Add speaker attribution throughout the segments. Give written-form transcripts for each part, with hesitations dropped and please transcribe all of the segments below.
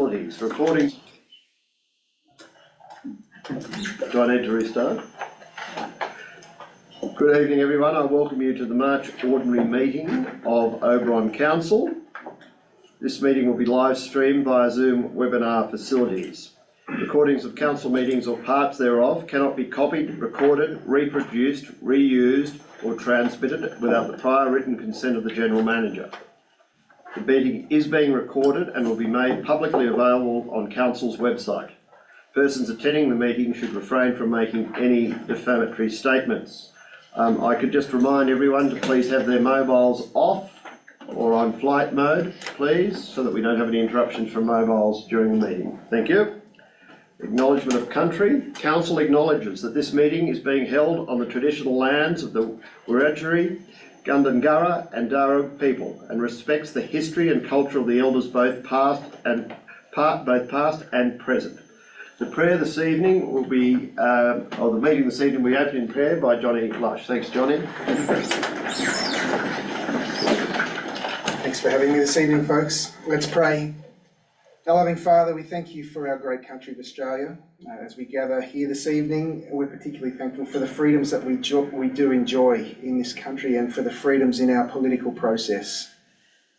Speaker 1: Facilities. Recordings. Do I need to restart? Good evening, everyone. I welcome you to the March Ordinary Meeting of Oberon Council. This meeting will be live streamed via Zoom webinar facilities. Recordings of council meetings or parts thereof cannot be copied, recorded, reproduced, reused or transmitted without the prior written consent of the General Manager. The meeting is being recorded and will be made publicly available on Council's website. Persons attending the meeting should refrain from making any defamatory statements. I could just remind everyone to please have their mobiles off or on flight mode, please, so that we don't have any interruptions from mobiles during the meeting. Thank you. Acknowledgement of country. Council acknowledges that this meeting is being held on the traditional lands of the Wiradjuri, Gundungurra and Darug people and respects the history and culture of the elders both past and present. The prayer this evening will be, or the meeting this evening will be opened in prayer by Johnny Lush. Thanks, Johnny.
Speaker 2: Thanks for having me this evening, folks. Let's pray. Our loving Father, we thank you for our great country of Australia. As we gather here this evening, we're particularly thankful for the freedoms that we do enjoy in this country and for the freedoms in our political process.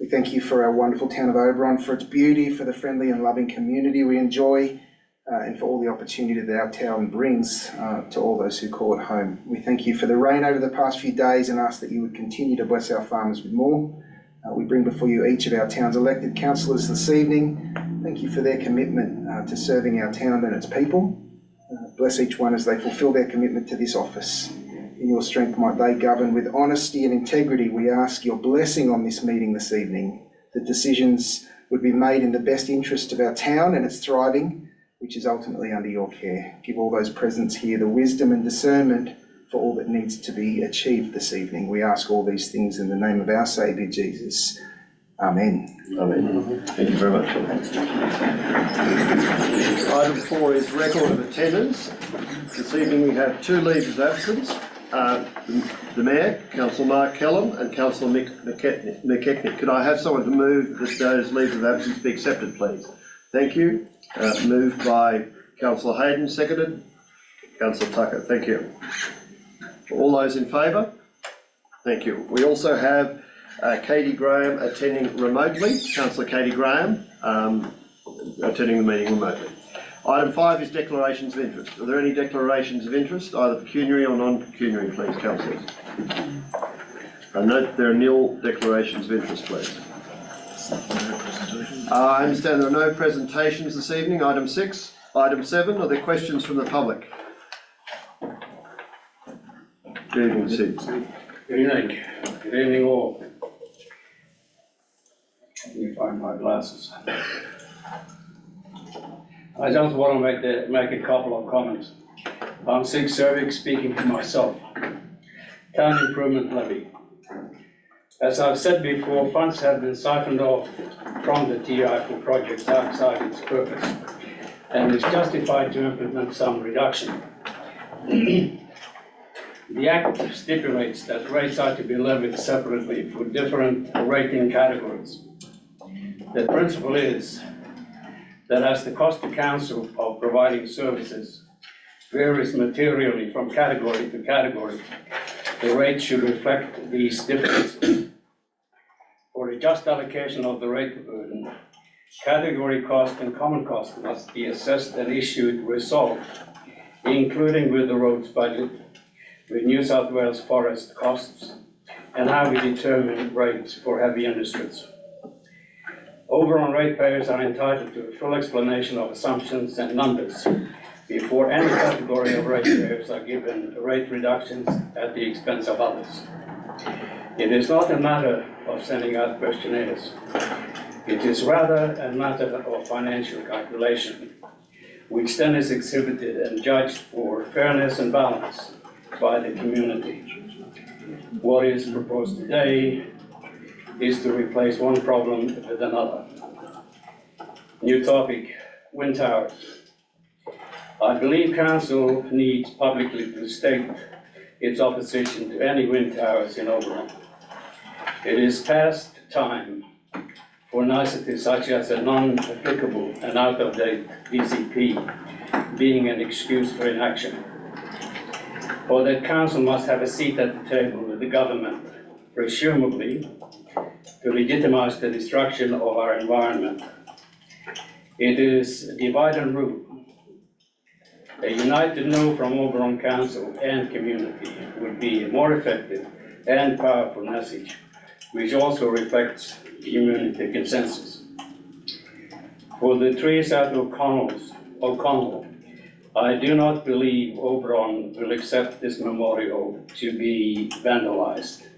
Speaker 2: We thank you for our wonderful town of Oberon, for its beauty, for the friendly and loving community we enjoy, and for all the opportunity that our town brings to all those who call it home. We thank you for the rain over the past few days and ask that you would continue to bless our farmers with more. We bring before you each of our town's elected councillors this evening. Thank you for their commitment to serving our town and its people. Bless each one as they fulfil their commitment to this office. In your strength might they govern with honesty and integrity. We ask your blessing on this meeting this evening, that decisions would be made in the best interest of our town and its thriving, which is ultimately under your care. Give all those present here the wisdom and discernment for all that needs to be achieved this evening. We ask all these things in the name of our Saviour Jesus. Amen.
Speaker 1: Amen. Thank you very much. Item 4 is record of attendance. This evening we have 2 leaves of absence. The Mayor, Councillor Mark Kellam and Councillor Mick McKechnie. Could I have someone to move that those leaves of absence be accepted, please? Thank you. Moved by Councillor Hayden, seconded. Councillor Tucker, thank you. All those in favour? Thank you. We also have Katie Graham attending remotely. Councillor Katie Graham attending the meeting remotely. Item 5 is declarations of interest. Are there any declarations of interest, either pecuniary or non-pecuniary, please, councillors? I note there are nil declarations of interest, please. I understand there are no presentations this evening. Item 6. Item 7, are there questions from the public? Good evening, Sid.
Speaker 3: Good evening. Good evening all. Let me find my glasses. I just want to make a couple of comments. I'm Sig Cervic, speaking for myself. Town Improvement Levy. As I've said before, funds have been siphoned off from the TI for projects outside its purpose, and it's justified to implement some reduction. The Act stipulates that rates are to be levied separately for different rating categories. The principle is that as the cost to council of providing services varies materially from category to category, the rate should reflect these differences. For a just allocation of the rate burden, category cost and common cost must be assessed and issued resolved, including with the roads budget, with New South Wales forest costs, and how we determine rates for heavy industries. Oberon ratepayers are entitled to a full explanation of assumptions and numbers before any category of ratepayers are given rate reductions at the expense of others. It is not a matter of sending out questionnaires. It is rather a matter of financial calculation, which then is exhibited and judged for fairness and balance by the community. What is proposed today is to replace one problem with another. New topic, wind towers. I believe Council needs publicly to state its opposition to any wind towers in Oberon. It is past time for niceties such as a non-applicable and out-of-date DCP being an excuse for inaction. Or that council must have a seat at the table with the government, presumably to legitimize the destruction of our environment. It is divide and rule. A united no from Oberon Council and community would be a more effective and powerful message, which also reflects community consensus. For the trees at O'Connell, I do not believe Oberon will accept this memorial to be vandalized.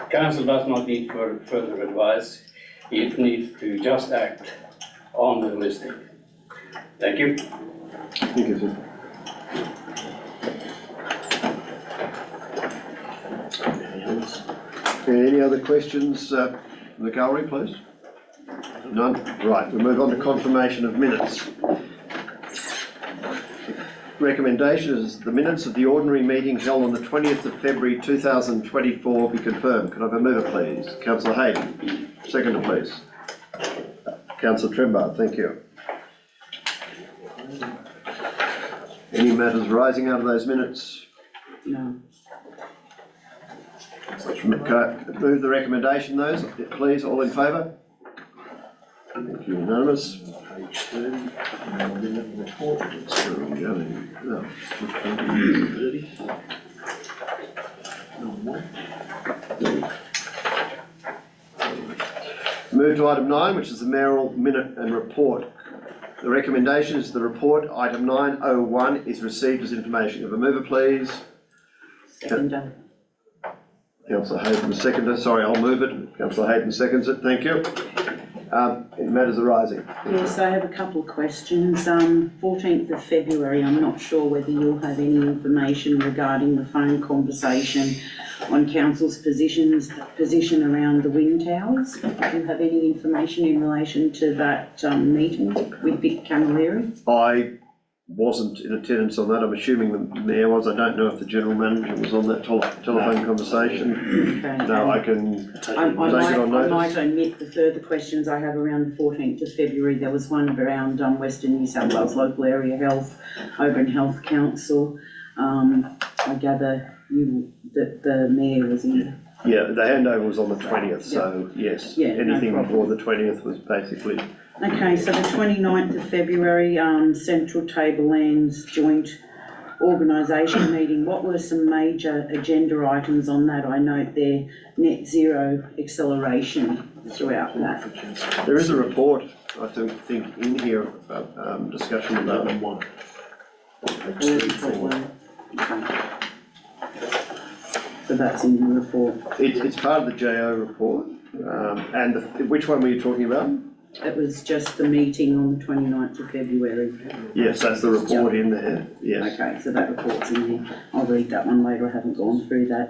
Speaker 3: Council does not need further advice. It needs to just act on the listing. Thank you.
Speaker 1: Thank you, sir. Any other questions from the gallery, please? None? Right, we move on to confirmation of minutes. Recommendation is the minutes of the ordinary meeting held on the 20th of February 2024 be confirmed. Could I have a mover, please? Councillor Hayden. Seconder, please. Councillor Trembar, thank you. Any matters rising out of those minutes?
Speaker 4: No.
Speaker 1: Move the recommendation, those, please, all in favour? Thank you, unanimous. Page 30, report. That's where I'm going. No, 30. Move to item 9, which is the mayoral minute and report. The recommendation is the report, item 901, is received as information. Have a mover, please.
Speaker 4: Seconder.
Speaker 1: Councillor Hayden, the seconder. Sorry, I'll move it. Councillor Hayden seconds it. Thank you. Matters arising.
Speaker 4: Yes, I have a couple of questions. 14th of February, I'm not sure whether you'll have any information regarding the phone conversation on council's position around the wind towers. Do you have any information in relation to that meeting with Vic Camilleri?
Speaker 1: I wasn't in attendance on that. I'm assuming the mayor was. I don't know if the general manager was on that telephone conversation.
Speaker 4: Okay.
Speaker 1: No, I can take it on
Speaker 4: I
Speaker 1: notice.
Speaker 4: might omit the further questions I have around the 14th of February. There was one around Western New South Wales Local Area Health, Oberon Health Council. I gather that the mayor was in.
Speaker 1: Yeah, the handover was on the 20th, so yes,
Speaker 4: Yeah,
Speaker 1: anything
Speaker 4: no
Speaker 1: before the 20th was basically.
Speaker 4: Okay, so the 29th of February, Central Tablelands Joint Organisation meeting. What were some major agenda items on that? I note there net zero acceleration throughout that.
Speaker 1: There is a report, I think in here, about discussion about
Speaker 4: Okay. So that's in the report.
Speaker 1: it's part of the JO report. And which one were you talking about?
Speaker 4: It was just the meeting on the 29th of February.
Speaker 1: Yes, that's the report in there, yes.
Speaker 4: Okay, so that report's in there. I'll read that one later, I haven't gone through that.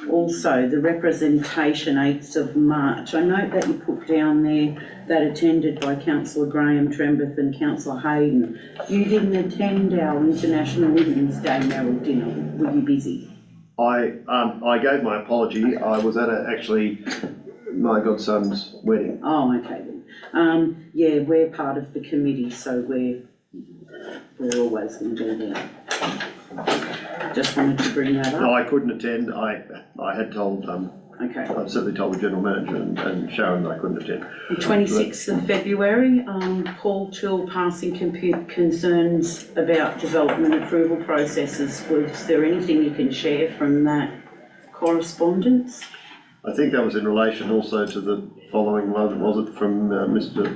Speaker 4: Also, the representation 8th of March. I note that you put down there that attended by Councillor Graham Trembeth and Councillor Hayden. You didn't attend our International Women's Day Merrill dinner. Were you busy?
Speaker 1: I gave my apology. I was at actually my godson's wedding.
Speaker 4: Oh, okay then. Yeah, we're part of the committee, so we're always going to be there. Just wanted to bring that up.
Speaker 1: No, I couldn't attend. I had told,
Speaker 4: Okay.
Speaker 1: I certainly told the general manager and Sharon that I couldn't attend.
Speaker 4: The 26th of February, Paul Till passing concerns about development approval processes. Was there anything you can share from that correspondence?
Speaker 1: I think that was in relation also to the following one, was it from Mr.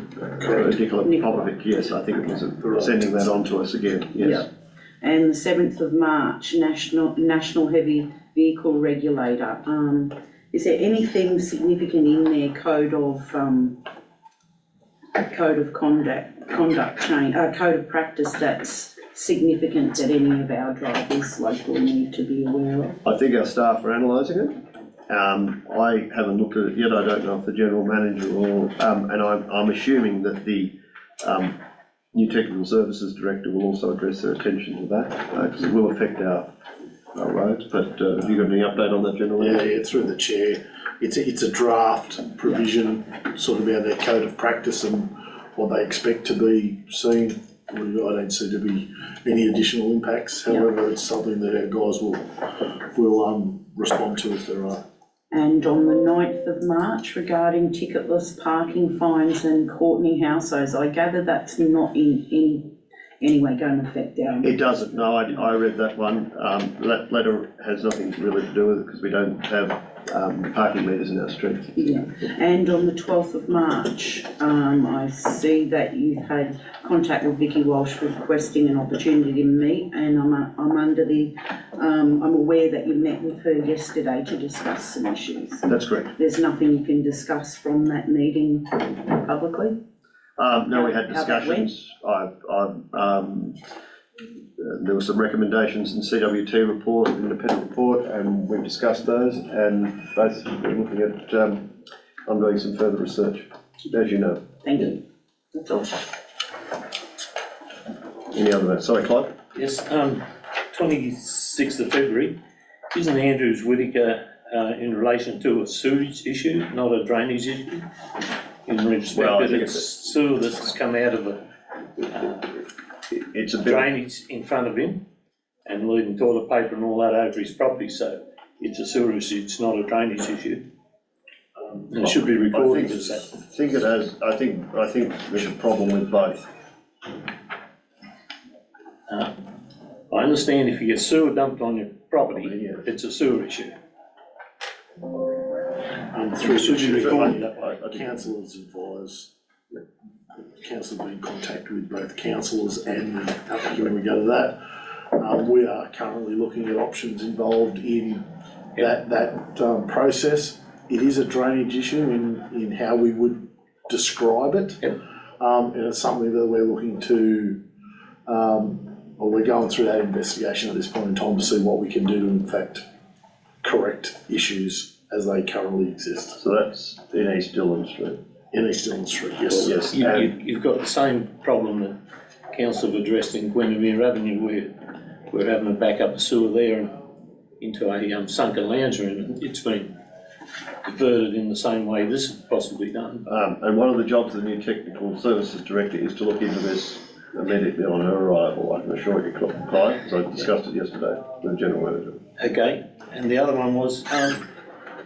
Speaker 1: Nicola Popovic? Yes, I think it was sending that on to us again, yes.
Speaker 4: Yep. And the 7th of March, National Heavy Vehicle Regulator. Is there anything significant in their code of practice that's significant that any of our drivers locally need to be aware of?
Speaker 1: I think our staff are analysing it. I haven't looked at it yet. I don't know if the general manager will, and I'm assuming that the new technical services director will also address their attention to that, because it will affect our roads. But have you got any update on that, general manager?
Speaker 5: Yeah, through the chair. it's a draft provision, sort of about their code of practice and what they expect to be seen. I don't see to be any additional impacts, however, it's something that our guys will respond to if there are.
Speaker 4: And on the 9th of March regarding ticketless parking fines and Courtney Housos, I gather that's not in any way going to affect our...
Speaker 1: It doesn't, no, I read that one. That letter has nothing really to do with it because we don't have parking meters in our streets.
Speaker 4: Yeah, and on the 12th of March, I see that you've had contact with Vicky Walsh requesting an opportunity to meet, and I'm aware that you met with her yesterday to discuss some issues.
Speaker 1: That's correct.
Speaker 4: There's nothing you can discuss from that meeting publicly?
Speaker 1: No, we had discussions. There were some recommendations in CWT report, independent report, and we discussed those, and basically we're looking at, I'm doing some further research, as you know.
Speaker 4: Thank you. That's all.
Speaker 1: Any other matters? Sorry, Clive?
Speaker 6: Yes, 26th of February, isn't Andrews Whittaker in relation to a sewage issue, not a drainage issue? In respect that it's sewer that's come out of
Speaker 1: it's a bit
Speaker 6: drainage in front of him and leaving toilet paper and all that over his property, so it's a sewer issue, it's not a drainage issue. And it should be recorded as that.
Speaker 1: I think there's a problem with both.
Speaker 6: I understand if you get sewer dumped on your property, it's a sewer issue.
Speaker 5: Through
Speaker 6: Should be recorded that way.
Speaker 5: council has advised that council have been in contact with both councillors and the applicant when we go to that. We are currently looking at options involved in that process. It is a drainage issue in how we would describe it.
Speaker 6: Yep.
Speaker 5: And it's something that we're looking to, we're going through that investigation at this point in time to see what we can do to in fact correct issues as they currently exist.
Speaker 1: So that's in East Dillon Street.
Speaker 5: In East Dillon Street, yes.
Speaker 1: Yes.
Speaker 6: You've got the same problem that council have addressed in Gwendolyn Avenue, where we're having to back up the sewer there and into a sunken lounge room, and it's been diverted in the same way this is possibly done.
Speaker 1: And one of the jobs of the new technical services director is to look into this immediately on her arrival. I can assure you, Clive, because I discussed it yesterday with the general manager.
Speaker 6: Okay, and the other one was,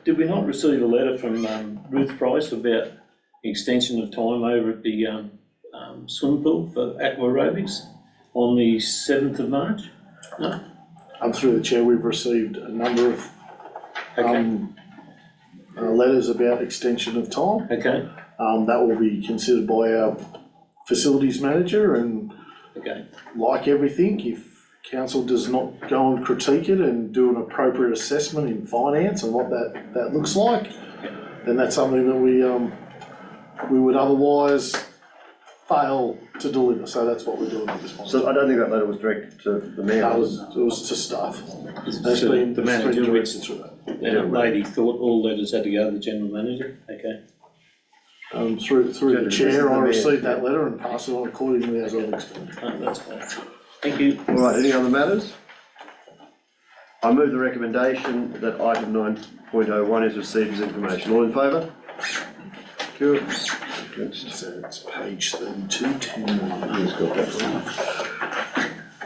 Speaker 6: did we not receive a letter from Ruth Price about extension of time over at the swimming pool for aqua aerobics on the 7th of March? No?
Speaker 5: Through the chair, we've received a number of letters about extension of time.
Speaker 6: Okay.
Speaker 5: That will be considered by our facilities manager, and like everything, if council does not go and critique it and do an appropriate assessment in finance and what that looks like, then that's something that we would otherwise fail to deliver. So that's what we're doing at this point.
Speaker 1: So I don't think that letter was directed to the mayor.
Speaker 5: It was to staff. That's
Speaker 6: So
Speaker 5: been
Speaker 6: the manager,
Speaker 5: directed through that.
Speaker 6: the lady thought all letters had to go to the general manager. Okay.
Speaker 5: Through the chair, I
Speaker 1: mayor.
Speaker 5: received that letter and passed it on accordingly as I've explained.
Speaker 6: That's fine. Thank you.
Speaker 1: All right, any other matters? I move the recommendation that item 9.01 is received as information. All in favour? Good. Against?
Speaker 5: So it's page 32, 10.
Speaker 1: Who's got that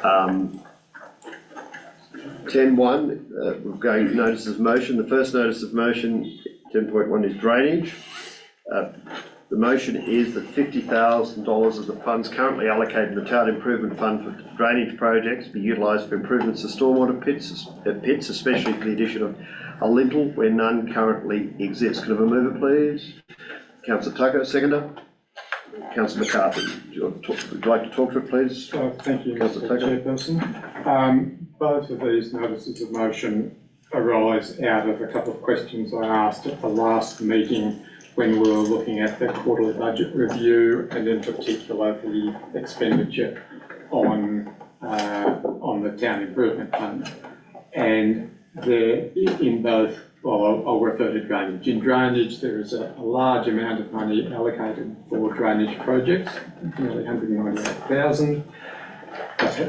Speaker 1: one? 10.1, we're going to notices of motion. The first notice of motion, 10.1, is drainage. The motion is that $50,000 of the funds currently allocated in the Town Improvement Fund for drainage projects be utilised for improvements to stormwater pits, especially for the addition of a lintel where none currently exists. Can I have a mover, please? Councillor Tucker, seconder. Councillor McCarthy, would you like to talk to it, please?
Speaker 7: Thank you,
Speaker 1: Councillor
Speaker 7: Mr. Chairperson. Both of these notices of motion arise out of a couple of questions I asked at the last meeting when we were looking at the quarterly budget review, and in particular the expenditure on the Town Improvement Fund. And there, in both, well, I'll refer to drainage. In drainage, there is a large amount of money allocated for drainage projects, nearly 198,000. but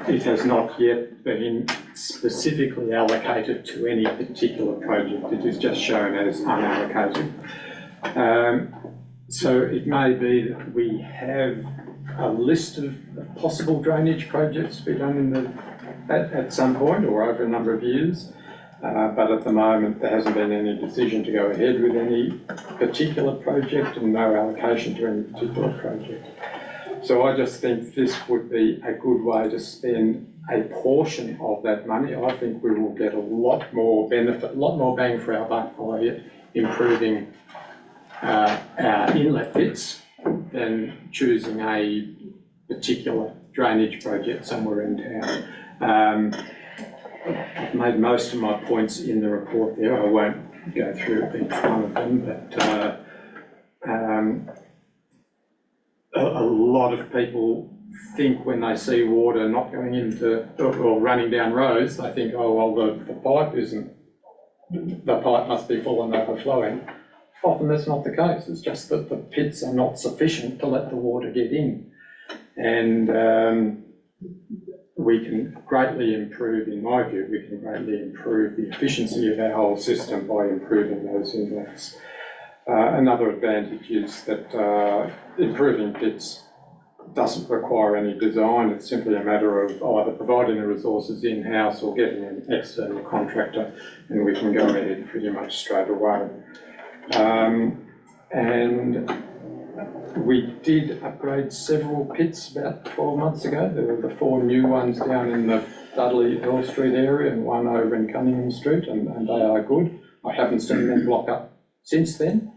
Speaker 7: it has not yet been specifically allocated to any particular project. It is just shown as unallocated. So it may be that we have a list of possible drainage projects to be done at some point or over a number of years. But at the moment, there hasn't been any decision to go ahead with any particular project and no allocation to any particular project. So I just think this would be a good way to spend a portion of that money. I think we will get a lot more benefit, a lot more bang for our buck by improving our inlet pits than choosing a particular drainage project somewhere in town. I've made most of my points in the report there. I won't go through each one of them, but a lot of people think when they see water not going into or running down roads, they think, oh well, the pipe must be full and overflowing. Often that's not the case. It's just that the pits are not sufficient to let the water get in, and we can greatly improve, in my view, we can greatly improve the efficiency of our whole system by improving those inlets. Another advantage is that improving pits doesn't require any design. It's simply a matter of either providing the resources in-house or getting an external contractor, and we can go ahead pretty much straight away. And we did upgrade several pits about 12 months ago. There were the 4 new ones down in the Dudley Earl Street area and one over in Cunningham Street, and they are good. I haven't seen them block up since then.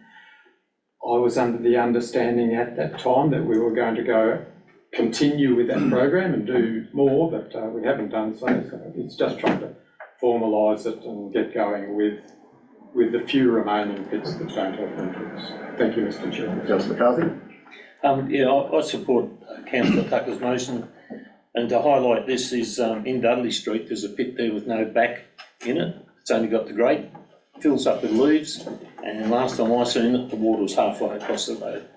Speaker 7: I was under the understanding at that time that we were going to continue with that program and do more, but we haven't done so. So it's just trying to formalise it and get going with the few remaining pits that don't have entries. Thank you, Mr. Chairman.
Speaker 1: Councillor McCarthy.
Speaker 6: Yeah, I support Councillor Tucker's motion, and to highlight this is in Dudley Street, there's a pit there with no back in it. It's only got the grate, fills up with leaves, and last time I seen it, the water was halfway across the road.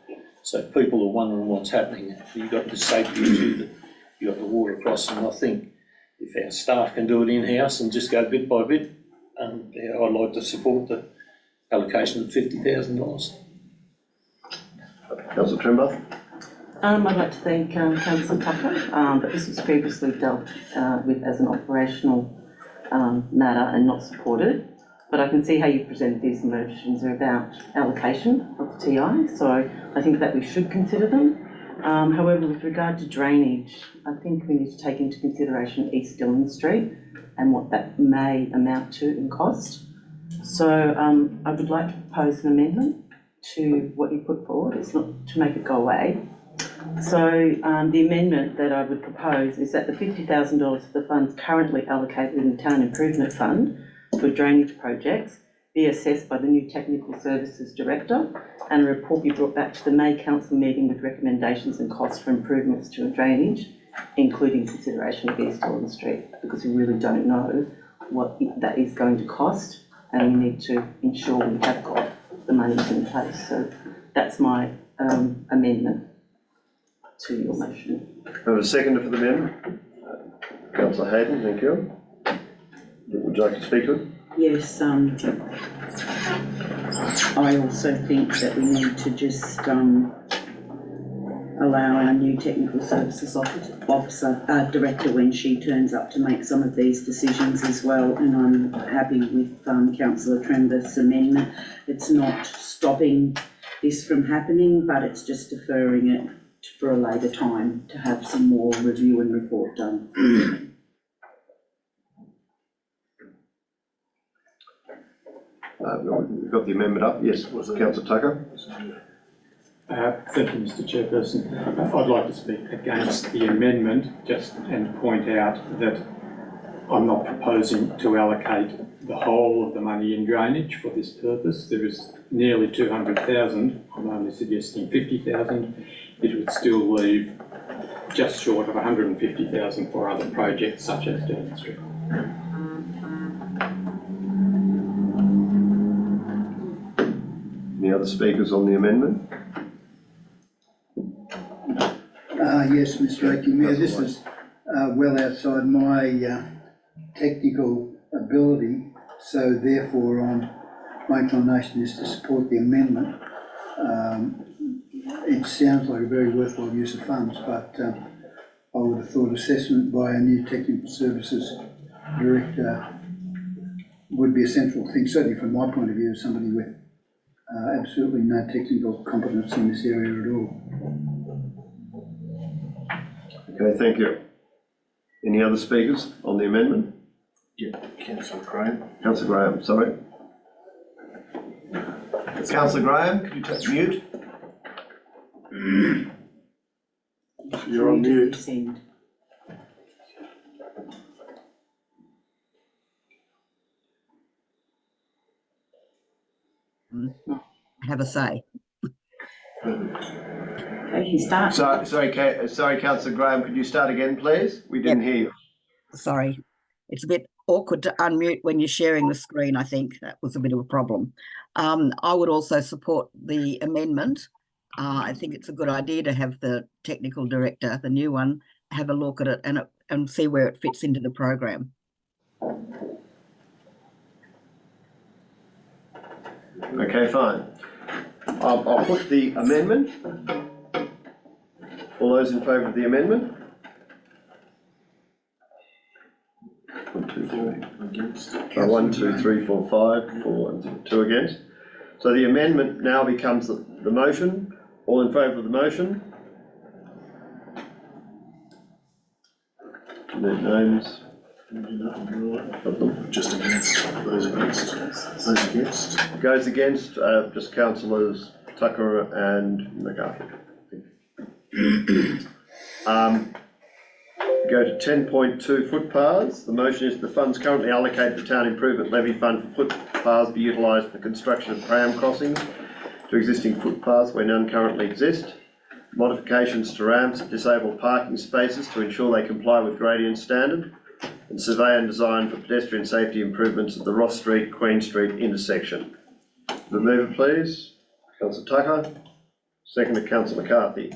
Speaker 6: So people are wondering what's happening. You've got this safety issue that you've got the water across, and I think if our staff can do it in-house and just go bit by bit, yeah, I'd like to support the allocation of $50,000.
Speaker 1: Councillor Trimble.
Speaker 8: I'd like to thank Councillor Tucker, but this was previously dealt with as an operational matter and not supported. But I can see how you presented these motions are about allocation of the TI, so I think that we should consider them. However, with regard to drainage, I think we need to take into consideration East Dillon Street and what that may amount to in cost. So I would like to propose an amendment to what you put forward. It's not to make it go away. So the amendment that I would propose is that the $50,000 of the funds currently allocated in the Town Improvement Fund for drainage projects be assessed by the new Technical Services Director, and a report be brought back to the May Council meeting with recommendations and costs for improvements to drainage, including consideration of East Dillon Street, because we really don't know what that is going to cost, and we need to ensure we have got the money in place. So that's my amendment to your motion.
Speaker 1: I have a seconder for the amendment. Councillor Hayden, thank you. Would you like to speak to it?
Speaker 4: Yes, I also think that we need to just allow our new technical services director, when she turns up, to make some of these decisions as well. And I'm happy with Councillor Trembath's amendment. It's not stopping this from happening, but it's just deferring it for a later time to have some more review and report done.
Speaker 1: We've got the amendment up. Yes, Councillor Tucker.
Speaker 7: Thank you, Mr. Chairperson. I'd like to speak against the amendment and point out that I'm not proposing to allocate the whole of the money in drainage for this purpose. There is nearly 200,000. I'm only suggesting 50,000. It would still leave just short of 150,000 for other projects such as Dillon Street.
Speaker 1: Any other speakers on the amendment?
Speaker 9: Yes, Mr. Acting Mayor, this is well outside my technical ability, so therefore my inclination is to support the amendment. It sounds like a very worthwhile use of funds, but I would have thought assessment by a new technical services director would be a central thing, certainly from my point of view as somebody with absolutely no technical competence in this area at all.
Speaker 1: Okay, thank you. Any other speakers on the amendment?
Speaker 5: Yeah, Councillor Graham.
Speaker 1: Councillor Graham, sorry. Councillor Graham, could you mute?
Speaker 5: You're on mute.
Speaker 4: Rescind.
Speaker 10: Have a say.
Speaker 4: Okay, you start.
Speaker 1: Sorry, Councillor Graham, could you start again, please? We didn't hear you.
Speaker 10: Sorry. It's a bit awkward to unmute when you're sharing the screen, I think. That was a bit of a problem. I would also support the amendment. I think it's a good idea to have the technical director, the new one, have a look at it and see where it fits into the program.
Speaker 1: Okay, fine. I'll put the amendment. All those in favour of the amendment? 1, 2, 3
Speaker 5: Against.
Speaker 1: 1, 2, 3, 4, 5, 4 and 2 against. So the amendment now becomes the motion. All in favour of the motion? Need names.
Speaker 5: Just against. Those against. Those against.
Speaker 1: Goes against, just councillors Tucker and McCarthy. Go to 10.2 footpaths. The motion is the funds currently allocated to the Town Improvement Levy Fund for footpaths be utilised for the construction of pram crossings to existing footpaths where none currently exist. Modifications to ramps at disabled parking spaces to ensure they comply with gradient standard. And survey and design for pedestrian safety improvements at the Ross Street, Queen Street intersection. The mover, please. Councillor Tucker. Second to Councillor McCarthy.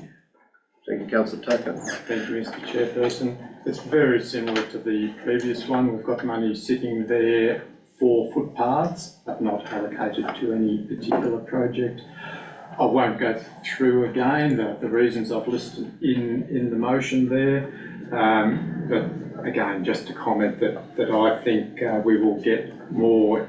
Speaker 1: Thank you, Councillor Tucker.
Speaker 7: Thank you, Mr. Chairperson. It's very similar to the previous one. We've got money sitting there for footpaths, but not allocated to any particular project. I won't go through again the reasons I've listed in the motion there, but again, just to comment that I think we will get more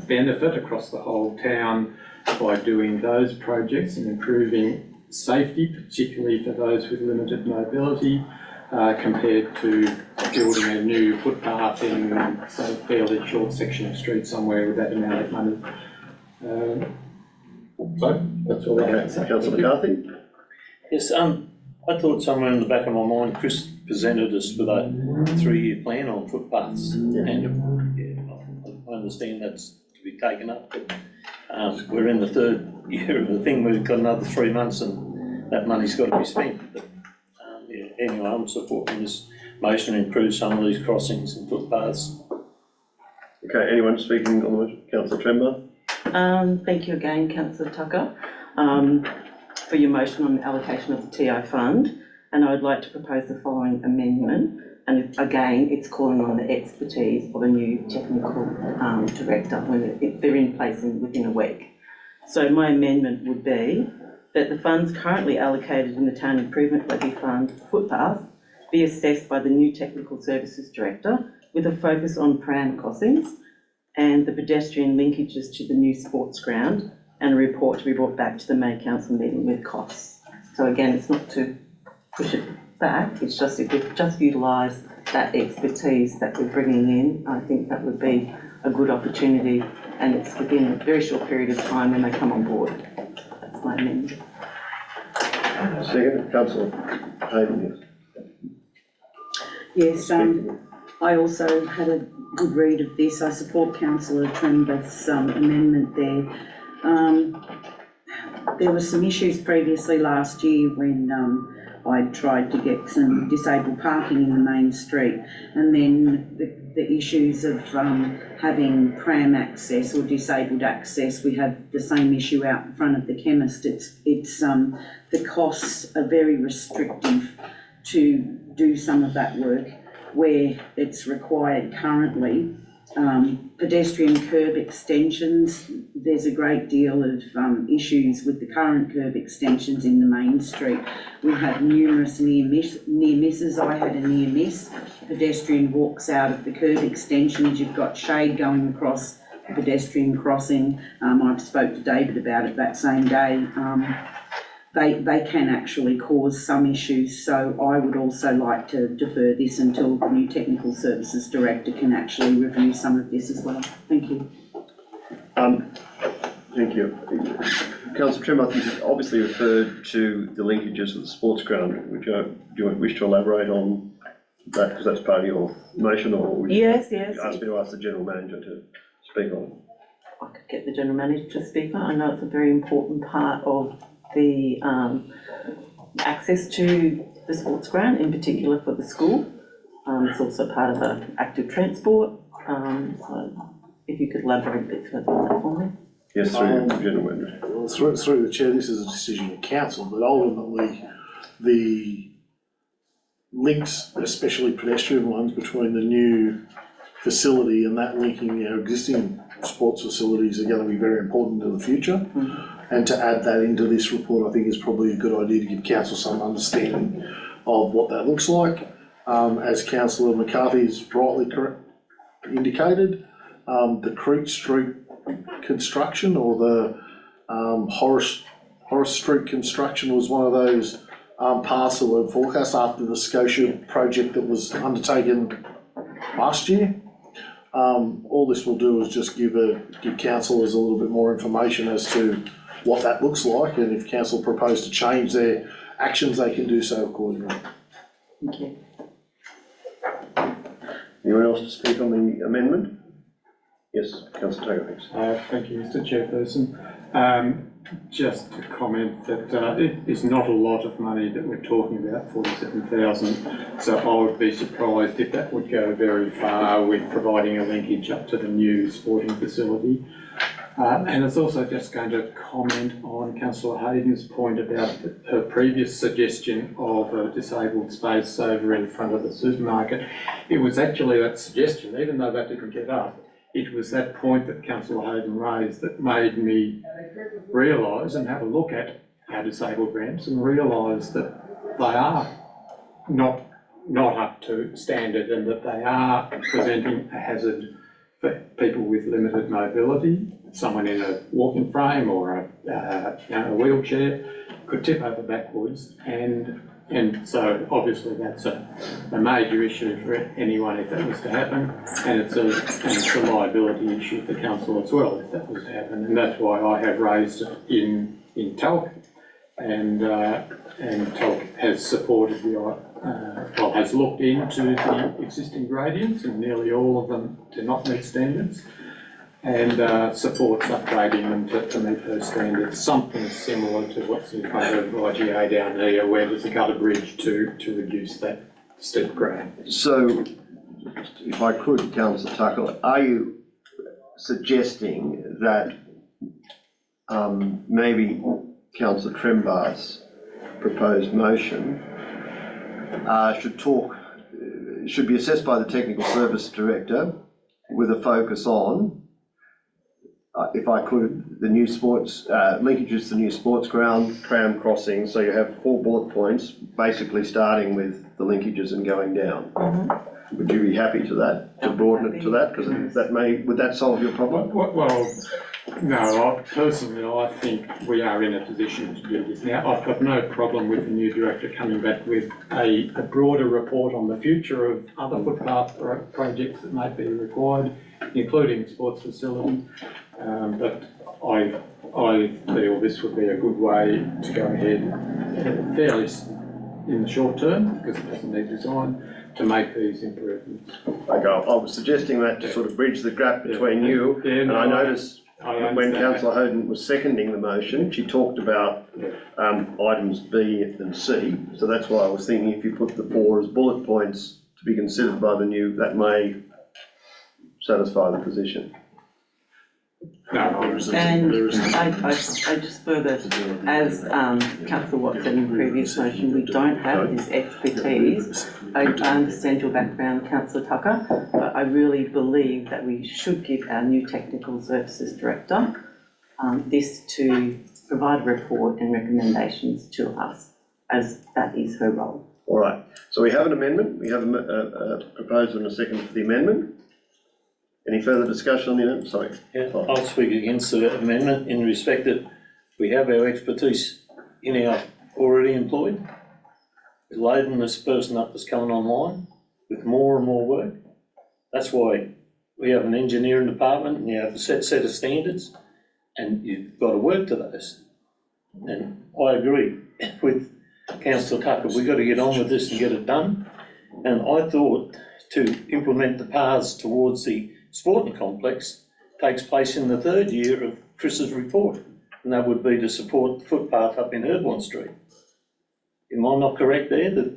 Speaker 7: benefit across the whole town by doing those projects and improving safety, particularly for those with limited mobility, compared to building a new footpath in a fairly short section of street somewhere with that amount of money. So that's all I have to say.
Speaker 1: Councillor McCarthy.
Speaker 6: Yes, I thought somewhere in the back of my mind, Chris presented us with a 3-year plan on footpaths.
Speaker 1: Yeah.
Speaker 6: And I understand that's to be taken up, but we're in the 3rd year of the thing. We've got another 3 months and that money's got to be spent. But yeah, anyway, I'm supporting this motion to improve some of these crossings and footpaths.
Speaker 1: Okay, anyone speaking on the motion? Councillor Tremblay.
Speaker 8: Thank you again, Councillor Tucker, for your motion on the allocation of the TI fund, and I would like to propose the following amendment. And again, it's calling on the expertise of a new technical director when they're in place within a week. So my amendment would be that the funds currently allocated in the Town Improvement Levy Fund for footpaths be assessed by the new technical services director with a focus on pram crossings and the pedestrian linkages to the new sports ground, and a report to be brought back to the May Council meeting with costs. So again, it's not to push it back, it's just if we just utilise that expertise that we're bringing in, I think that would be a good opportunity, and it's within a very short period of time when they come on board. That's my amendment.
Speaker 1: Second, Councillor Hayden.
Speaker 4: Yes, I also had a good read of this. I support Councillor Trembeth's amendment there. There were some issues previously last year when I tried to get some disabled parking in the main street, and then the issues of having pram access or disabled access. We have the same issue out in front of the chemist. It's the costs are very restrictive to do some of that work where it's required currently. Pedestrian curb extensions, there's a great deal of issues with the current curb extensions in the main street. We have numerous near misses. I had a near miss. Pedestrian walks out of the curb extensions. You've got shade going across the pedestrian crossing. I've spoke to David about it that same day. They can actually cause some issues, so I would also like to defer this until the new Technical Services Director can actually review some of this as well. Thank you.
Speaker 1: Thank you. Councillor Trim, I think you obviously referred to the linkages with the sports ground. Do you wish to elaborate on that, because that's part of your motion, or would you
Speaker 8: Yes.
Speaker 1: ask me to ask the General Manager to speak on it?
Speaker 8: I could get the General Manager to speak on it. I know it's a very important part of the access to the sports ground, in particular for the school. It's also part of the active transport. So if you could elaborate a bit further on that for me.
Speaker 1: Yes, through the General Manager.
Speaker 5: Well, through the chair, this is a decision of council, but ultimately the links, especially pedestrian ones, between the new facility and that linking our existing sports facilities are going to be very important in the future. And to add that into this report, I think is probably a good idea to give council some understanding of what that looks like. As Councillor McCarthy has rightly indicated, the Creek Street construction, or the Horace Street construction, was one of those paths that were forecast after the Scotia project that was undertaken last year. All this will do is just give councillors a little bit more information as to what that looks like, and if council propose to change their actions, they can do so accordingly.
Speaker 8: Thank you.
Speaker 1: Anyone else to speak on the amendment? Yes, Councillor Taylor, thanks.
Speaker 7: Thank you, Mr. Chairperson. Just to comment that it is not a lot of money that we're talking about, 47,000. So I would be surprised if that would go very far with providing a linkage up to the new sporting facility. And it's also just going to comment on Councillor Hayden's point about her previous suggestion of a disabled space over in front of the supermarket. It was actually that suggestion, even though that didn't get up, it was that point that Councillor Hayden raised that made me realise and have a look at our disabled ramps and realise that they are not up to standard, and that they are presenting a hazard for people with limited mobility. Someone in a walking frame or a wheelchair could tip over backwards, and so obviously that's a major issue for anyone if that was to happen, and it's a liability issue for council as well if that was to happen, and that's why I have raised it in TALC, and TALC has supported has looked into the existing gradients, and nearly all of them do not meet standards, and supports upgrading them to meet those standards. Something similar to what's in front of IGA down here, where there's a gutter bridge to reduce that steep grade.
Speaker 1: So, if I could, Councillor Tucker, are you suggesting that maybe Councillor Trembath's proposed motion should be assessed by the Technical Service Director with a focus on, if I could, the new sports, linkages to the new sports ground, tram crossing, so you have 4 bullet points, basically starting with the linkages and going down. Would you be happy to that, to broaden it to that? Because would that solve your problem?
Speaker 7: Well, no, personally I think we are in a position to do this now. I've got no problem with the new director coming back with a broader report on the future of other footpath projects that might be required, including sports facilities. But I feel this would be a good way to go ahead fairly in the short term, because it doesn't need design, to make these improvements.
Speaker 1: Okay, I was suggesting that to sort of bridge the gap between you, and I noticed when Councillor Hoden was seconding the motion, she talked about items B and C, so that's why I was thinking if you put the 4 as bullet points to be considered by the new, that may satisfy the position.
Speaker 7: No,
Speaker 5: There isn't.
Speaker 8: And
Speaker 5: There isn't.
Speaker 8: I just further, as Councillor Watt said in the previous motion, we don't have this expertise. I understand your background, Councillor Tucker, but I really believe that we should give our new Technical Services Director this to provide a report and recommendations to us, as that is her role.
Speaker 1: All right, so we have an amendment, we have a proposal and a second for the amendment. Any further discussion on the amendment? Sorry.
Speaker 6: Yeah, I'll speak against the amendment in respect that we have our expertise in our already employed. We're loading this person up that's coming online with more and more work. That's why we have an engineering department and you have a set of standards and you've got to work to those. And I agree with Councillor Tucker, we've got to get on with this and get it done. And I thought to implement the paths towards the sporting complex takes place in the third year of Chris's report, and that would be to support the footpath up in Herborn Street. Am I not correct there, that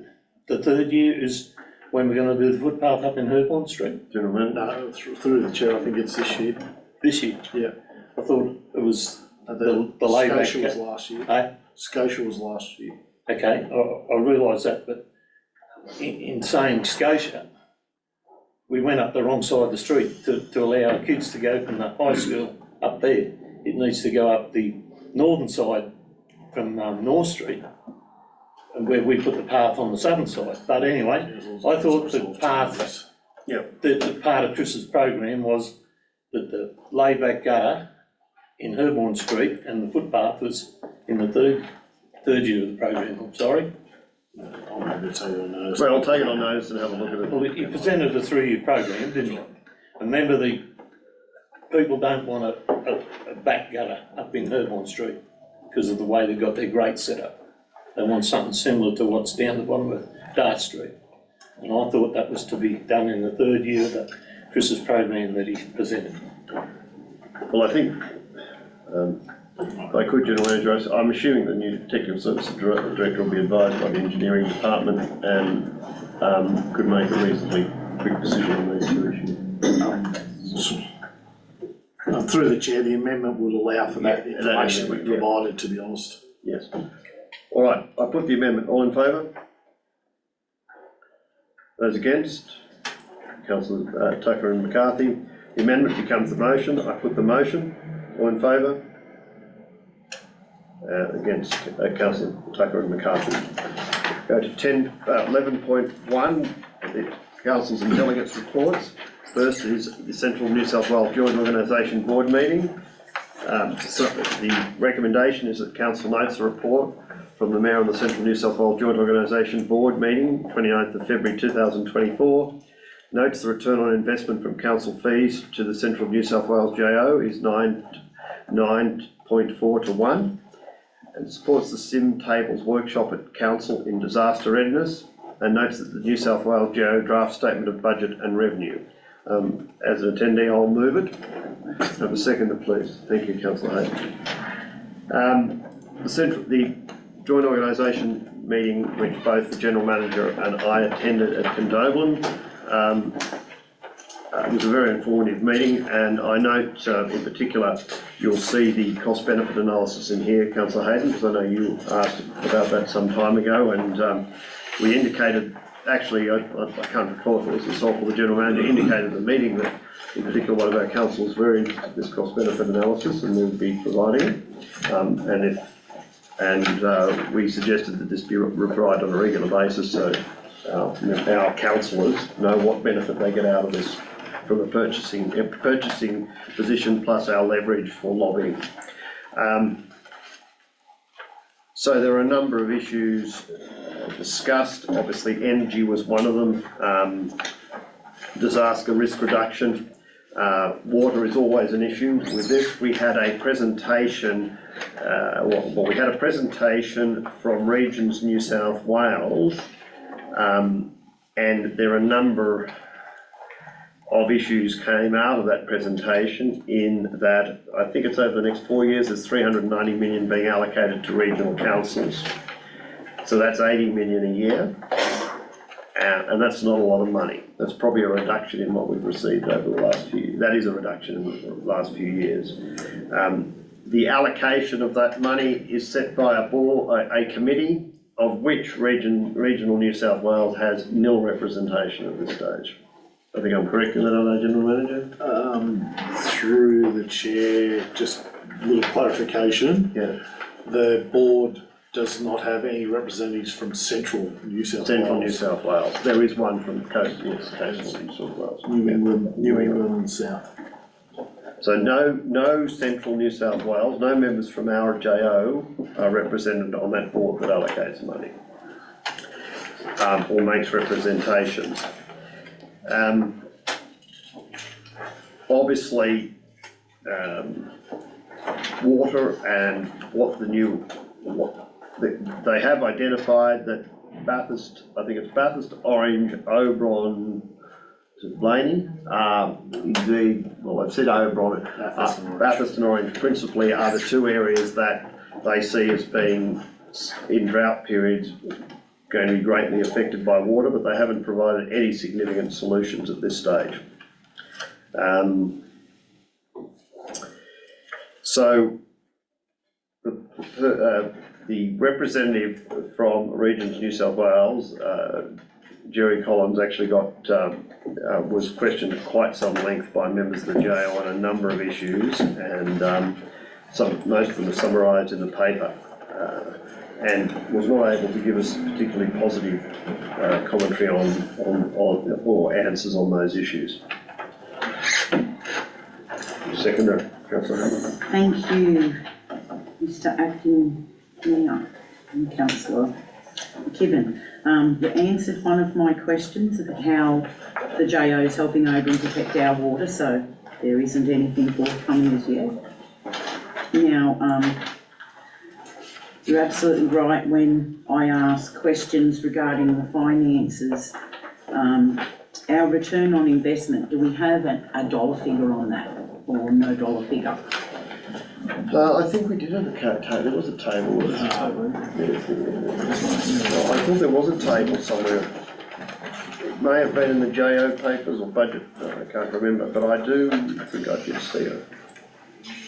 Speaker 6: the third year is when we're going to do the footpath up in Herborn Street?
Speaker 1: Gentlemen,
Speaker 5: No, through the chair, I think it's this year.
Speaker 6: This year?
Speaker 5: Yeah.
Speaker 6: I thought it was
Speaker 5: The
Speaker 6: layback.
Speaker 5: Scotia was last year.
Speaker 6: Eh?
Speaker 5: Scotia was last year.
Speaker 6: Okay, I realise that, but in saying Scotia, we went up the wrong side of the street to allow our kids to go from the high school up there. It needs to go up the northern side from North Street, and where we put the path on the southern side. But anyway, I thought the path, the part of Chris's program was that the laid-back gutter in Herborn Street and the footpath was in the third year of the program. I'm sorry.
Speaker 5: I'm happy to take it on notice.
Speaker 1: well, I'll take it on notice and have a look at it.
Speaker 6: Well, you presented a 3-year program, didn't you? And remember, the people don't want a back gutter up in Herborn Street because of the way they've got their grate set up. They want something similar to what's down the bottom of Dart Street. And I thought that was to be done in the third year of Chris's program that he presented.
Speaker 1: Well, I think, if I could, General Manager, I'm assuming the new Technical Services Director will be advised by the Engineering Department and could make a reasonably quick decision on these two issues.
Speaker 5: Through the chair, the amendment would allow for that information to be provided, to be honest.
Speaker 1: Yes. All right, I put the amendment. All in favour? Those against? Councillor Tucker and McCarthy. The amendment becomes the motion. I put the motion. All in favour? Against Councillor Tucker and McCarthy. Go to 11.1, the councils and delegates reports. First is the Central New South Wales Joint Organisation Board meeting. So the recommendation is that council notes the report from the Mayor on the Central New South Wales Joint Organisation Board meeting, 29th of February 2024. Notes the return on investment from council fees to the Central New South Wales JO is 9.4 to 1. And supports the Sim Tables workshop at Council in disaster readiness, and notes that the New South Wales GO draft statement of budget and revenue. As an attendee, I'll move it. Have a seconder, please. Thank you, Councillor Hayden. The joint organisation meeting, which both the General Manager and I attended at Condobolin, it was a very informative meeting, and I note in particular you'll see the cost benefit analysis in here, Councillor Hayden, because I know you asked about that some time ago, and we indicated, actually I can't recall if it was yourself or the General Manager indicated in the meeting that in particular one of our councillors very interested in this cost benefit analysis, and we'll be providing it, we suggested that this be provided on a regular basis so our councillors know what benefit they get out of this from a purchasing position plus our leverage for lobbying. So there are a number of issues discussed. Obviously energy was one of them, disaster risk reduction. Water is always an issue with this. We had a presentation, we had a presentation from Regions New South Wales, and there are a number of issues came out of that presentation, in that I think it's over the next 4 years, there's 390 million being allocated to regional councils. So that's 80 million a year. And that's not a lot of money. That's probably a reduction in what we've received over the last few years. That is a reduction in the last few years. The allocation of that money is set by a committee of which regional New South Wales has nil representation at this stage. I think I'm correct in that, aren't I, General Manager?
Speaker 5: Through the chair, just a little clarification.
Speaker 1: Yeah.
Speaker 5: The board does not have any representatives from central New South Wales.
Speaker 1: Central New South Wales. There is one from coastal New South Wales.
Speaker 5: New England and South.
Speaker 1: So no central New South Wales, no members from our JO are represented on that board that allocates money or makes representations. Obviously, water and they have identified that Bathurst, I think it's Bathurst, Orange, Oberon, is it Blaney? Indeed, well, I've said Oberon, Bathurst and Orange principally are the two areas that they see as being, in drought periods, going to be greatly affected by water, but they haven't provided any significant solutions at this stage. So the representative from Regions New South Wales, Jerry Collins, actually was questioned at quite some length by members of the JO on a number of issues, and most of them are summarised in the paper, and was not able to give us particularly positive commentary on or answers on those issues. Seconder, Councillor Hamilton.
Speaker 4: Thank you, Mr Acting Mayor and Councillor McKibben. You answered one of my questions about how the JO is helping Oberon protect our water, so there isn't anything forthcoming as yet. Now, you're absolutely right when I ask questions regarding the finances. Our return on investment, do we have a dollar figure on that, or no dollar figure?
Speaker 1: I think we did have a table. There was a table. I thought there was a table somewhere. It may have been in the JO papers or budget. I can't remember, but I do think I did see it.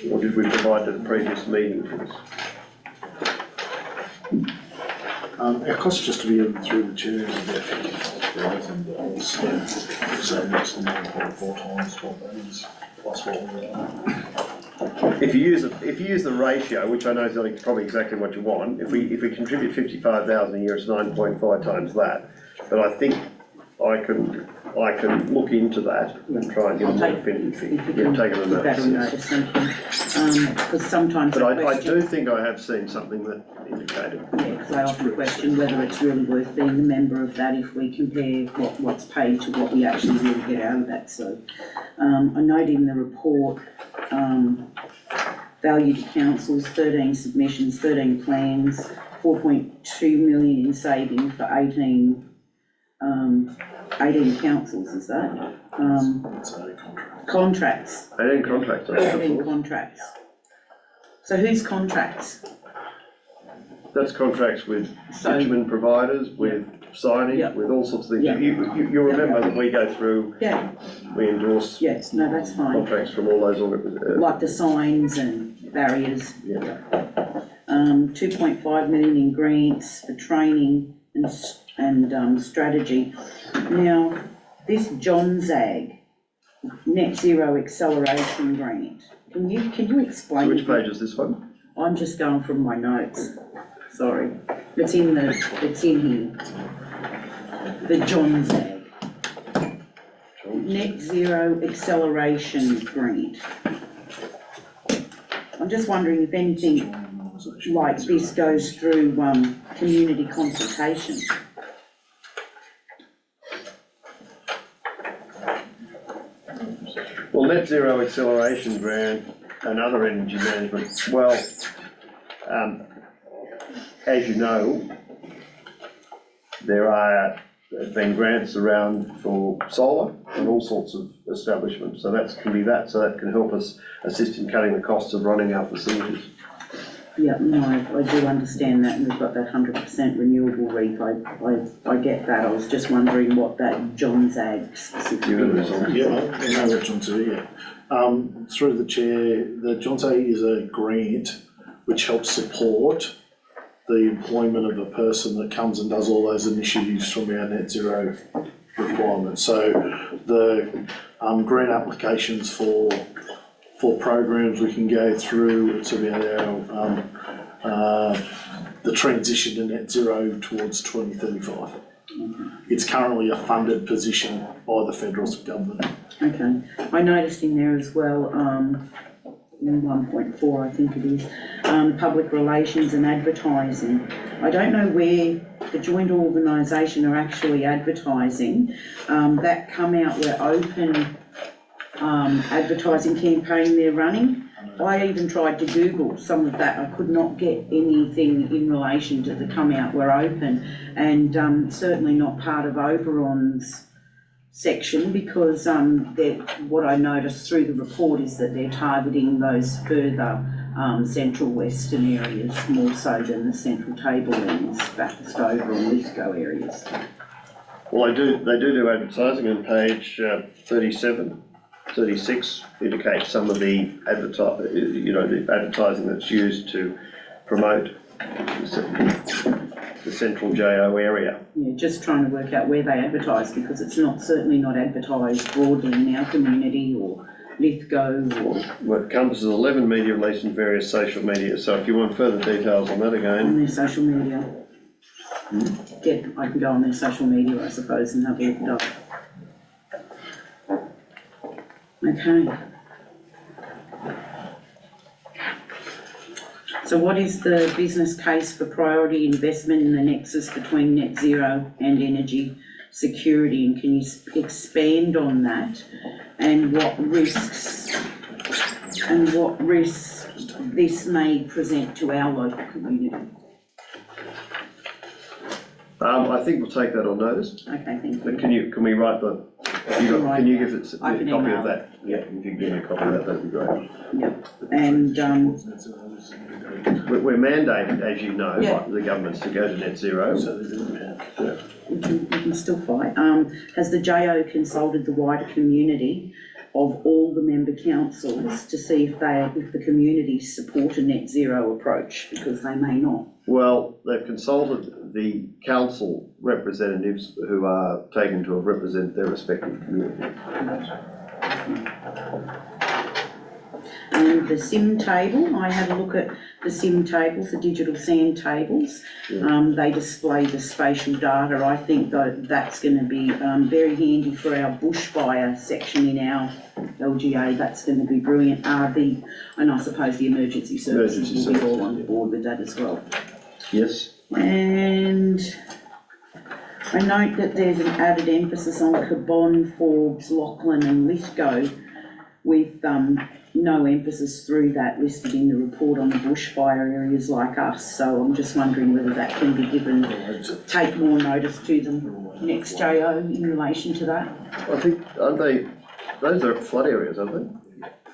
Speaker 1: Or did we provide at the previous meeting for this?
Speaker 5: Our cost just to be through the chair is about $55,000. So that's 9.4 times what that is, plus what we're on.
Speaker 1: If you use the ratio, which I know is not probably exactly what you want, if we contribute 55,000 a year, it's 9.5 times that. But I think I can look into that and try and get a more definitive figure. Take it on notice.
Speaker 4: Because sometimes.
Speaker 1: But I do think I have seen something that indicated.
Speaker 4: Yeah, because I often question whether it's really worth being a member of that if we compare what's paid to what we actually really get out of that. So I note in the report, value to councils, 13 submissions, 13 plans, 4.2 million in saving for 18 councils, is that? Contracts.
Speaker 1: 18 contracts.
Speaker 4: 18 contracts. So whose contracts?
Speaker 1: That's contracts with bitumen providers, with signage, with all sorts of things. You remember that we go through, we endorse
Speaker 4: yes, no, that's fine.
Speaker 1: contracts from all those organisations.
Speaker 4: Like the signs and barriers. 2.5 million in grants for training and strategy. Now, this John Zag Net Zero Acceleration Grant, can you explain?
Speaker 1: So which page is this one?
Speaker 4: I'm just going from my notes. Sorry, it's in here. The John Zag Net Zero Acceleration Grant. I'm just wondering if anything like this goes through community consultation.
Speaker 1: Well, Net Zero Acceleration Grant and other energy management, well, as you know, there have been grants around for solar and all sorts of establishments, so that can help us assist in cutting the costs of running our facilities.
Speaker 4: Yeah, no, I do understand that, and we've got that 100% renewable reef, I get that, I was just wondering what that John's Ag specifically was.
Speaker 5: Yeah, I know what John's Ag, yeah. Through the chair, the John's Ag is a grant which helps support the employment of a person that comes and does all those initiatives from our net zero requirements. So the grant applications for programs we can go through, it's about our the transition to net zero towards 2035. It's currently a funded position by the federal government.
Speaker 4: Okay, I noticed in there as well, 1.4 I think it is, public relations and advertising. I don't know where the joint organisation are actually advertising. That come out where open advertising campaign they're running. I even tried to Google some of that. I could not get anything in relation to the come out where open, and certainly not part of Oberon's section, because what I noticed through the report is that they're targeting those further central western areas more so than the central tablelands, Bathurst, Oberon, Lithgow areas.
Speaker 1: Well, they do advertising on page 37, 36 indicates some of the the advertising that's used to promote the central JO area.
Speaker 4: Yeah, just trying to work out where they advertise, because it's certainly not advertised broadly in our community or Lithgow or...
Speaker 1: Well, it encompasses 11 media released in various social media, so if you want further details on that again...
Speaker 4: On their social media. I can go on their social media, I suppose, and have a look it up. Okay. So what is the business case for priority investment in the nexus between net zero and energy security? And can you expand on that, and what risks this may present to our local community?
Speaker 1: I think we'll take that on notice.
Speaker 4: Okay, thank you.
Speaker 1: But can we write can you give us a copy
Speaker 4: email
Speaker 1: of that? Yeah, if you can give me a copy of that, that'd be great.
Speaker 4: Yep, and
Speaker 1: We're mandated, as you know,
Speaker 4: Yeah.
Speaker 1: by the governments to go to net zero.
Speaker 4: we can still fight. Has the JO consulted the wider community of all the member councils to see if the community support a net zero approach, because they may not?
Speaker 1: Well, they've consulted the council representatives who are taken to have represented their respective communities.
Speaker 4: And the SIM table, I had a look at the SIM tables, the digital sand tables. They display the spatial data. I think that's going to be very handy for our bushfire section in our LGA. That's going to be brilliant. And I suppose the emergency services will be all on board with that as well.
Speaker 1: Yes.
Speaker 4: And I note that there's an added emphasis on Cabon, Forbes, Lachlan and Lithgow, with no emphasis through that listed in the report on the bushfire areas like us. So I'm just wondering whether that can be given, take more notice to them next JO in relation to that.
Speaker 1: I think, aren't they, those are flood areas, aren't they?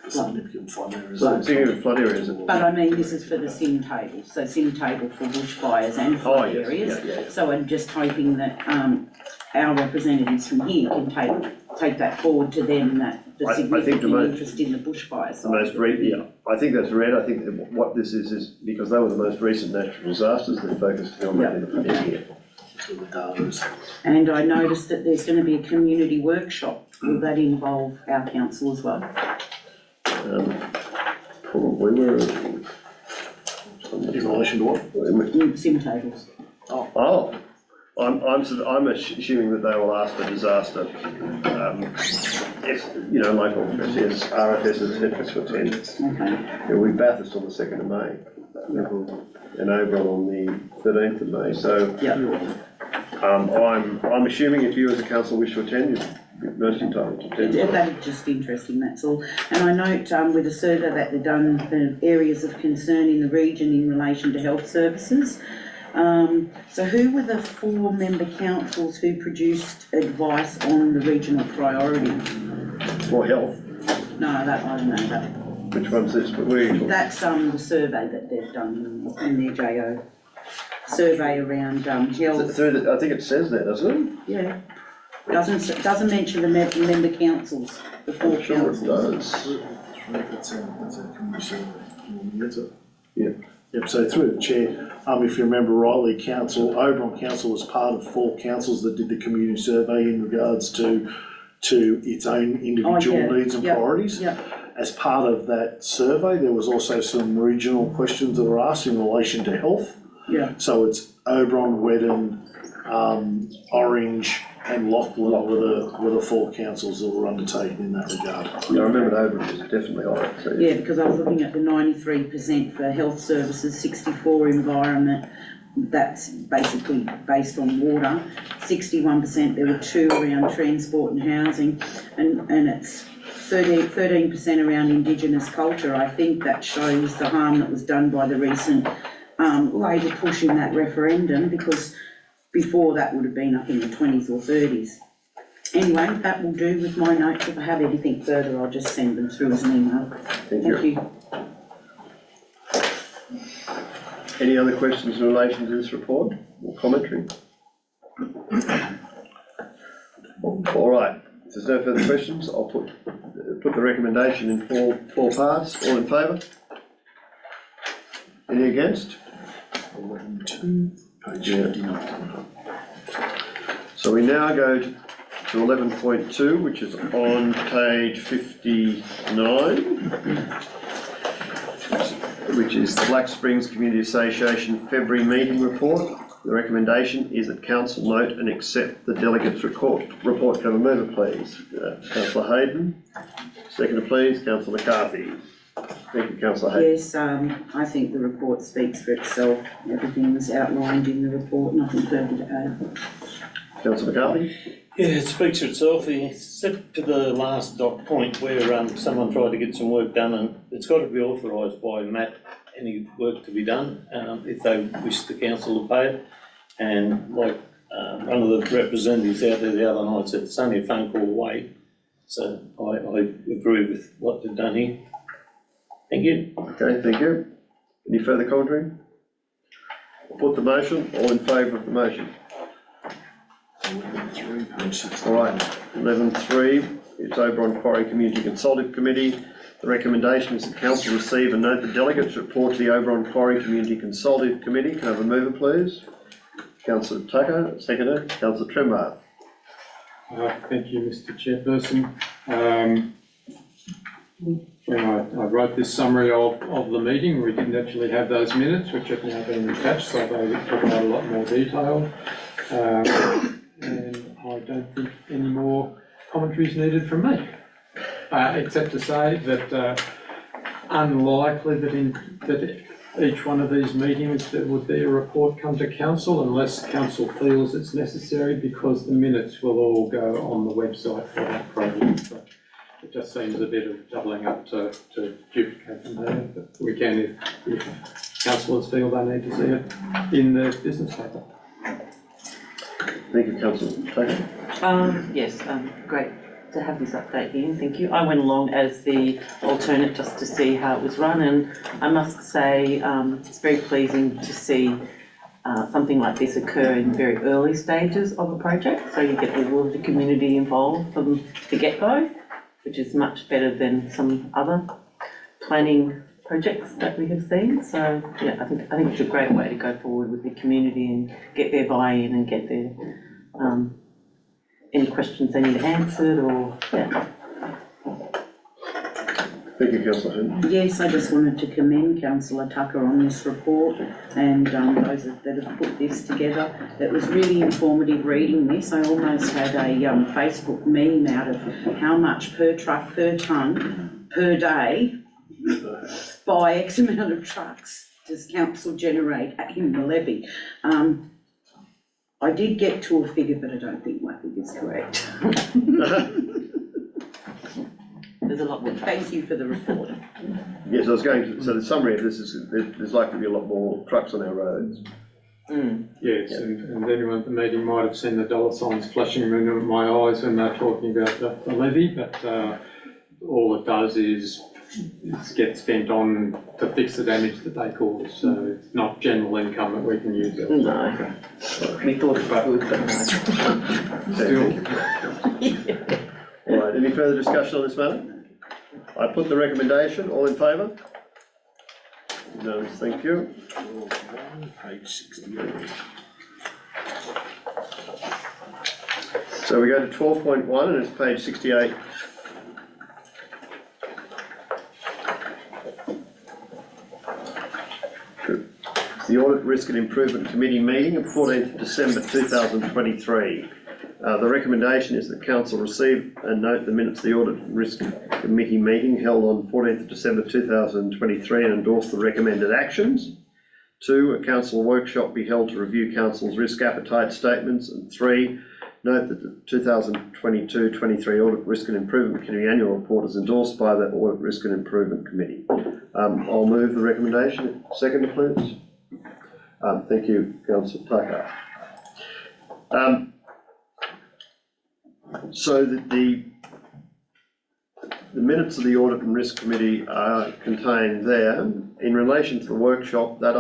Speaker 5: Significant flood areas.
Speaker 1: Significant flood areas.
Speaker 4: But I mean, this is for the SIM table, so SIM table for bushfires and flood areas.
Speaker 1: Yeah.
Speaker 4: So I'm just hoping that our representatives from here can take that forward to them, that the significant interest in the bushfire side.
Speaker 1: I think that's right. I think that what this is because they were the most recent natural disasters that focused on that in the here.
Speaker 4: And I noticed that there's going to be a community workshop. Will that involve our council as well?
Speaker 1: Probably were.
Speaker 5: In relation to what?
Speaker 4: SIM tables.
Speaker 1: Oh, I'm assuming that they will ask for disaster, local yes, RFS, etc. to attend.
Speaker 4: Okay.
Speaker 1: It will be Bathurst on the 2nd of May, and Oberon on the 13th of May. So, I'm assuming if you as a council wish to attend, you're most entitled to attend.
Speaker 4: That's just interesting, that's all. And I note with a survey that they've done the areas of concern in the region in relation to health services. So who were the 4 member councils who produced advice on the regional priority?
Speaker 1: For health.
Speaker 4: No, I don't know that.
Speaker 1: Which one's this? Where are you talking?
Speaker 4: That's, the survey that they've done in their JO. Survey around, health,
Speaker 1: I think it says there, doesn't it?
Speaker 4: yeah. Doesn't mention the member councils, the four
Speaker 1: I'm sure it
Speaker 4: councils.
Speaker 1: does.
Speaker 5: That's our community survey.
Speaker 1: Yeah.
Speaker 5: Yep, so through the chair, if you remember rightly, Oberon Council was part of 4 councils that did the community survey in regards to its own individual needs and priorities.
Speaker 4: Yeah.
Speaker 5: As part of that survey, there was also some regional questions that were asked in relation to health.
Speaker 4: Yeah.
Speaker 5: So it's Oberon, Wedden, Orange and Lachlan were the 4 councils that were undertaken in that regard.
Speaker 1: Yeah, I remember that Oberon was definitely on it. So
Speaker 4: Yeah, because I was looking at the 93% for health services, 64 environment, that's basically based on water. 61%, there were 2 around transport and housing, and it's 13% around Indigenous culture. I think that shows the harm that was done by the recent Labor push in that referendum, because before that would have been up in the 20s or 30s. Anyway, that will do with my notes. If I have anything further, I'll just send them through as an email. Thank you.
Speaker 1: any other questions in relation to this report or commentary? All right, if there's no further questions, I'll put the recommendation in four parts. All in favour? Any against?
Speaker 5: 11.2, page 59.
Speaker 1: So we now go to 11.2, which is on page 59, which is the Black Springs Community Association February meeting report. The recommendation is that council note and accept the delegates' report. Can I move it, please? Councillor Hayden. Seconder, please. Councillor McCarthy. Thank you, Councillor Hayden.
Speaker 4: Yes, I think the report speaks for itself. Everything was outlined in the report, nothing further to add.
Speaker 1: Councillor McCarthy.
Speaker 6: Yeah, it speaks for itself, except to the last dot point where someone tried to get some work done, and it's got to be authorised by Matt, any work to be done, if they wish the council to pay it. And like one of the representatives out there the other night said, it's only a phone call away. So I agree with what they've done here. Thank you.
Speaker 1: Okay, thank you. Any further commentary? I'll put the motion. All in favour of the motion?
Speaker 5: 11.3, page 60.
Speaker 1: All right, 11.3, it's Oberon Quarry Community Consultative Committee. The recommendation is that council receive and note the delegates' report to the Oberon Quarry Community Consultative Committee. Can I have a mover, please? Councillor Tucker, seconder. Councillor Trembath.
Speaker 7: Thank you, Mr. Chairperson. When I wrote this summary of the meeting, we didn't actually have those minutes, which have now been attached, so they provide a lot more detail. And I don't think any more commentary is needed from me, except to say that unlikely that each one of these meetings there would be a report come to council unless council feels it's necessary, because the minutes will all go on the website for that project. So it just seems a bit of doubling up to duplicate from there, but we can if councillors feel they need to see it in the business paper.
Speaker 1: Thank you, Councillor Tucker.
Speaker 8: Yes, great to have this update here, thank you. I went along as the alternate just to see how it was run, and I must say it's very pleasing to see something like this occur in very early stages of a project, so you get all of the community involved from the get-go, which is much better than some other planning projects that we have seen. So yeah, I think it's a great way to go forward with the community and get their buy-in and get their any questions they need answered, or yeah.
Speaker 1: Thank you, Councillor Hayden.
Speaker 4: Yes, I just wanted to commend Councillor Tucker on this report and those that have put this together. It was really informative reading this. I almost had a Facebook meme out of how much per truck, per tonne, per day, by X amount of trucks does council generate in the levy. I did get to a figure, but I don't think my figure's correct.
Speaker 8: There's a lot more.
Speaker 4: Thank you for the report.
Speaker 1: Yes, I was going to, so the summary of this is there's likely to be a lot more trucks on our roads.
Speaker 7: Yes,
Speaker 1: Yeah.
Speaker 7: and anyone at the meeting might have seen the dollar signs flashing in my eyes when they're talking about the levy, but all it does is gets spent on to fix the damage that they cause, so it's not general income that we can use it.
Speaker 8: No. We thought it would, but no.
Speaker 7: Still,
Speaker 1: All right, any further discussion on this matter? I put the recommendation, all in favour? No, thank you.
Speaker 5: Page 68.
Speaker 1: So we go to 12.1 and it's page 68. The Audit, Risk and Improvement Committee meeting of 14th December 2023. The recommendation is that Council receive and note the minutes of the Audit and Risk Committee meeting held on 14th December 2023 and endorse the recommended actions. 2, a Council workshop be held to review Council's risk appetite statements. And 3, note that the 2022-23 Audit, Risk and Improvement Committee annual report is endorsed by the Audit, Risk and Improvement Committee. I'll move the recommendation. Second, please. Thank you, Councillor Tucker. So that the minutes of the Audit and Risk Committee are contained there. In relation to the workshop, that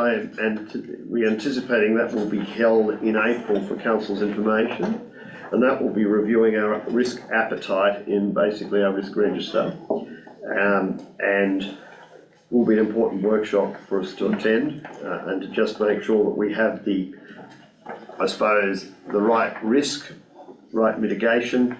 Speaker 1: we're anticipating that will be held in April for Council's information, and that will be reviewing our risk appetite in basically our risk register, and will be an important workshop for us to attend, and to just make sure that we have the, I suppose, the right risk, right mitigation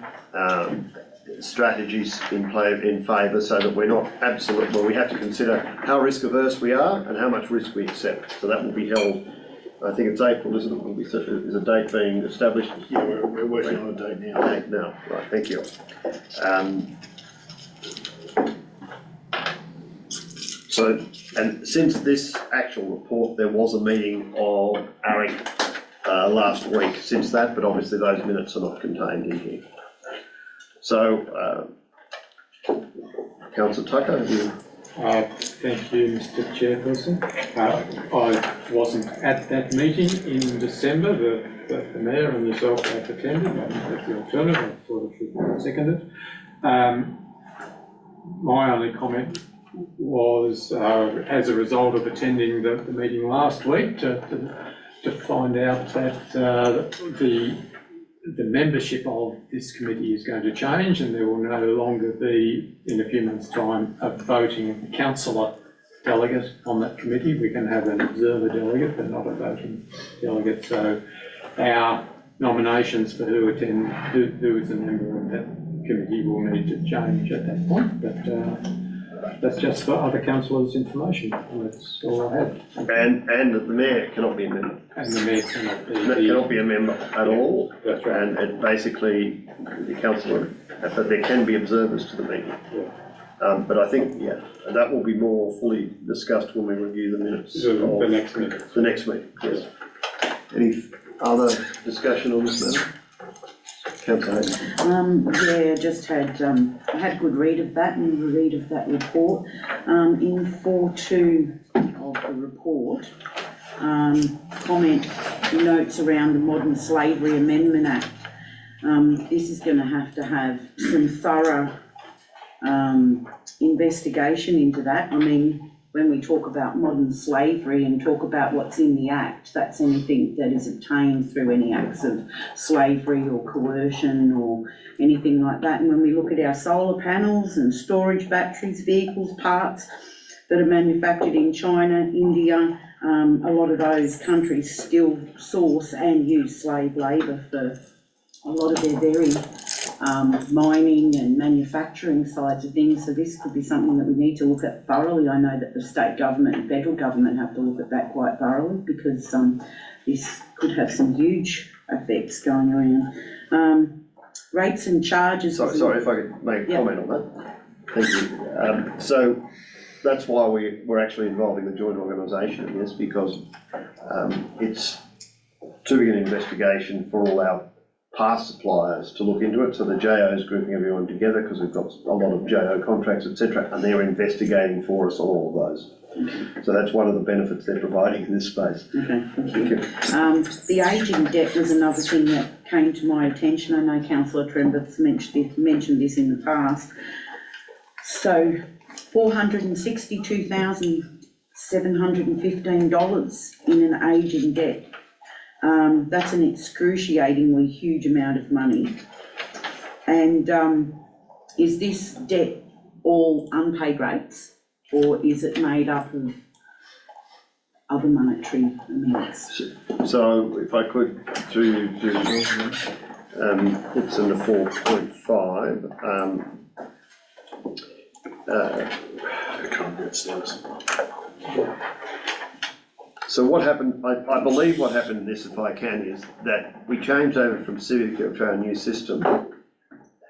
Speaker 1: strategies in favour, so that we're not absolute. Well, we have to consider how risk averse we are and how much risk we accept. So that will be held. I think it's April, isn't it? Will be, is a date being established?
Speaker 5: Yeah, we're working on a date now.
Speaker 1: Right. Thank you. So, and since this actual report, there was a meeting of ARIC last week since that, but obviously those minutes are not contained in here. So, Councillor Tucker, have you?
Speaker 7: thank you, Mr. Chairperson. I wasn't at that meeting in December. The Mayor and yourself have attended. I think that's the alternative. I thought it should be seconded. My only comment was, as a result of attending the meeting last week, to find out that the membership of this committee is going to change, and there will no longer be, in a few months' time, a voting councillor delegate on that committee. We can have an observer delegate, but not a voting delegate. So our nominations for who is a member of that committee will need to change at that point. But that's just for other councillors' information. That's all I have.
Speaker 1: And that the Mayor cannot be a member.
Speaker 7: And the Mayor cannot be
Speaker 1: a member at all.
Speaker 7: That's right.
Speaker 1: And it basically, the councillor, but there can be observers to the meeting.
Speaker 7: Yeah.
Speaker 1: But I think, yeah, that will be more fully discussed when we review the minutes.
Speaker 7: The next meeting.
Speaker 1: The next meeting, yes. Any other discussion on this matter? Councillor Hayden.
Speaker 4: Yeah, just had I had a good read of that and a read of that report. In 4.2 of the report, comment notes around the Modern Slavery Amendment Act. This is going to have some thorough investigation into that. I mean, when we talk about modern slavery and talk about what's in the Act, that's anything that is obtained through any acts of slavery or coercion or anything like that. And when we look at our solar panels and storage batteries, vehicles, parts that are manufactured in China, India, a lot of those countries still source and use slave labour for a lot of their very mining and manufacturing sides of things. So this could be something that we need to look at thoroughly. I know that the state government and federal government have to look at that quite thoroughly, because this could have some huge effects going around. Rates and charges.
Speaker 1: Sorry if I could make a comment on that. Thank you. So that's why we're actually involving the joint organisation in this, because it's too big an investigation for all our past suppliers to look into it. So the JO is grouping everyone together, because we've got a lot of JO contracts, etc., and they're investigating for us on all of those. So that's one of the benefits they're providing in this space.
Speaker 4: Okay, thank you. The ageing debt was another thing that came to my attention. I know Councillor Trember's mentioned this in the past. So $462,715 in an aging debt. That's an excruciatingly huge amount of money. And is this debt all unpaid rates, or is it made up of other monetary amounts?
Speaker 1: So if I could, through you, it's in the 4.5.
Speaker 5: I can't get status.
Speaker 1: So what happened, I believe what happened in this, if I can, is that we changed over from Civica to our new system,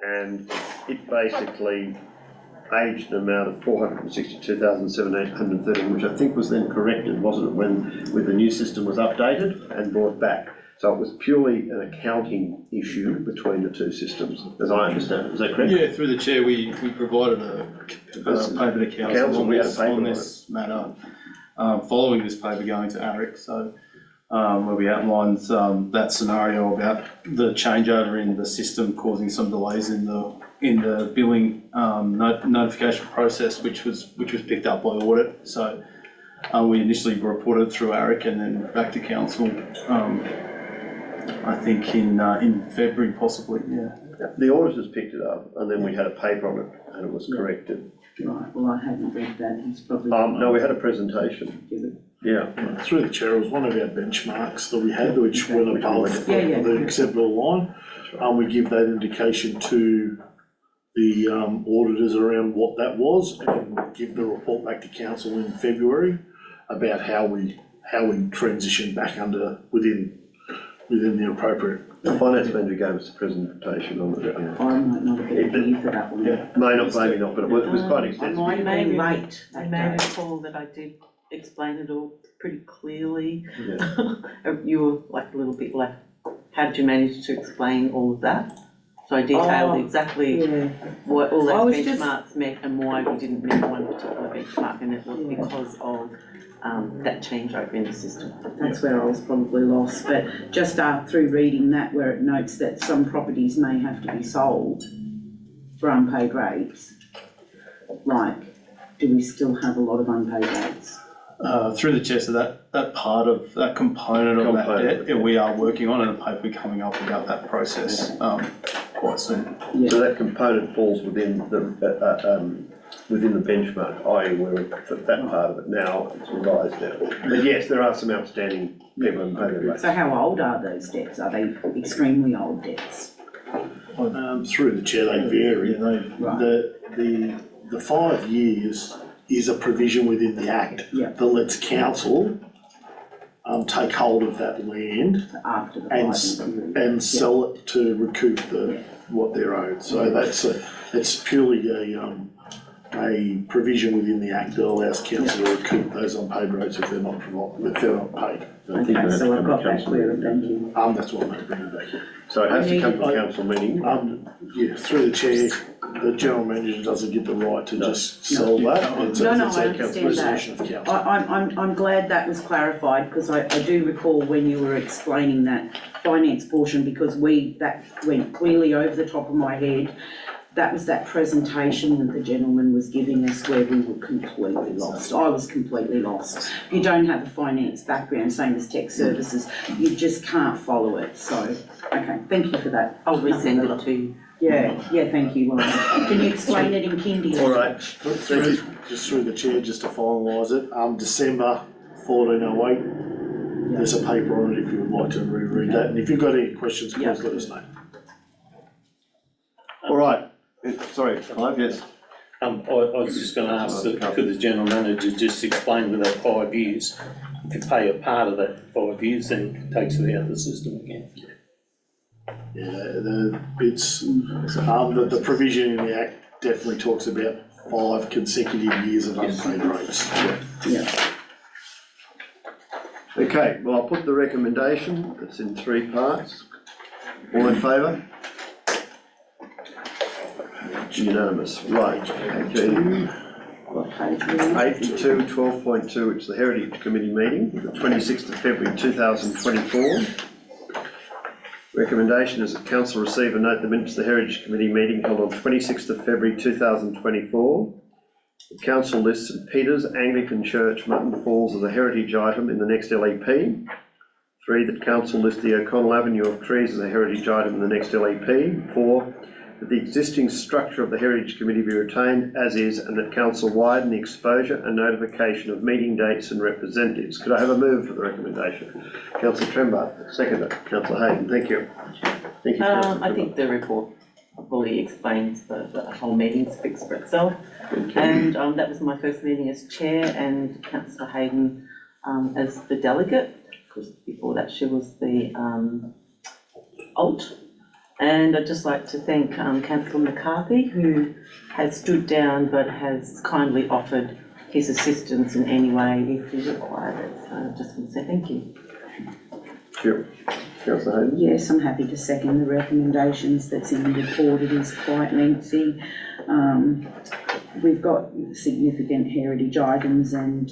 Speaker 1: and it basically aged an amount of $462,713, which I think was then corrected, wasn't it, when the new system was updated and brought back. So it was purely an accounting issue between the two systems, as I understand it. Is that correct?
Speaker 11: Yeah, through the chair, we provided a paper to council on this matter, following this paper going to ARIC, so where we outlined that scenario about the changeover in the system causing some delays in the billing notification process, which was picked up by audit. So we initially reported through ARIC and then back to council. I think in February possibly, yeah.
Speaker 1: The auditors picked it up, and then we had a paper on it, and it was corrected.
Speaker 4: Right, well, I haven't read that, it's probably.
Speaker 1: No, we had a presentation. Yeah.
Speaker 5: Through the chair, it was one of our benchmarks that we had, which went above
Speaker 4: Yeah.
Speaker 5: the acceptable line. We give that indication to the auditors around what that was, and give the report back to council in February about how we transition back within the appropriate.
Speaker 1: The finance manager gave us a presentation on it.
Speaker 4: I might not have been here for that one.
Speaker 5: Yeah.
Speaker 1: May not, maybe not, but it was quite
Speaker 4: I
Speaker 1: extensive.
Speaker 4: might have been late
Speaker 8: I
Speaker 4: that
Speaker 8: may
Speaker 4: day.
Speaker 8: recall that I did explain it all pretty clearly.
Speaker 1: Yeah.
Speaker 8: You were like a little bit like, how did you manage to explain all of that? So I detailed exactly
Speaker 4: Yeah,
Speaker 8: what all
Speaker 4: I
Speaker 8: those
Speaker 4: was just-
Speaker 8: benchmarks meant and why we didn't meet one particular benchmark, and it was because of that changeover in the system.
Speaker 4: that's where I was probably lost, but just through reading that, where it notes that some properties may have to be sold for unpaid rates, like, do we still have a lot of unpaid rates?
Speaker 11: Through the chair, so that component of that debt, we are working on, and a paper coming up about that process quite soon.
Speaker 1: So that component falls within the benchmark, i.e. we're for that part of it now, it's revised now. But yes, there are some outstanding people in payment rates.
Speaker 4: So how old are those debts? Are they extremely old debts?
Speaker 5: Through the chair, they vary.
Speaker 4: Right.
Speaker 5: The 5 years is a provision within the Act
Speaker 4: Yeah.
Speaker 5: that lets council take hold of that land
Speaker 4: After the
Speaker 5: and
Speaker 4: 5 year period?
Speaker 5: and sell it to recoup what they're owed. So it's purely a provision within the Act that allows council to recoup those unpaid rates if they're not paid.
Speaker 4: Okay, so I've got that clear, thank you.
Speaker 5: That's what I'm bringing back here.
Speaker 1: So it has to come to a council meeting.
Speaker 5: Yeah, through the chair, the general manager doesn't get the right to just sell that. It's
Speaker 4: No,
Speaker 5: a
Speaker 4: I
Speaker 5: council
Speaker 4: understand
Speaker 5: resolution
Speaker 4: that.
Speaker 5: of council.
Speaker 4: I'm glad that was clarified, because I do recall when you were explaining that finance portion, because that went clearly over the top of my head. That was that presentation that the gentleman was giving us where we were completely lost. I was completely lost. If you don't have a finance background, same as tech services, you just can't follow it. So, okay, thank you for that.
Speaker 8: I'll resend it to you.
Speaker 4: Yeah, thank you. Can you explain it in Kindy?
Speaker 1: All right.
Speaker 5: Just through the chair, just to finalise it, December 1408, there's a paper on it if you would like to reread that, and if you've got any questions, please let us know.
Speaker 1: All right. Sorry, Clive, yes.
Speaker 6: I was just gonna ask, could the general manager just explain with that 5 years, if you pay a part of that 5 years, then it takes it out of the system again?
Speaker 5: Yeah, the provision in the Act definitely talks about 5 consecutive years of unpaid rates.
Speaker 4: Yeah.
Speaker 1: Okay, well, I'll put the recommendation, it's in 3 parts. All in favour? Unanimous, right.
Speaker 4: What page were you on?
Speaker 1: 82, 12.2, which is the Heritage Committee meeting, the 26th of February 2024. Recommendation is that council receive and note the minutes of the Heritage Committee meeting held on 26th of February 2024. Council lists St Peter's Anglican Church Mutton Falls as a heritage item in the next LEP. 3, that council list the O'Connell Avenue of trees as a heritage item in the next LEP. 4, that the existing structure of the Heritage Committee be retained as is, and that council widen the exposure and notification of meeting dates and representatives. Could I have a move for the recommendation? Councillor Tremblay, seconder. Councillor Hayden, thank you. Thank you, Councillor
Speaker 8: I think the report fully explains the whole meeting, speaks for itself. And that was my first meeting as chair, and Councillor Hayden as the delegate, because before that she was the alt. And I'd just like to thank Councillor McCarthy, who has stood down but has kindly offered his assistance in any way if he required it. So I just want to say thank you.
Speaker 1: Thank you. Councillor Hayden?
Speaker 4: Yes, I'm happy to second the recommendations that's in the report. It is quite lengthy. We've got significant heritage items, and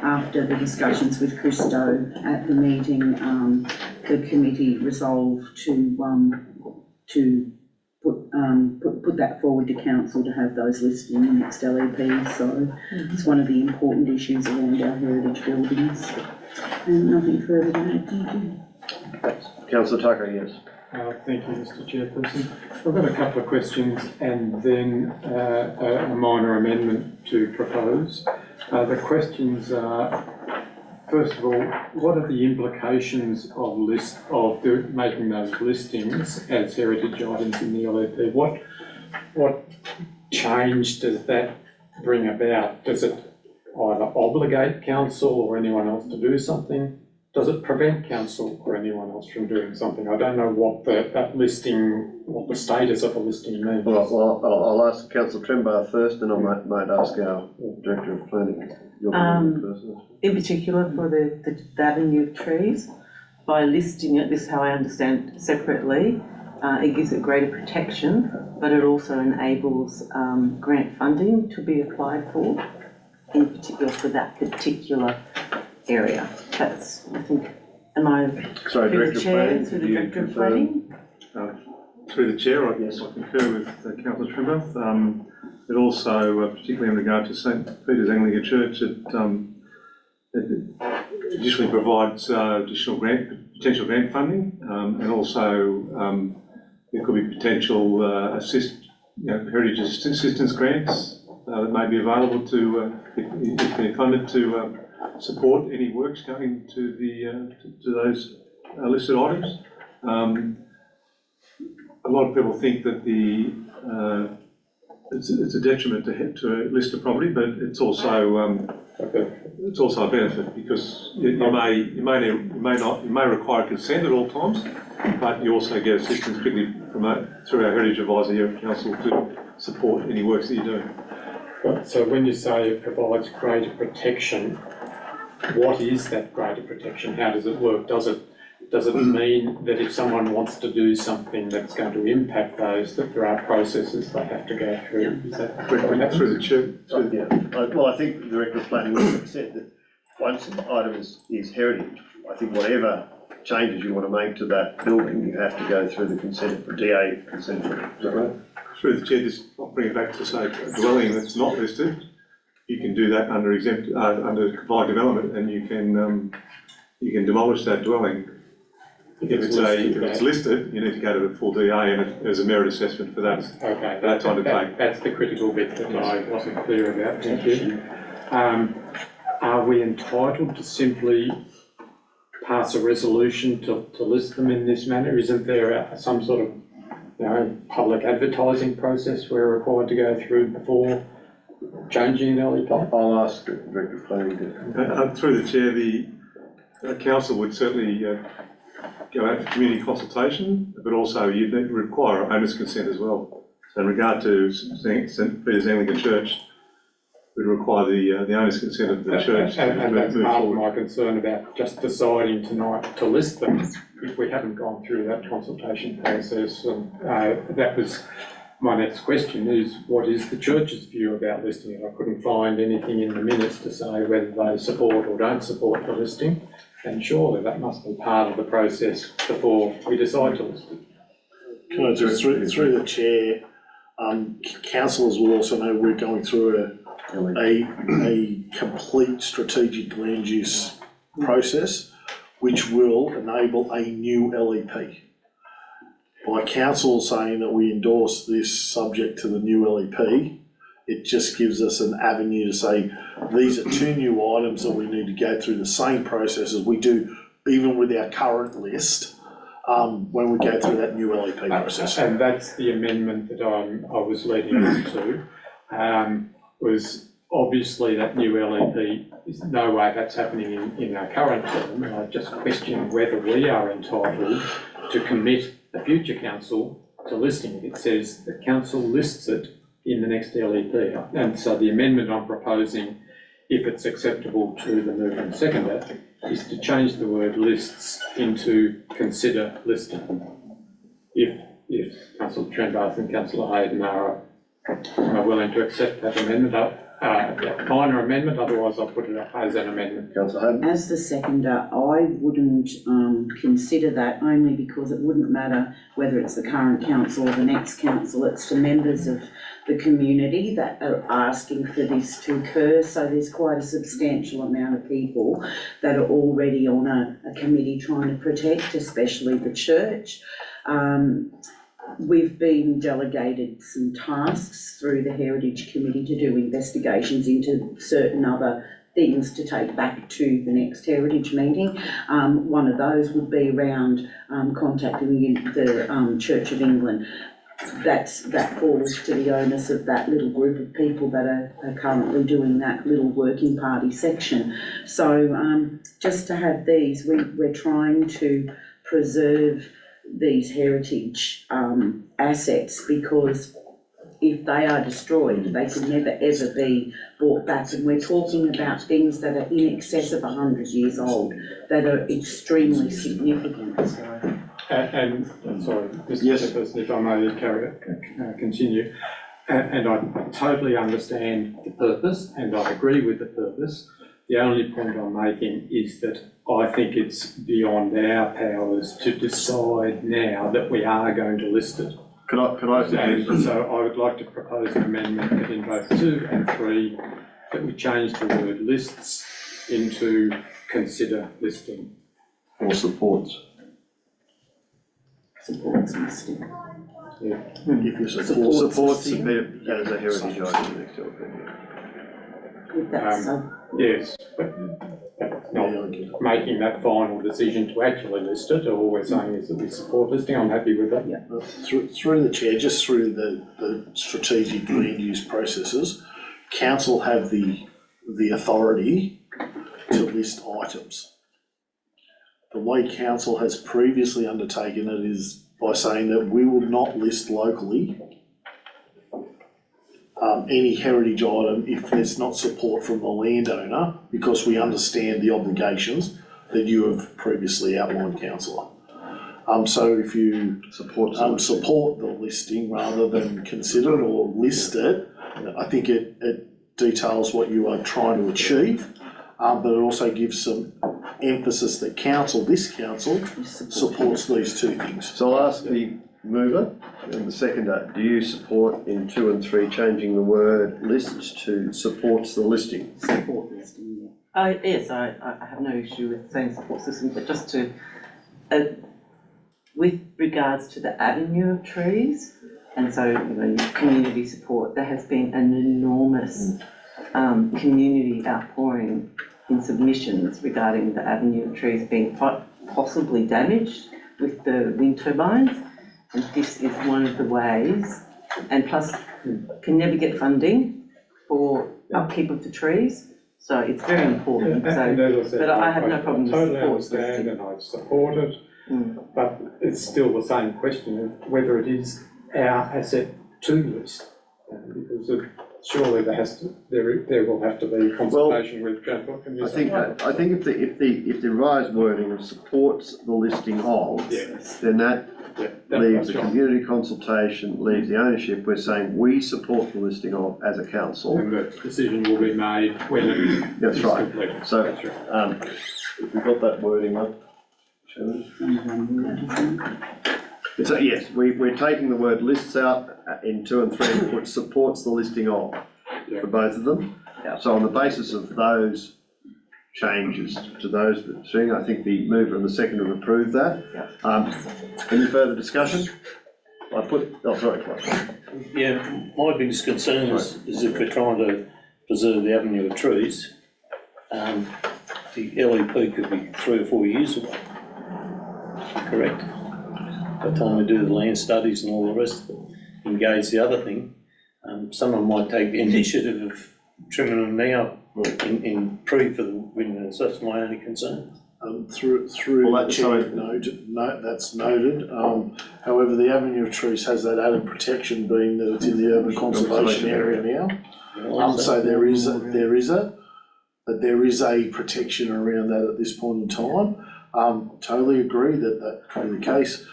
Speaker 4: after the discussions with Christo at the meeting, the committee resolved to put that forward to council to have those listed in the next LEP. So it's one of the important issues around our heritage buildings. And nothing further to add, thank you.
Speaker 1: Councillor Tucker, yes.
Speaker 7: Thank you, Mr Chairperson. I've got a couple of questions and then a minor amendment to propose. The questions are, first of all, what are the implications of making those listings as heritage items in the LEP? What change does that bring about? Does it either obligate council or anyone else to do something? Does it prevent council or anyone else from doing something? I don't know what that listing, what the status of a listing means.
Speaker 1: Well, I'll ask Councillor Tremblay first, then I might ask our Director of Planning.
Speaker 8: In particular for the avenue of trees, by listing it, this is how I understand it, separately, it gives it greater protection, but it also enables grant funding to be applied for, in particular for that particular area. That's, I think, am I
Speaker 1: Sorry,
Speaker 8: through
Speaker 1: Director
Speaker 8: the
Speaker 1: of
Speaker 8: chair,
Speaker 1: Planning,
Speaker 8: through
Speaker 1: do
Speaker 8: the
Speaker 1: you
Speaker 8: Director of
Speaker 1: confirm?
Speaker 8: Planning?
Speaker 12: Through the chair, I concur with Councillor Tremblay. It also, particularly in regard to St Peter's Anglican Church, it additionally provides additional potential grant funding, and also there could be potential heritage assistance grants that may be available to, if they're funded, to support any works going to those listed items. A lot of people think that it's a detriment to list a property, but it's also a benefit, because you may require consent at all times, but you also get assistance, particularly through our Heritage Advisor here at Council, to support any works that you do.
Speaker 7: But so when you say it provides greater protection, what is that greater protection? How does it work? Does it mean that if someone wants to do something that's going to impact those, that there are processes they have to go through? Is that
Speaker 12: through the chair?
Speaker 1: Well, I think the Director of Planning said that once an item is heritage, I think whatever changes you want to make to that building, you have to go through the consent, the DA consent. Is that right?
Speaker 12: Through the chair, just I'll bring it back to say a dwelling that's not listed, you can do that under compliant development, and you can demolish that dwelling. If it's listed, you need to go to the full DA, and there's a merit assessment for that.
Speaker 7: Okay,
Speaker 12: that time to take.
Speaker 7: That's the critical bit that I wasn't clear about. Thank you. Are we entitled to simply pass a resolution to list them in this manner? Isn't there some sort of public advertising process we're required to go through before changing an LEP?
Speaker 1: I'll ask the Director of Planning to.
Speaker 12: Through the chair, the council would certainly go out for community consultation, but also you'd require owner's consent as well. So in regard to St Peter's Anglican Church, we'd require the owner's consent of the church.
Speaker 7: And that's part of my concern about just deciding tonight to list them if we haven't gone through that consultation process. And that was my next question, is what is the church's view about listing it? I couldn't find anything in the minutes to say whether they support or don't support the listing. And surely that must be part of the process before we decide to list it.
Speaker 5: Can I just, through the chair, councillors will also know we're going through a a complete strategic land use process, which will enable a new LEP. By council saying that we endorse this subject to the new LEP, it just gives us an avenue to say, these are two new items that we need to go through the same process as we do even with our current list, when we go through that new LEP process.
Speaker 7: And that's the amendment that I was leading up to, was obviously that new LEP, there's no way that's happening in our current term, and I just question whether we are entitled to commit the future council to listing it. It says the council lists it in the next LEP, and so the amendment I'm proposing, if it's acceptable to the mover and seconder, is to change the word lists into consider listing. If Councillor Trenbath and Councillor Hayden are willing to accept that amendment, minor amendment, otherwise I'll put it up as an amendment.
Speaker 1: Councillor Hayden?
Speaker 4: As the seconder, I wouldn't consider that, only because it wouldn't matter whether it's the current council or the next council. It's the members of the community that are asking for this to occur. So there's quite a substantial amount of people that are already on a committee trying to protect, especially the church. We've been delegated some tasks through the Heritage Committee to do investigations into certain other things to take back to the next Heritage meeting. One of those would be around contacting the Church of England. That falls to the onus of that little group of people that are currently doing that little working party section. So just to have these, we're trying to preserve these heritage assets, because if they are destroyed, they can never ever be brought back. And we're talking about things that are in excess of 100 years old, that are extremely significant.
Speaker 7: And sorry, Mr.
Speaker 1: Yes.
Speaker 7: Chairperson, if I may continue. And I totally understand the purpose, and I agree with the purpose. The only point I'm making is that I think it's beyond our powers to decide now that we are going to list it.
Speaker 1: Could I suggest?
Speaker 7: And so I would like to propose an amendment that in both 2 and 3, that we change the word lists into consider listing.
Speaker 1: Or supports?
Speaker 4: Supports listing.
Speaker 7: Yeah.
Speaker 5: If you support
Speaker 1: Supports
Speaker 5: listing,
Speaker 1: as a heritage item next to it.
Speaker 4: If that's so.
Speaker 7: Yes, but not making that final decision to actually list it. All we're saying is that we support listing. I'm happy with that.
Speaker 4: Yeah.
Speaker 5: through the chair, just through the strategic land use processes, council have the authority to list items. The way council has previously undertaken it is by saying that we will not list locally any heritage item if there's not support from the landowner, because we understand the obligations that you have previously outlined, councillor. So if you support the listing rather than consider it or list it, I think it details what you are trying to achieve, but it also gives some emphasis that this council supports these two things.
Speaker 1: So I'll ask the mover and the seconder, do you support in 2 and 3 changing the word lists to supports the listing?
Speaker 4: Support listing, yeah.
Speaker 8: Yes, I have no issue with saying support system, but just to, with regards to the avenue of trees, and so community support, there has been an enormous community outpouring in submissions regarding the avenue of trees being possibly damaged with the wind turbines. And this is one of the ways, and plus can never get funding for upkeep of the trees, so it's very important. So,
Speaker 7: And as I said,
Speaker 8: but I have no problem with
Speaker 7: totally
Speaker 8: support.
Speaker 7: understand and I support it, but it's still the same question of whether it is our asset to list. Because surely there will have to be consultation with Transport Commission.
Speaker 1: I think if the revised wording of supports the listing of, then that leaves the community consultation, leaves the ownership. We're saying we support the listing of as a council.
Speaker 7: And the decision will be made when it is completed.
Speaker 1: So,
Speaker 7: That's right.
Speaker 1: if we've got that wording up, Chairman? So yes, we're taking the word lists out in 2 and 3 and put supports the listing of. for both of them.
Speaker 6: Yeah.
Speaker 1: So on the basis of those changes to those things, I think the mover and the seconder have approved that. Any further discussion? Sorry, Clive.
Speaker 6: Yeah, my biggest concern is if we're trying to preserve the avenue of trees, the LEP could be 3 or 4 years away. Correct? By the time we do the land studies and all the rest of it, engage the other thing, someone might take the initiative of trimming them now in pre for the winter, so that's my only concern.
Speaker 5: Through
Speaker 1: Well,
Speaker 5: the chair, that's noted. However, the avenue of trees has that added protection, being that it's in the urban conservation area now. So there is a protection around that at this point in time. Totally agree that could be the case.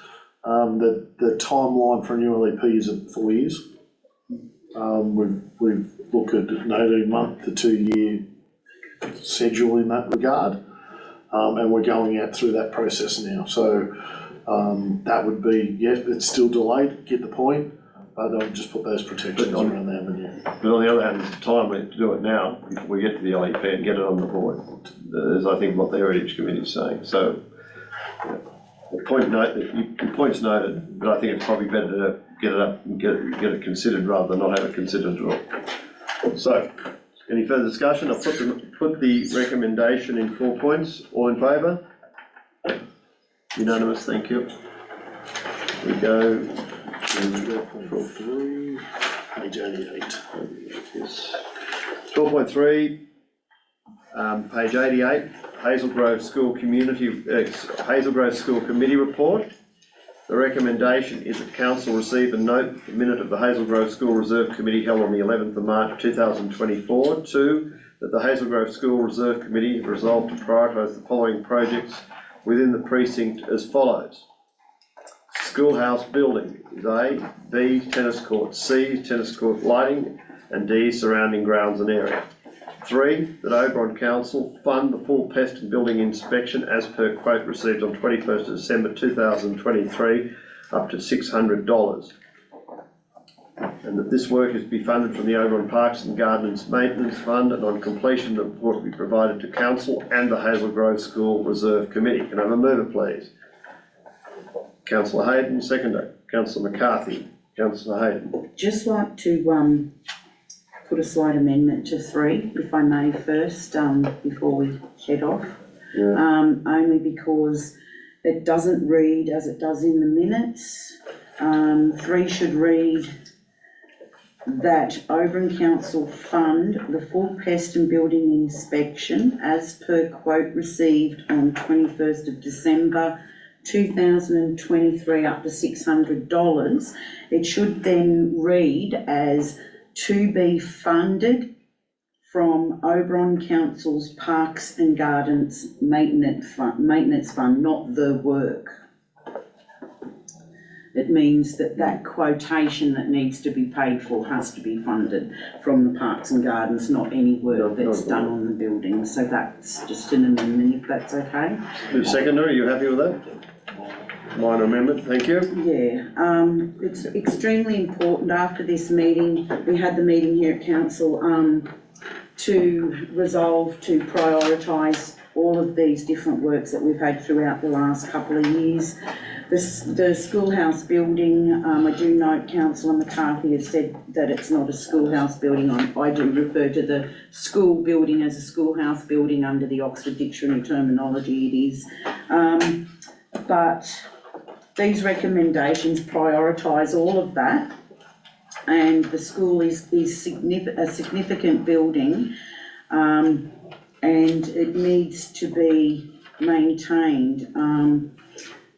Speaker 5: That the timeline for a new LEP is at 4 years. We've looked at an 18-month to 2-year schedule in that regard. And we're going out through that process now. So that would be, yes, it's still delayed, get the point, but I'll just put those protections around the avenue.
Speaker 1: But on the other hand, it's timely to do it now, before we get to the LEP and get it on the board, is I think what the Heritage Committee is saying. So, the point's noted, but I think it's probably better to get it up and get it considered rather than not have it considered at all. So, any further discussion? I'll put the recommendation in 4 points. All in favour? Unanimous, thank you. We go to
Speaker 5: 12.3, page 88.
Speaker 1: yes. 12.3, page 88, Hazel Grove School Committee Report. The recommendation is that Council receive and note the minute of the Hazel Grove School Reserve Committee held on the 11th of March 2024. 2, that the Hazel Grove School Reserve Committee have resolved to prioritise the following projects within the precinct as follows. Schoolhouse building is A, B, tennis court, C, tennis court lighting, and D, surrounding grounds and area. 3, that Oberon Council fund the full pest and building inspection as per quote received on 21st of December 2023 up to $600. And that this work is to be funded from the Oberon Parks and Gardens Maintenance Fund, and on completion the report will be provided to Council and the Hazel Grove School Reserve Committee. Can I have a mover please? Councillor Hayden, seconder. Councillor McCarthy. Councillor Hayden.
Speaker 4: Just like to put a slight amendment to 3, if I may first, before we head off.
Speaker 1: Yeah.
Speaker 4: Only because it doesn't read as it does in the minutes. 3 should read that Oberon Council fund the full pest and building inspection as per quote received on 21st of December 2023 up to $600. It should then read as to be funded from Oberon Council's Parks and Gardens Maintenance Fund, not the work. It means that that quotation that needs to be paid for has to be funded from the Parks and Gardens, not any work that's done on the building. So that's just an amendment, if that's okay.
Speaker 1: The seconder, are you happy with that? Minor amendment, thank you.
Speaker 4: Yeah, it's extremely important. After this meeting, we had the meeting here at Council to resolve to prioritise all of these different works that we've had throughout the last couple of years. The schoolhouse building, I do note Councillor McCarthy has said that it's not a schoolhouse building. I do refer to the school building as a schoolhouse building under the Oxford Dictionary terminology it is. But these recommendations prioritise all of that, and the school is a significant building, and it needs to be maintained.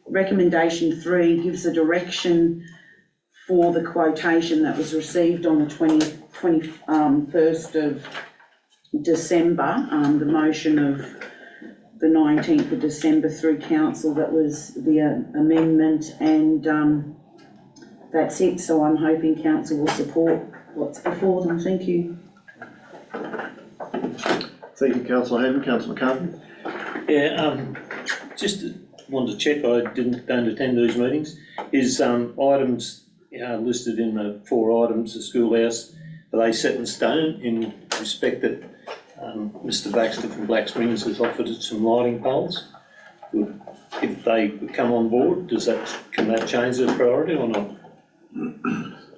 Speaker 4: Recommendation 3 gives a direction for the quotation that was received on the 21st of December, the motion of the 19th of December through Council. That was the amendment, and that's it. So I'm hoping Council will support what's before them. Thank you.
Speaker 1: Thank you, Councillor Hayden. Councillor McCarthy.
Speaker 6: Yeah, just wanted to check, I don't attend these meetings, is items listed in the 4 items, the schoolhouse, are they set in stone in respect that Mr Baxter from Black Springs has offered us some lighting poles? If they come on board, can that change their priority or not?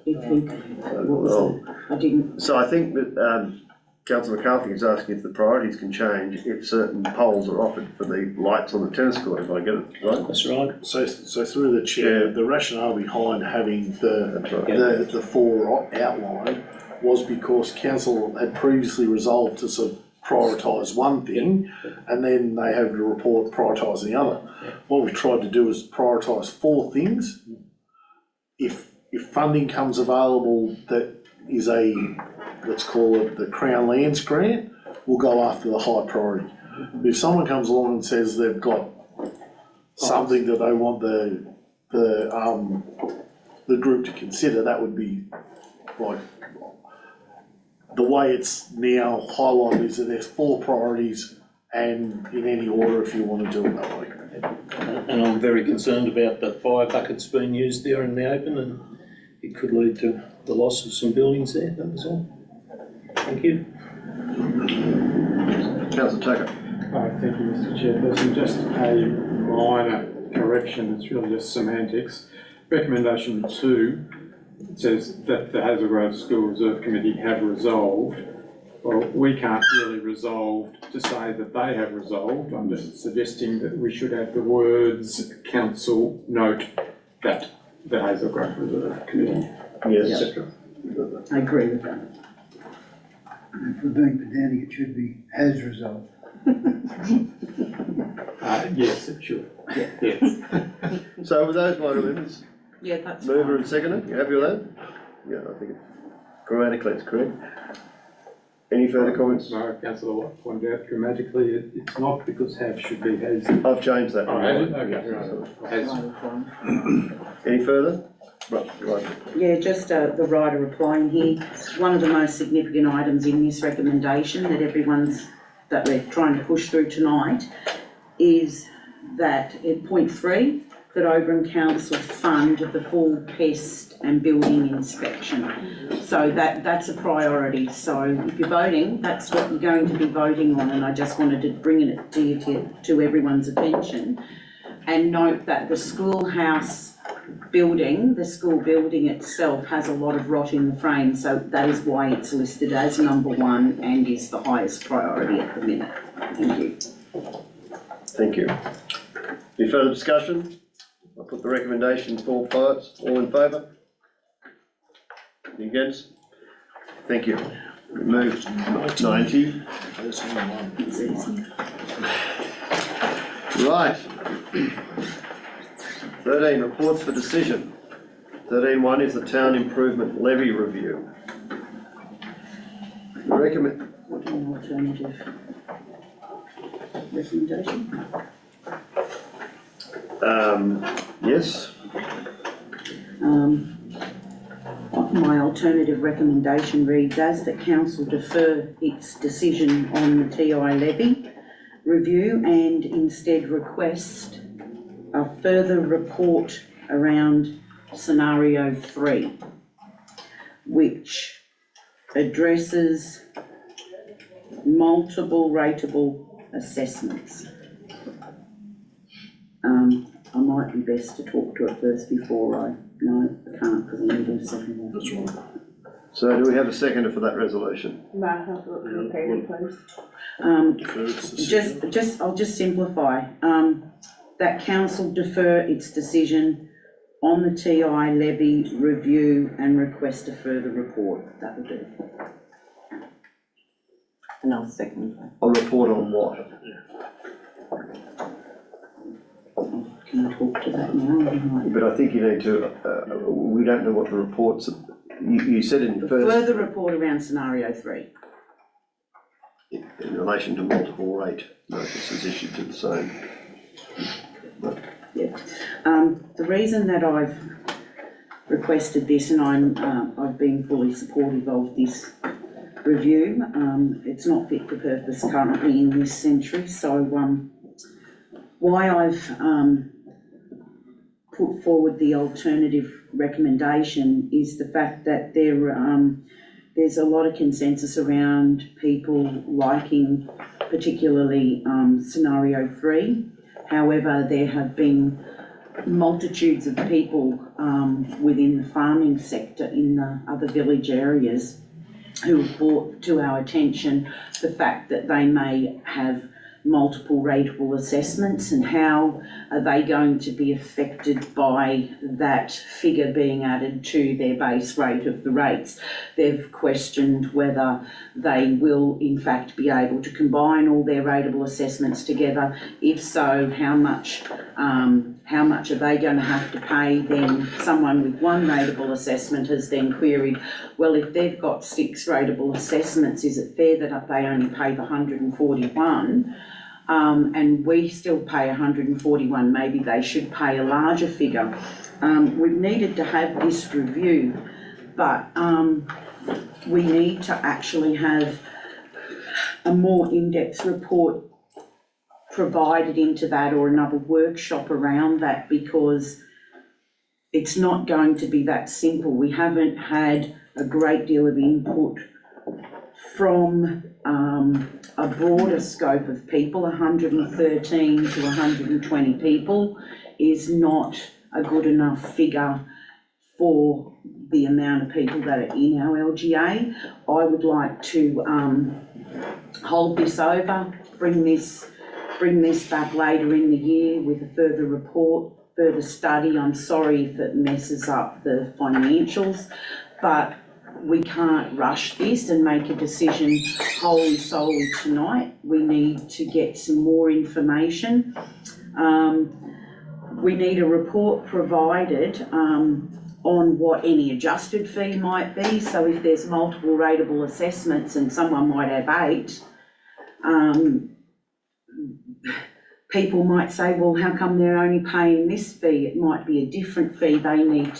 Speaker 4: If he, what was that? I didn't,
Speaker 1: So I think that Councillor McCarthy is asking if the priorities can change if certain poles are offered for the lights on the tennis court, if I get it right.
Speaker 6: That's right.
Speaker 5: So through the chair, the rationale behind having
Speaker 1: That's right.
Speaker 5: the four outlined was because council had previously resolved to sort of prioritise one thing, and then they had a report prioritising the other. What we've tried to do is prioritise four things. If funding comes available that is a, let's call it the Crown Lands grant, we'll go after the high priority. But if someone comes along and says they've got something that they want the group to consider, that would be like, the way it's now highlighted is that there's four priorities and in any order if you want to do it that way.
Speaker 6: And I'm very concerned about the fire buckets being used there in the open, and it could lead to the loss of some buildings there, that was all. Thank you.
Speaker 1: Councillor Tucker.
Speaker 7: Thank you, Mr Chairperson. Just a minor correction, it's really just semantics. Recommendation 2, it says that the Hazel Grove School Reserve Committee have resolved. Well, we can't really resolve to say that they have resolved. I'm just suggesting that we should have the words council note that the Hazel Grove Reserve Committee,
Speaker 1: Yes.
Speaker 7: etc.
Speaker 4: I agree with that.
Speaker 9: And for being pedantic, it should be has resolved.
Speaker 7: Yes, it should. Yes.
Speaker 1: So with those minor amendments,
Speaker 4: Yeah, that's
Speaker 1: mover
Speaker 4: fine.
Speaker 1: and seconder, you happy with that? Yeah, I think grammatically it's correct. Any further comments?
Speaker 7: No, Councillor Watt pointed out grammatically it's not, because have should be has.
Speaker 1: I've changed that.
Speaker 7: Oh, has it? Okay, right. Has.
Speaker 1: Any further? Right.
Speaker 4: Yeah, just the writer replying here. One of the most significant items in this recommendation that we're trying to push through tonight is that at point 3, that Oberon Council fund the full pest and building inspection. So that's a priority. So if you're voting, that's what you're going to be voting on, and I just wanted to bring it to everyone's attention. And note that the schoolhouse building, the school building itself has a lot of rot in the frame, so that is why it's listed as number 1 and is the highest priority at the minute. Thank you.
Speaker 1: Thank you. Any further discussion? I'll put the recommendation for votes. All in favour? Any against? Thank you. We move to 90.
Speaker 4: It's easy.
Speaker 1: Right. 13, reports for decision. 13.1 is the town improvement levy review. Recommend.
Speaker 4: What an alternative recommendation?
Speaker 1: Yes.
Speaker 4: My alternative recommendation reads as that council defer its decision on the TI levy review and instead request a further report around scenario 3, which addresses multiple rateable assessments. I might be best to talk to it first before no, I can't because I need a second one.
Speaker 5: That's right.
Speaker 1: So do we have a seconder for that resolution?
Speaker 4: I'll just simplify, that council defer its decision on the TI levy review and request a further report. That will do.
Speaker 8: And I'll second that.
Speaker 1: A report on what?
Speaker 4: Can I talk to that now?
Speaker 1: But I think you need to, we don't know what the reports, you said in your first.
Speaker 4: Further report around scenario 3.
Speaker 1: In relation to multiple rate notices issued to the same.
Speaker 4: Yeah. The reason that I've requested this, and I've been fully supportive of this review, it's not fit for purpose currently in this century, so why I've put forward the alternative recommendation is the fact that there there's a lot of consensus around people liking particularly scenario 3. However, there have been multitudes of people within the farming sector in the other village areas who have brought to our attention the fact that they may have multiple rateable assessments, and how are they going to be affected by that figure being added to their base rate of the rates. They've questioned whether they will in fact be able to combine all their rateable assessments together. If so, how much are they going to have to pay? Then someone with one rateable assessment has then queried, well, if they've got 6 rateable assessments, is it fair that they only pay the 141? And we still pay 141, maybe they should pay a larger figure. We've needed to have this review, but we need to actually have a more in-depth report provided into that, or another workshop around that, because it's not going to be that simple. We haven't had a great deal of input from a broader scope of people. 113 to 120 people is not a good enough figure for the amount of people that are in our LGA. I would like to hold this over, bring this back later in the year with a further report, further study. I'm sorry if it messes up the financials, but we can't rush this and make a decision wholly solely tonight. We need to get some more information. We need a report provided on what any adjusted fee might be. So if there's multiple rateable assessments and someone might have 8, people might say, well, how come they're only paying this fee? It might be a different fee they need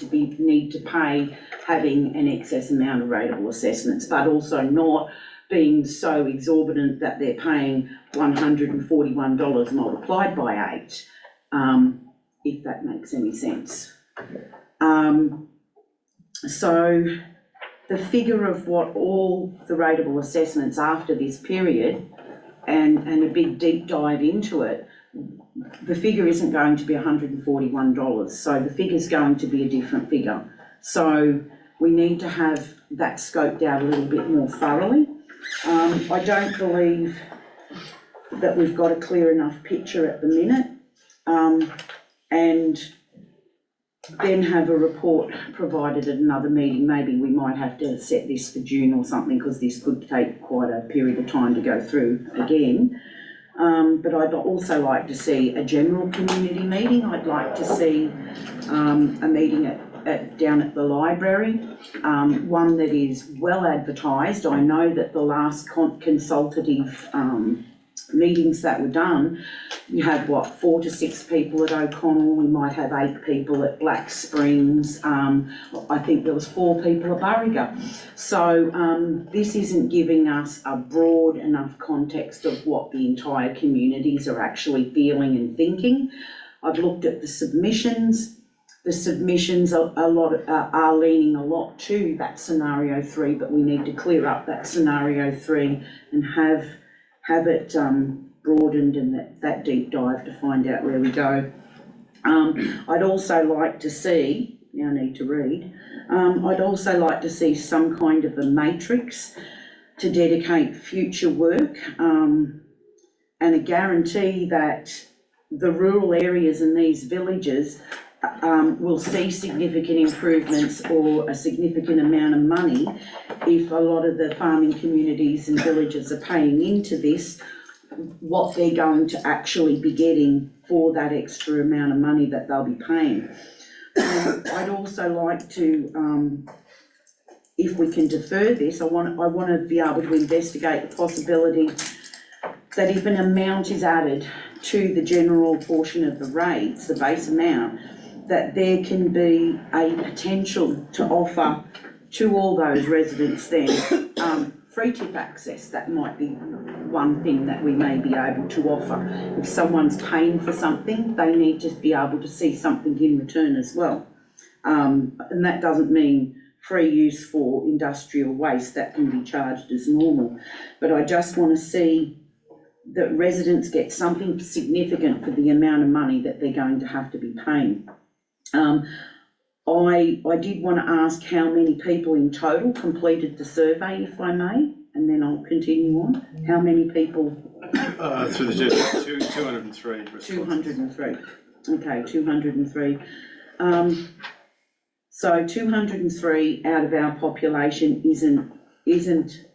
Speaker 4: to pay having an excess amount of rateable assessments, but also not being so exorbitant that they're paying $141 multiplied by 8, if that makes any sense. So the figure of what all the rateable assessments after this period, and a big deep dive into it, the figure isn't going to be $141, so the figure is going to be a different figure. So we need to have that scoped out a little bit more thoroughly. I don't believe that we've got a clear enough picture at the minute, and then have a report provided at another meeting. Maybe we might have to set this for June or something, because this could take quite a period of time to go through again. But I'd also like to see a general community meeting. I'd like to see a meeting down at the library, one that is well advertised. I know that the last consultative meetings that were done, you had 4 to 6 people at O'Connell, we might have 8 people at Black Springs, I think there was 4 people at Burriga. So this isn't giving us a broad enough context of what the entire communities are actually feeling and thinking. I've looked at the submissions. The submissions are leaning a lot to that scenario 3, but we need to clear up that scenario 3 and have it broadened and that deep dive to find out where we go. I'd also like to see, now I need to read, I'd also like to see some kind of a matrix to dedicate future work, and a guarantee that the rural areas in these villages will see significant improvements or a significant amount of money if a lot of the farming communities and villages are paying into this, what they're going to actually be getting for that extra amount of money that they'll be paying. I'd also like to, if we can defer this, I want to be able to investigate the possibility that if an amount is added to the general portion of the rates, the base amount, that there can be a potential to offer to all those residents then free tip access. That might be one thing that we may be able to offer. If someone's paying for something, they need to be able to see something in return as well. And that doesn't mean free use for industrial waste, that can be charged as normal. But I just want to see that residents get something significant for the amount of money that they're going to have to be paying. I did want to ask how many people in total completed the survey, if I may, and then I'll continue on. How many people?
Speaker 11: Through the 203 responses.
Speaker 4: 203. Okay, 203. So 203 out of our population isn't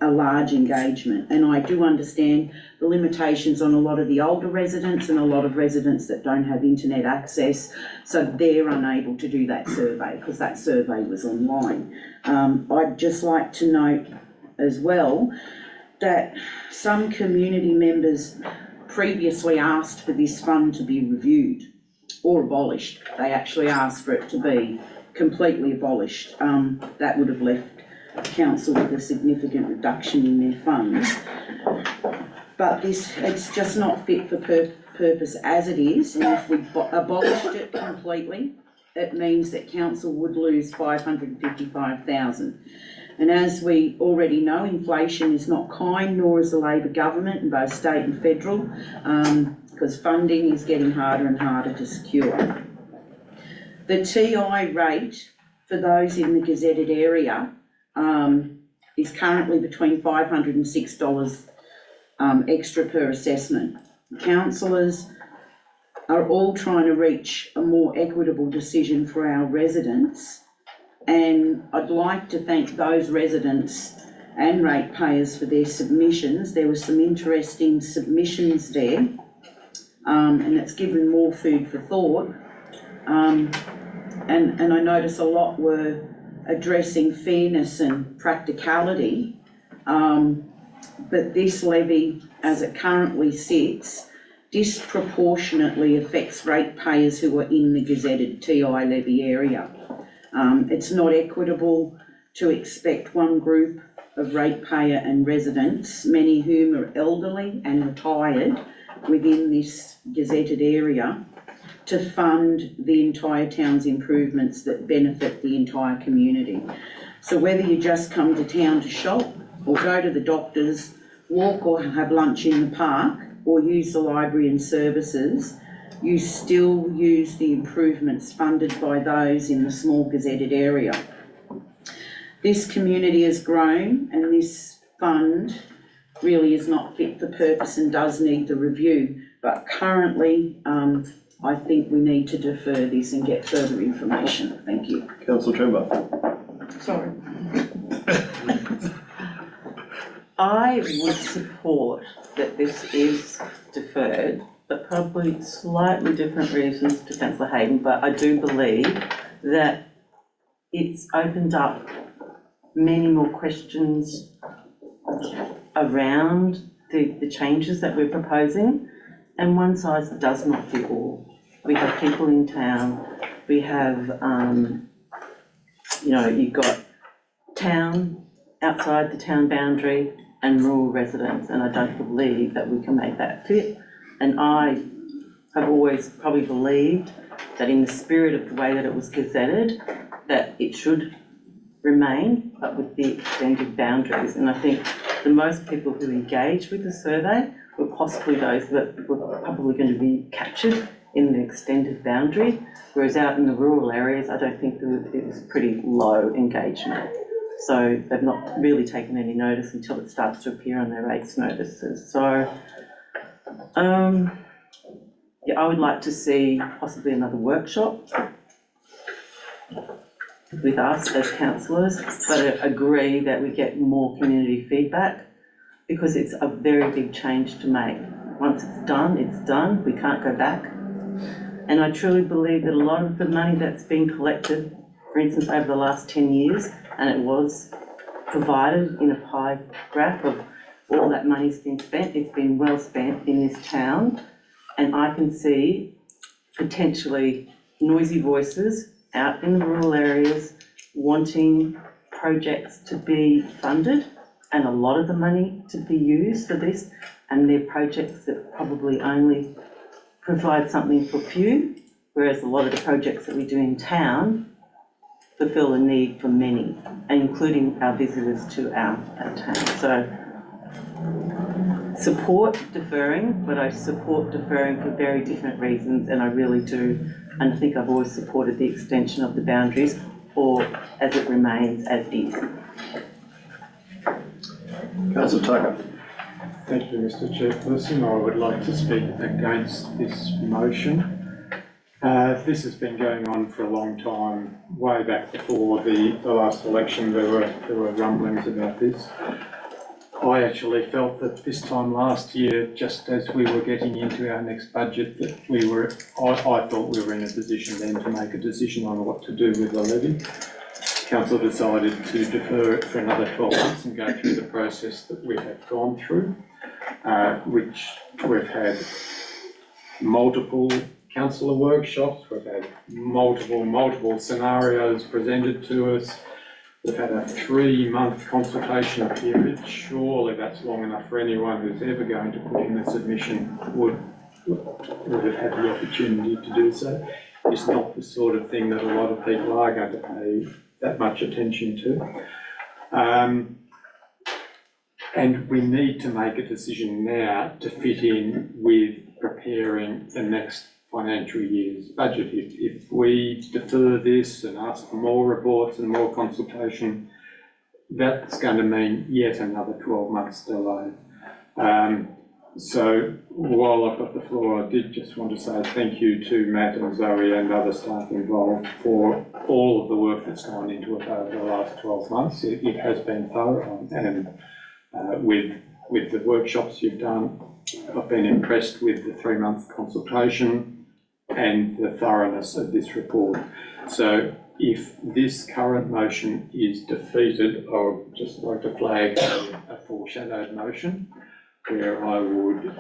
Speaker 4: a large engagement, and I do understand the limitations on a lot of the older residents and a lot of residents that don't have internet access, so they're unable to do that survey because that survey was online. I'd just like to note as well that some community members previously asked for this fund to be reviewed or abolished. They actually asked for it to be completely abolished. That would have left council with a significant reduction in their funds. But it's just not fit for purpose as it is, and if we abolished it completely, it means that council would lose 555,000. And as we already know, inflation is not kind, nor is the Labor government in both state and federal, because funding is getting harder and harder to secure. The TI rate for those in the gazetted area is currently between $500 and $6 extra per assessment. Councillors are all trying to reach a more equitable decision for our residents, and I'd like to thank those residents and ratepayers for their submissions. There were some interesting submissions there, and it's given more food for thought. And I notice a lot were addressing fairness and practicality, but this levy, as it currently sits, disproportionately affects ratepayers who are in the gazetted TI levy area. It's not equitable to expect one group of ratepayer and residents, many whom are elderly and retired within this gazetted area, to fund the entire town's improvements that benefit the entire community. So whether you just come to town to shop or go to the doctors, walk or have lunch in the park, or use the library and services, you still use the improvements funded by those in the small gazetted area. This community has grown, and this fund really is not fit for purpose and does need the review. But currently, I think we need to defer this and get further information. Thank you.
Speaker 1: Councillor Trember.
Speaker 8: Sorry. I would support that this is deferred, but probably slightly different reasons to Councillor Hayden, but I do believe that it's opened up many more questions around the changes that we're proposing, and one size does not fit all. We have people in town, we have, you've got town, outside the town boundary, and rural residents, and I don't believe that we can make that fit. And I have always probably believed that in the spirit of the way that it was gazetted, that it should remain, but with the extended boundaries. And I think the most people who engage with the survey were possibly those that were probably going to be captured in the extended boundary, whereas out in the rural areas, I don't think it was pretty low engagement. So they've not really taken any notice until it starts to appear on their rates notices. So, yeah, I would like to see possibly another workshop with us as councillors, but I agree that we get more community feedback, because it's a very big change to make. Once it's done, we can't go back. And I truly believe that a lot of the money that's been collected, for instance, over the last 10 years, and it was provided in a pie graph of all that money's been spent, it's been well spent in this town, and I can see potentially noisy voices out in the rural areas wanting projects to be funded and a lot of the money to be used for this, and they're projects that probably only provide something for few, whereas a lot of the projects that we do in town fulfil a need for many, including our visitors to our town. So support deferring, but I support deferring for very different reasons, and I really do. And I think I've always supported the extension of the boundaries, or as it remains as is.
Speaker 1: Councillor Tucker.
Speaker 7: Thank you, Mr Chairperson. I would like to speak against this motion. This has been going on for a long time, way back before the last election. There were rumblings about this. I actually felt that this time last year, just as we were getting into our next budget, that I thought we were in a position then to make a decision on what to do with the levy. Council decided to defer it for another 12 months and go through the process that we have gone through, which we've had multiple councillor workshops, we've had multiple scenarios presented to us. We've had a 3-month consultation period. Surely that's long enough for anyone who's ever going to put in a submission would have had the opportunity to do so. It's not the sort of thing that a lot of people are going to pay that much attention to. And we need to make a decision now to fit in with preparing the next financial year's budget. If we defer this and ask for more reports and more consultation, that's going to mean yet another 12 months delay. So while I've got the floor, I did just want to say thank you to Matt and Zoe and other staff involved for all of the work that's gone into it over the last 12 months. It has been thorough, and with the workshops you've done, I've been impressed with the 3-month consultation and the thoroughness of this report. So if this current motion is defeated, I would just like to flag a foreshadowed motion where I would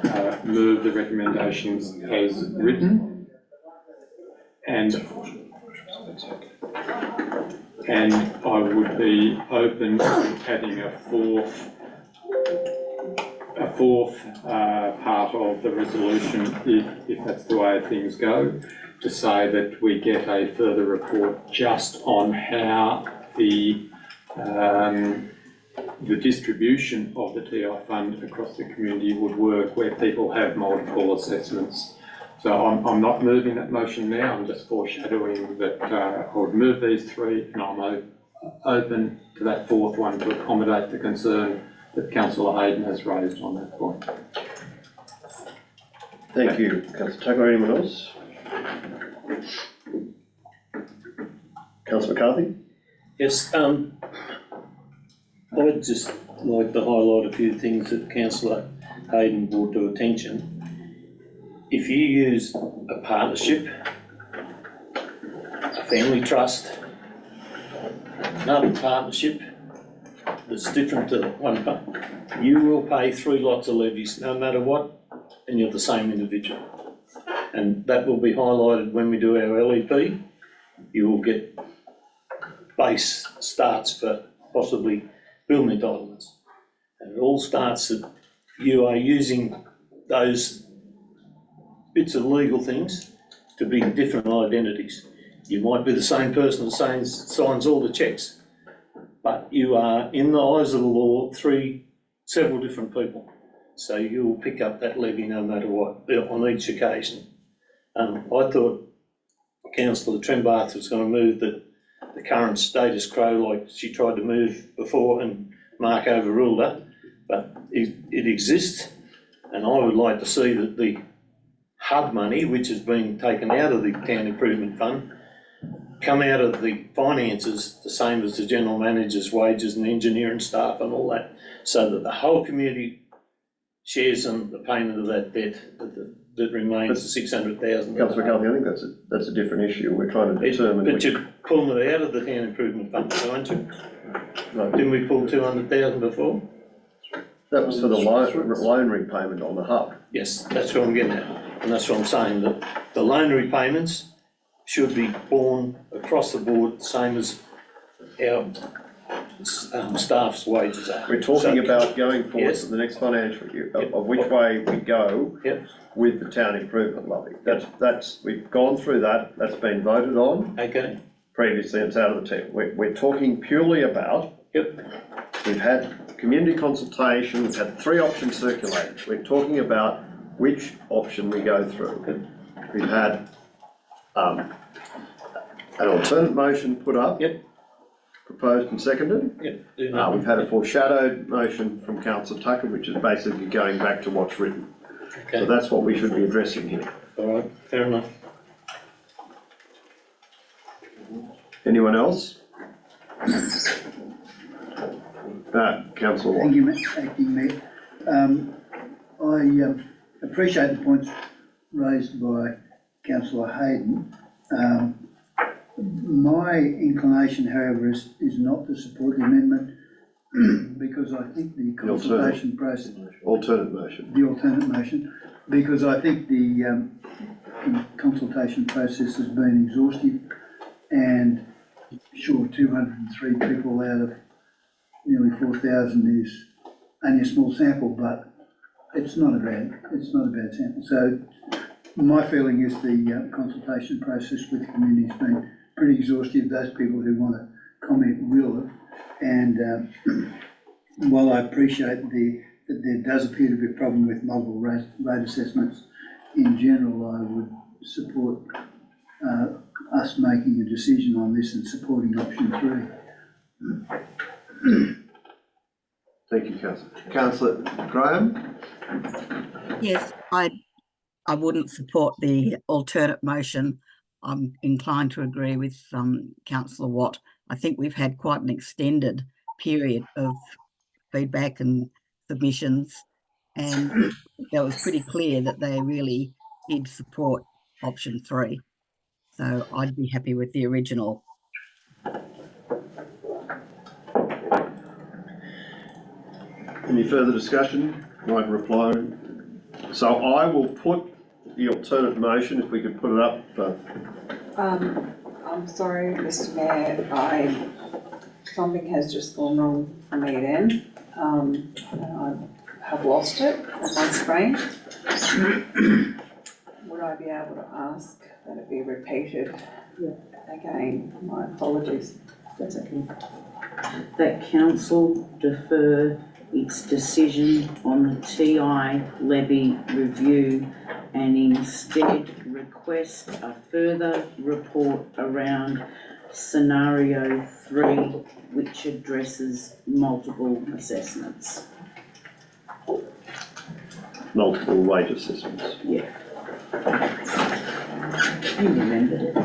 Speaker 7: move the recommendations as written, and I would be open to adding a fourth part of the resolution, if that's the way things go, to say that we get a further report just on how the distribution of the TI fund across the community would work where people have multiple assessments. So I'm not moving that motion now, I'm just foreshadowing that I would move these 3, and I'm open to that 4th one to accommodate the concern that Councillor Hayden has raised on that point.
Speaker 1: Thank you. Councillor Tucker, anyone else? Councillor McCarthy?
Speaker 6: Yes, I'd just like to highlight a few things that Councillor Hayden brought to attention. If you use a partnership, a family trust, another partnership that's different to one part, you will pay 3 lots of levies no matter what, and you're the same individual. And that will be highlighted when we do our LEP. You will get base starts for possibly building entitlements. And it all starts that you are using those bits of legal things to be different identities. You might be the same person that signs all the checks, but you are, in the eyes of the law, several different people. So you will pick up that levy no matter what, on each occasion. I thought Councillor Trembath was going to move the current status quo like she tried to move before, and Mark overruled her, but it exists, and I would like to see that the HUD money, which has been taken out of the Town Improvement Fund, come out of the finances, the same as the general manager's wages and engineering staff and all that, so that the whole community shares in the payment of that debt that remains the 600,000.
Speaker 1: Councillor McCarthy, I think that's a different issue. We're trying to determine.
Speaker 6: But you're pulling it out of the Town Improvement Fund, aren't you?
Speaker 1: No.
Speaker 6: Didn't we pull 200,000 before?
Speaker 1: That was for the loan repayment on the hub.
Speaker 6: Yes, that's what I'm getting at, and that's what I'm saying, that the loan repayments should be borne across the board, same as our staff's wages are.
Speaker 1: We're talking about going forward
Speaker 6: Yes.
Speaker 1: to the next financial year, of which way we go with the town improvement levy. We've gone through that, that's been voted on.
Speaker 6: Okay.
Speaker 1: previously, it's out of the text. We're talking purely about.
Speaker 6: Yep.
Speaker 1: We've had community consultation, we've had 3 options circulated. We're talking about which option we go through. We've had an alternate motion put up.
Speaker 6: Yep.
Speaker 1: Proposed and seconded.
Speaker 6: Yep.
Speaker 1: We've had a foreshadowed motion from Councillor Tucker, which is basically going back to what's written.
Speaker 6: Okay.
Speaker 1: So that's what we should be addressing here.
Speaker 6: All right, fair enough.
Speaker 1: Anyone else? Councillor Watt.
Speaker 9: Thank you, Acting Mayor. I appreciate the points raised by Councillor Hayden. My inclination, however, is not to support the amendment because I think the consultation process.
Speaker 1: Alternate motion.
Speaker 9: The alternate motion, because I think the consultation process has been exhaustive, and sure, 203 people out of nearly 4,000 is only a small sample, but it's not a bad sample. So my feeling is the consultation process with the community has been pretty exhaustive. Those people who want to comment will have, and while I appreciate that there does appear to be a problem with multiple rate assessments in general, I would support us making a decision on this and supporting option 3.
Speaker 1: Thank you, Councillor. Councillor Graham?
Speaker 10: Yes, I wouldn't support the alternate motion. I'm inclined to agree with Councillor Watt. I think we've had quite an extended period of feedback and submissions, and it was pretty clear that they really did support option 3. So I'd be happy with the original.
Speaker 1: Any further discussion? Right, reply. So I will put the alternate motion, if we could put it up.
Speaker 13: I'm sorry, Mr. Mayor, something has just gone wrong for me then. And I have lost it on my screen. Would I be able to ask that it be repeated again? My apologies.
Speaker 4: That's okay. That council defer its decision on the TI levy review and instead request a further report around scenario 3, which addresses multiple assessments.
Speaker 1: Multiple rate assessments.
Speaker 4: Yeah. You remembered it.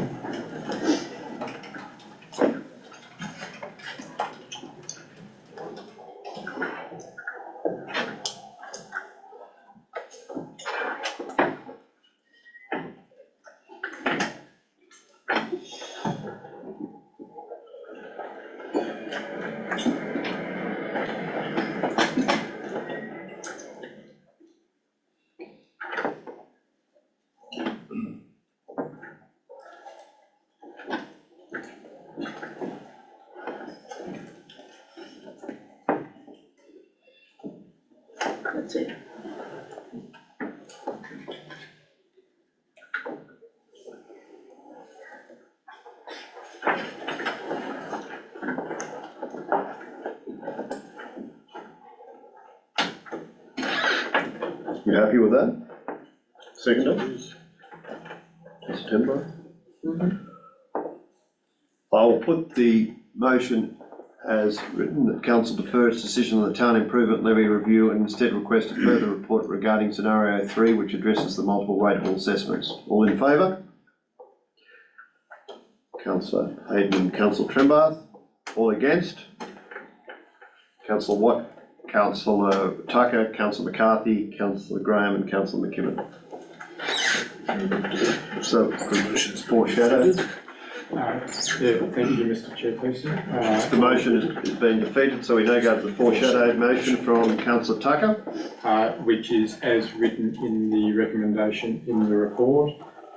Speaker 4: That's it.
Speaker 1: You happy with that? Second? September? I will put the motion as written, that council defer its decision on the town improvement levy review and instead request a further report regarding scenario 3, which addresses the multiple rateable assessments. All in favour? Councillor Hayden and Councillor Trembath. All against? Councillor Watt, Councillor Tucker, Councillor McCarthy, Councillor Graham and Councillor McKimmon. So, motion's foreshadowed.
Speaker 7: Thank you, Mr. Chairperson.
Speaker 1: The motion has been defeated, so we now go to the foreshadowed motion from Councillor Tucker.
Speaker 7: Which is as written in the recommendation in the report,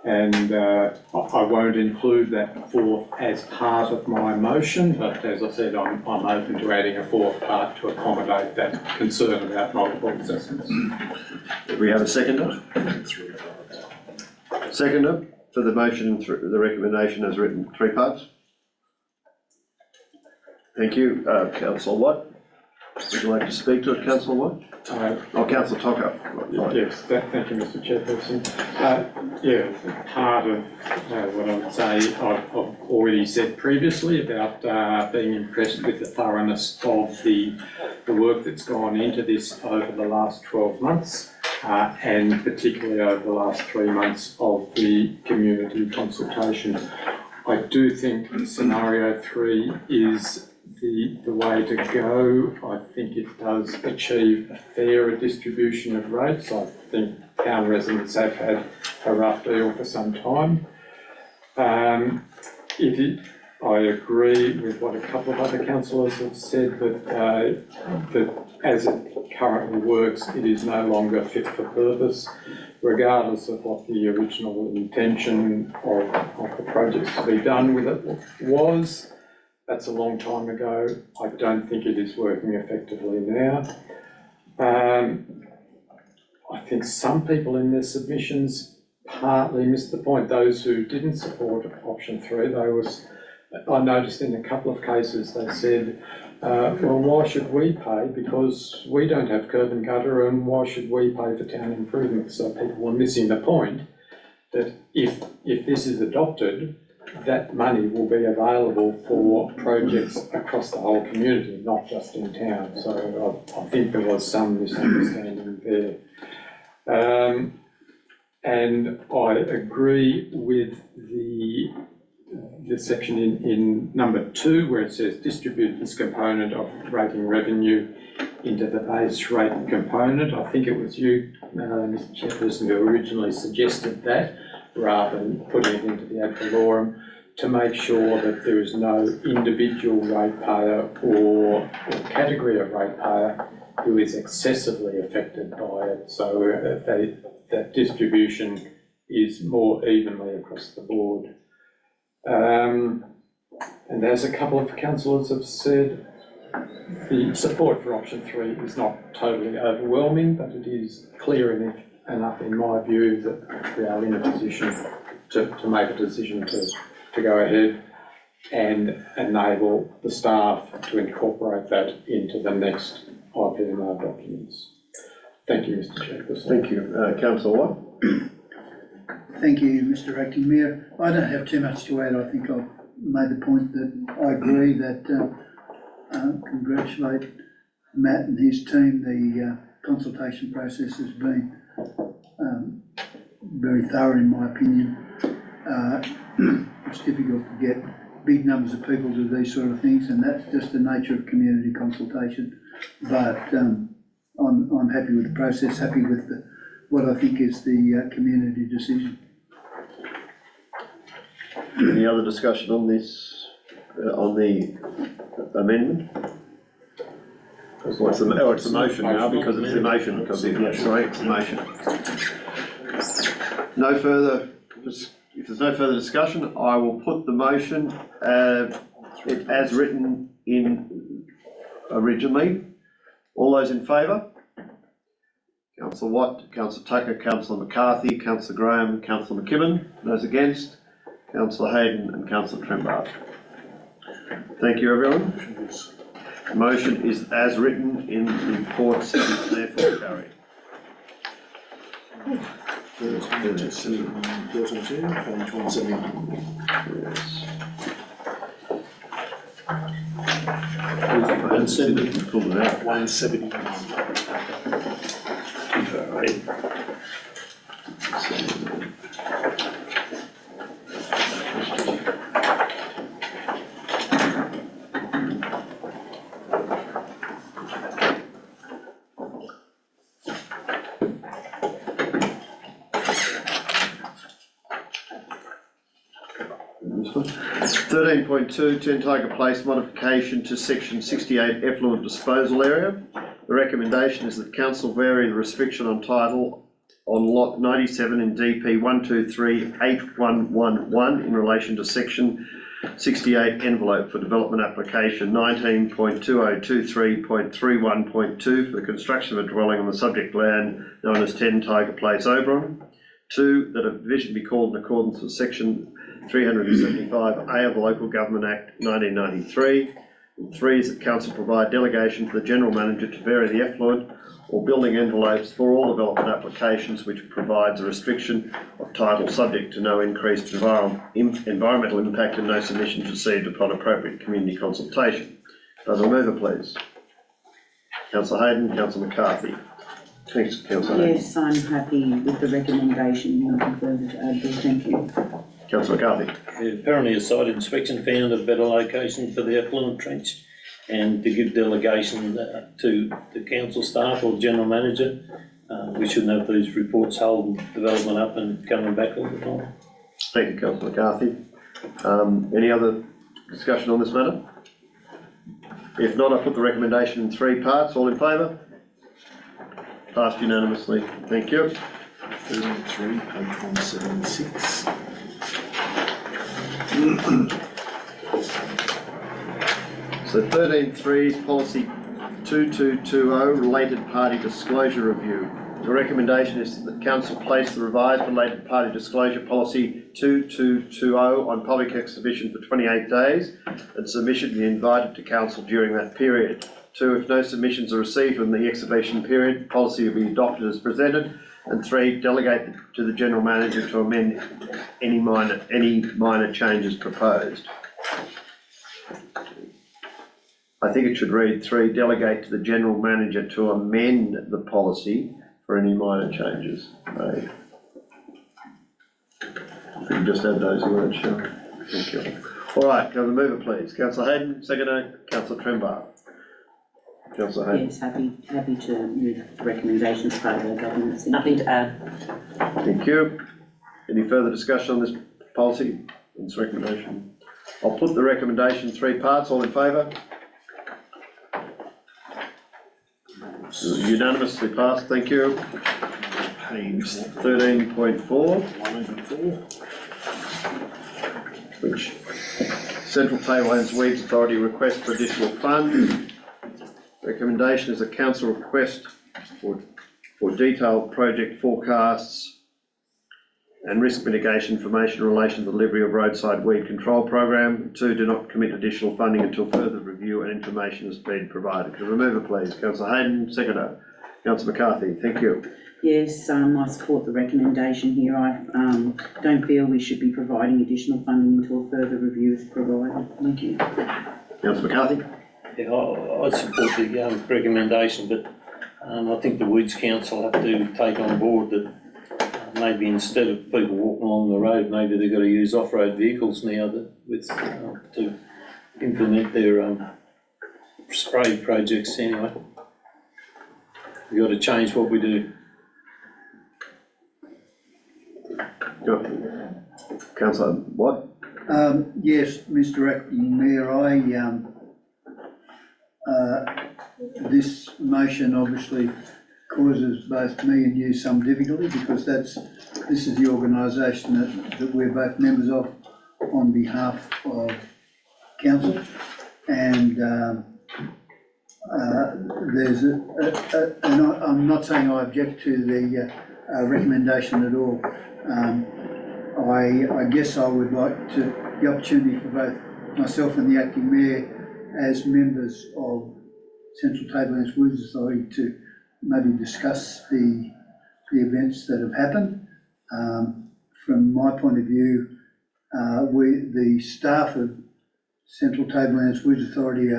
Speaker 7: and I won't include that fourth as part of my motion, but as I said, I'm open to adding a fourth part to accommodate that concern about multiple assessments.
Speaker 1: Do we have a seconder? Seconder for the motion, the recommendation as written, 3 parts? Thank you. Councillor Watt, would you like to speak to it, Councillor Watt? Councillor Tucker.
Speaker 7: Yes, thank you, Mr. Chairperson. Part of what I would say I've already said previously about being impressed with the thoroughness of the work that's gone into this over the last 12 months, and particularly over the last 3 months of the community consultation. I do think scenario 3 is the way to go. I think it does achieve a fairer distribution of rates. I think town residents have had a rough deal for some time. I agree with what a couple of other councillors have said, that as it currently works, it is no longer fit for purpose, regardless of what the original intention of the projects to be done with it was. That's a long time ago. I don't think it is working effectively now. I think some people in their submissions partly missed the point. Those who didn't support option 3, I noticed in a couple of cases they said, well, why should we pay? Because we don't have curb and gutter, and why should we pay for town improvements? So people were missing the point that if this is adopted, that money will be available for projects across the whole community, not just in town. So I think there was some misunderstanding there. And I agree with the section in number 2 where it says distribute this component of rating revenue into the base rate component. I think it was you, Mr. Chairperson, who originally suggested that, rather than putting it into the ad valorem, to make sure that there is no individual ratepayer or category of ratepayer who is excessively affected by it. So that distribution is more evenly across the board. And as a couple of councillors have said, the support for option 3 is not totally overwhelming, but it is clear enough in my view that we are in a position to make a decision to go ahead and enable the staff to incorporate that into the next IPMR documents. Thank you, Mr. Chairperson.
Speaker 1: Thank you. Councillor Watt.
Speaker 9: Thank you, Mr. Acting Mayor. I don't have too much to add. I think I've made the point that I agree that congratulate Matt and his team. The consultation process has been very thorough in my opinion. It's difficult to get big numbers of people to do these sort of things, and that's just the nature of community consultation. But I'm happy with the process, happy with what I think is the community decision.
Speaker 1: Any other discussion on this, on the amendment? It's a motion now, because it's a motion, because it's a motion. No further, if there's no further discussion, I will put the motion as written in originally. All those in favour? Councillor Watt, Councillor Tucker, Councillor McCarthy, Councillor Graham, Councillor McKibben. Those against? Councillor Hayden and Councillor Trembart. Thank you, everyone. The motion is as written in the reports and is therefore carried.
Speaker 5: Page 170.
Speaker 1: Yes.
Speaker 5: 170.
Speaker 1: Pull it out.
Speaker 5: 170.
Speaker 1: This one. 13.2, 10 Tiger Place modification to section 68 effluent disposal area. The recommendation is that council vary the restriction on title on lot 97 in DP 1238111 in relation to section 68 envelope for development application 19.2023.31.2 for the construction of a dwelling on the subject land known as 10 Tiger Place, Oberon. 2, that a division be called in accordance with section 375A of the Local Government Act 1993. 3 is that council provide delegation to the general manager to vary the effluent or building envelopes for all development applications, which provides a restriction of title subject to no increased environmental impact and no submissions received upon appropriate community consultation. Does a mover, please? Councillor Hayden, Councillor McCarthy. Thanks, Councillor Hayden.
Speaker 4: Yes, I'm happy with the recommendation. Nothing further to add there, thank you.
Speaker 1: Councillor McCarthy.
Speaker 6: Apparently a site inspection found a better location for the effluent trench, and to give delegation to the council staff or general manager. We shouldn't have these reports holding development up and coming back all the time.
Speaker 1: Thank you, Councillor McCarthy. Any other discussion on this matter? If not, I put the recommendation in 3 parts. All in favour? Passed unanimously. Thank you.
Speaker 5: 33, page 176.
Speaker 1: So 13.3 is policy 2220, related party disclosure review. The recommendation is that council place the revised related party disclosure policy 2220 on public exhibition for 28 days, and submission be invited to council during that period. 2, if no submissions are received in the exhibition period, policy will be adopted as presented. And 3, delegate to the general manager to amend any minor changes proposed. I think it should read 3, delegate to the general manager to amend the policy for any minor changes made. If you can just add those words, sure. Thank you. All right, go to the mover, please. Councillor Hayden, seconder, Councillor Trembar. Councillor Hayden.
Speaker 4: Yes, happy to move the recommendation as part of our governance.
Speaker 8: Nothing to add.
Speaker 1: Thank you. Any further discussion on this policy, this recommendation? I'll put the recommendation in 3 parts. All in favour? Unanimously passed. Thank you.
Speaker 5: Page
Speaker 1: 13.4.
Speaker 5: 184.
Speaker 1: Which Central Tablelands Weeds Authority request for additional funds. Recommendation is a council request for detailed project forecasts and risk mitigation information in relation to the delivery of roadside weed control program. 2, do not commit additional funding until further review and information has been provided. Could the mover, please? Councillor Hayden, seconder. Councillor McCarthy, thank you.
Speaker 4: Yes, I support the recommendation here. I don't feel we should be providing additional funding until further review is provided. Thank you.
Speaker 1: Councillor McCarthy.
Speaker 6: Yeah, I support the recommendation, but I think the Weeds Council have to take on board that maybe instead of people walking along the road, maybe they've got to use off-road vehicles now to implement their spray projects anyway. We've got to change what we do.
Speaker 1: Councillor White.
Speaker 9: Yes, Mr. Acting Mayor, this motion obviously causes both me and you some difficulty, because this is the organisation that we're both members of on behalf of council, and there's and I'm not saying I object to the recommendation at all. I guess I would like the opportunity for both myself and the Acting Mayor as members of Central Tablelands Weeds Authority to maybe discuss the events that have happened. From my point of view, the staff of Central Tablelands Weeds Authority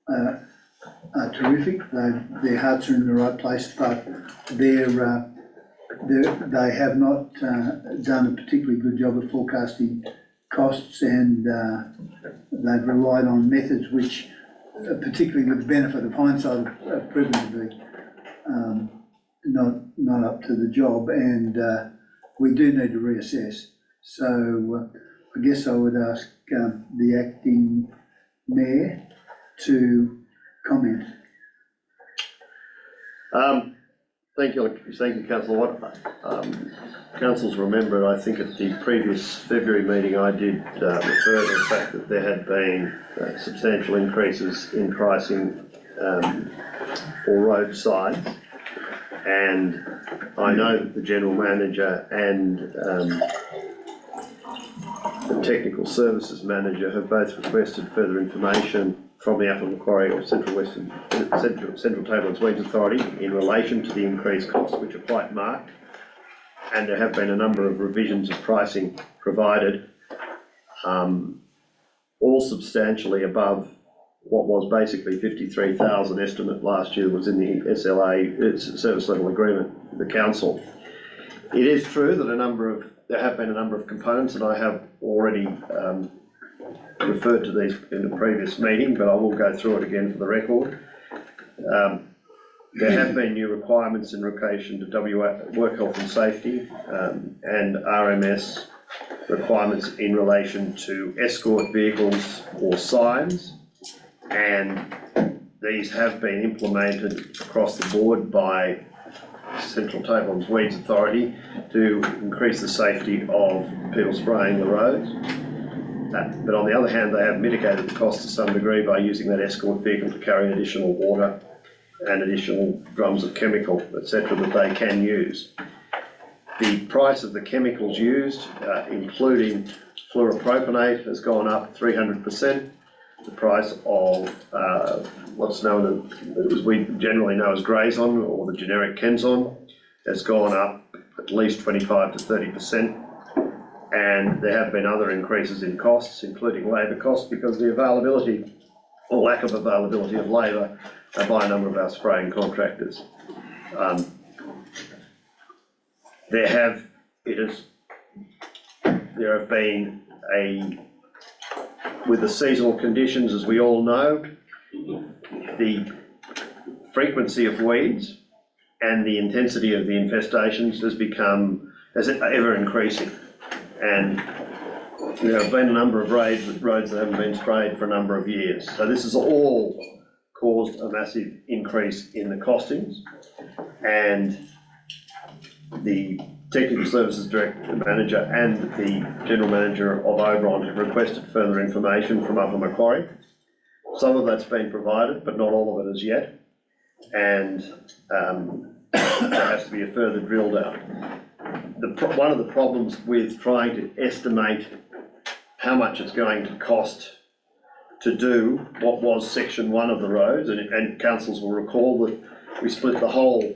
Speaker 9: are terrific. Their hearts are in the right place, but they have not done a particularly good job of forecasting costs, and they've relied on methods which, particularly with the benefit of hindsight, have proven to be not up to the job, and we do need to reassess. So I guess I would ask the Acting Mayor to comment.
Speaker 1: Thank you, Councillor Watt. Councils remember, I think at the previous February meeting, I did refer to the fact that there had been substantial increases in pricing for roadsides, and I know that the General Manager and the Technical Services Manager have both requested further information from the Upper Macquarie or Central Tablelands Weeds Authority in relation to the increased costs, which are quite marked. And there have been a number of revisions of pricing provided, all substantially above what was basically 53,000 estimate last year was in the SLA, service level agreement with the council. It is true that there have been a number of components, and I have already referred to these in the previous meeting, but I will go through it again for the record. There have been new requirements in relation to work health and safety and RMS requirements in relation to escort vehicles or signs, and these have been implemented across the board by Central Tablelands Weeds Authority to increase the safety of people spraying the roads. But on the other hand, they have mitigated the cost to some degree by using that escort vehicle to carry additional water and additional drums of chemical, etc., that they can use. The price of the chemicals used, including fluoropropionate, has gone up 300%. The price of what's known as we generally know as Grazon, or the generic Kenzon, has gone up at least 25 to 30%. And there have been other increases in costs, including labour costs, because the availability or lack of availability of labour by a number of our spraying contractors. There have been with the seasonal conditions, as we all know, the frequency of weeds and the intensity of the infestations has ever increasing. And there have been a number of roads that haven't been sprayed for a number of years. So this has all caused a massive increase in the costings, and the Technical Services Manager and the General Manager of Oberon have requested further information from Upper Macquarie. Some of that's been provided, but not all of it as yet, and there has to be a further drill down. One of the problems with trying to estimate how much it's going to cost to do what was section 1 of the roads, and councils will recall that we split the whole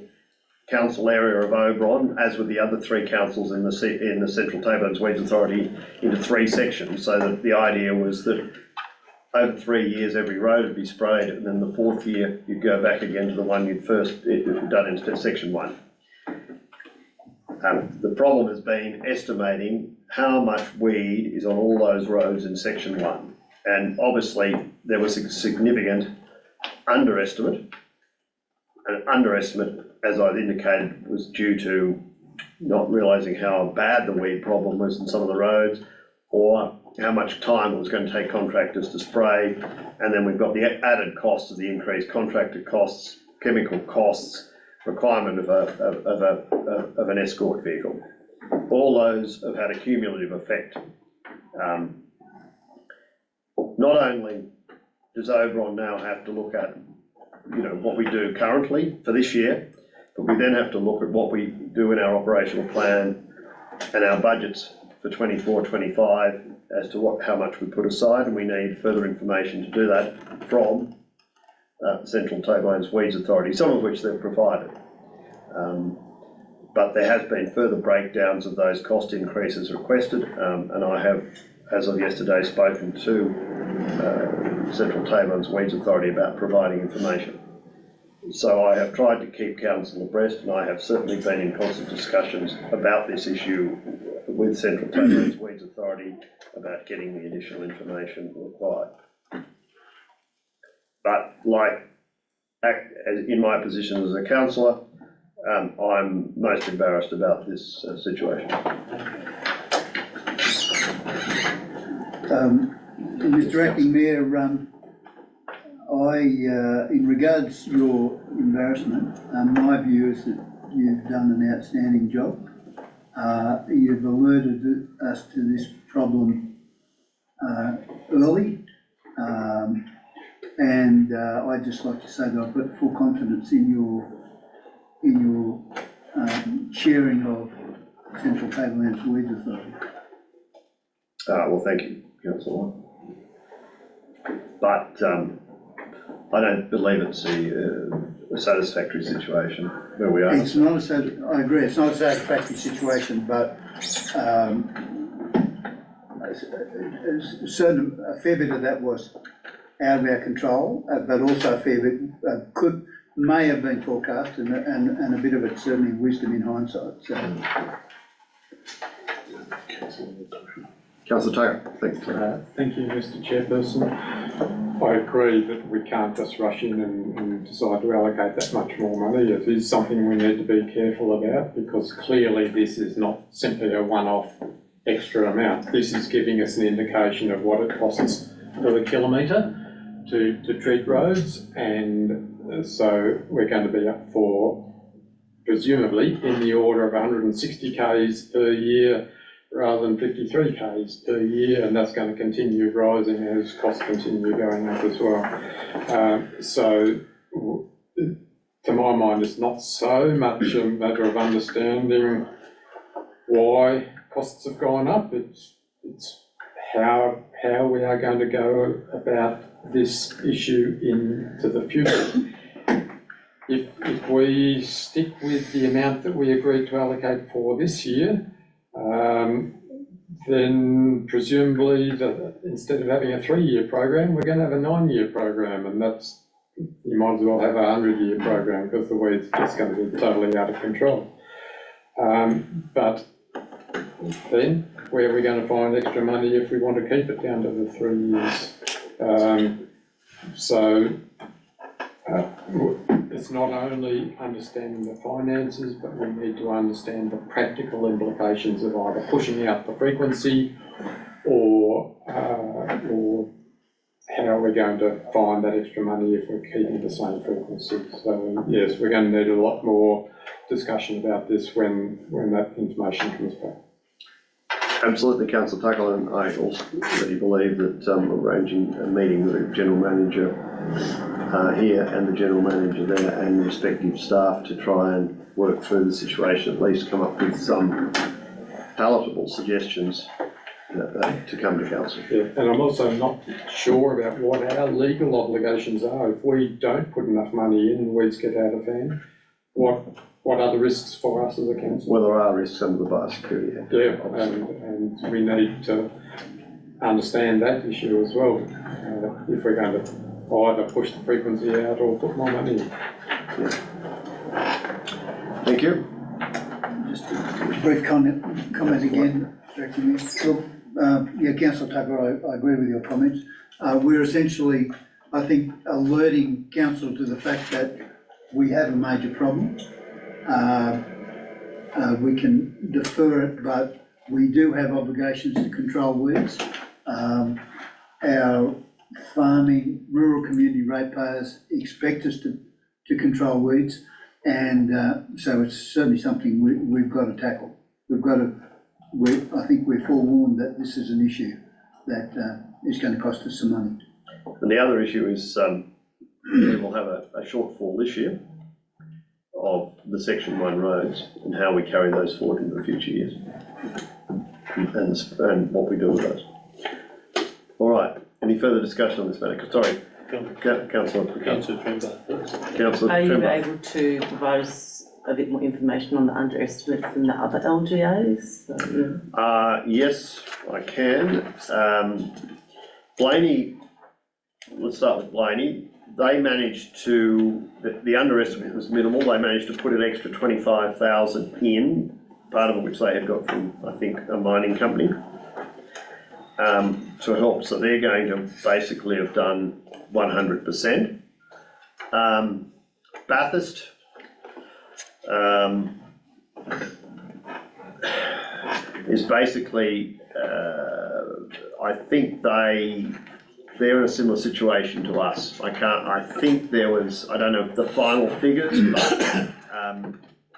Speaker 1: council area of Oberon, as with the other 3 councils in the Central Tablelands Weeds Authority, into 3 sections, so that the idea was that over 3 years every road would be sprayed, and then the 4th year you'd go back again to the one you'd first done into section 1. The problem has been estimating how much weed is on all those roads in section 1. And obviously there was a significant underestimate. An underestimate, as I've indicated, was due to not realising how bad the weed problem was in some of the roads, or how much time it was going to take contractors to spray. And then we've got the added cost of the increased contractor costs, chemical costs, requirement of an escort vehicle. All those have had a cumulative effect. Not only does Oberon now have to look at what we do currently for this year, but we then have to look at what we do in our operational plan and our budgets for 24-25 as to how much we put aside, and we need further information to do that from Central Tablelands Weeds Authority, some of which they've provided. But there has been further breakdowns of those cost increases requested, and I have, as of yesterday, spoken to Central Tablelands Weeds Authority about providing information. So I have tried to keep council abreast, and I have certainly been in constant discussions about this issue with Central Tablelands Weeds Authority about getting the additional information required. But in my position as a councillor, I'm most embarrassed about this situation.
Speaker 9: Mr. Acting Mayor, in regards to your embarrassment, my view is that you've done an outstanding job. You've alerted us to this problem early, and I'd just like to say that I've got full confidence in your sharing of Central Tablelands Weeds Authority.
Speaker 1: Well, thank you, councillor. But I don't believe it's a satisfactory situation where we are.
Speaker 9: It's not I agree, it's not a satisfactory situation, but a fair bit of that was out of our control, but also a fair bit may have been forecast, and a bit of it certainly wisdom in hindsight. So.
Speaker 1: Councillor Taylor, thanks.
Speaker 7: Thank you, Mr Chairperson. I agree that we can't just rush in and decide to allocate that much more money. It is something we need to be careful about, because clearly this is not simply a one-off extra amount. This is giving us an indication of what it costs per kilometre to treat roads, and so we're going to be up for, presumably, in the order of 160 k's per year rather than 53 k's per year, and that's going to continue rising as costs continue going up as well. So, to my mind, it's not so much a matter of understanding why costs have gone up. It's how we are going to go about this issue into the future. If we stick with the amount that we agreed to allocate for this year, then presumably instead of having a 3-year program, we're going to have a 9-year program, and that's, you might as well have a 100-year program, because the weeds are just going to be totally out of control. But then, where are we going to find extra money if we want to keep it down to the 3 years? It's not only understanding the finances, but we need to understand the practical implications of either pushing out the frequency or how we're going to find that extra money if we're keeping the same frequency. So yes, we're going to need a lot more discussion about this when that information comes back.
Speaker 1: Absolutely, Councillor Tuckle, and I also really believe that arranging a meeting with the General Manager here and the General Manager there and the respective staff to try and work through the situation, at least come up with some palatable suggestions to come to Council.
Speaker 7: Yeah, and I'm also not sure about what our legal obligations are. If we don't put enough money in and weeds get out of hand, what are the risks for us as a council?
Speaker 1: Well, there are risks under the Biosecurity Act.
Speaker 7: Yeah, and we need to understand that issue as well, if we're going to either push the frequency out or put more money in.
Speaker 1: Yeah. Thank you.
Speaker 9: Just a brief comment again, Director Mayor. Look, yeah, Councillor Tucker, I agree with your comments. We're essentially, I think, alerting Council to the fact that we have a major problem. We can defer it, but we do have obligations to control weeds. Our farming, rural community ratepayers expect us to control weeds, and so it's certainly something we've got to tackle. I think we're forewarned that this is an issue that is going to cost us some money.
Speaker 1: And the other issue is we will have a shortfall this year of the Section 1 roads and how we carry those forward into the future years and what we do with those. All right, any further discussion on this matter? Sorry, Councillor.
Speaker 8: Are you able to provide us a bit more information on the underestimates than the other LGAs?
Speaker 1: Yes, I can. Blaney, let's start with Blaney. They managed to, the underestimate was minimal. They managed to put an extra 25,000 in, part of which they had got from, I think, a mining company to help. So they're going to basically have done 100%. Bathurst, is basically, I think they're in a similar situation to us. I think there was, I don't know the final figures, but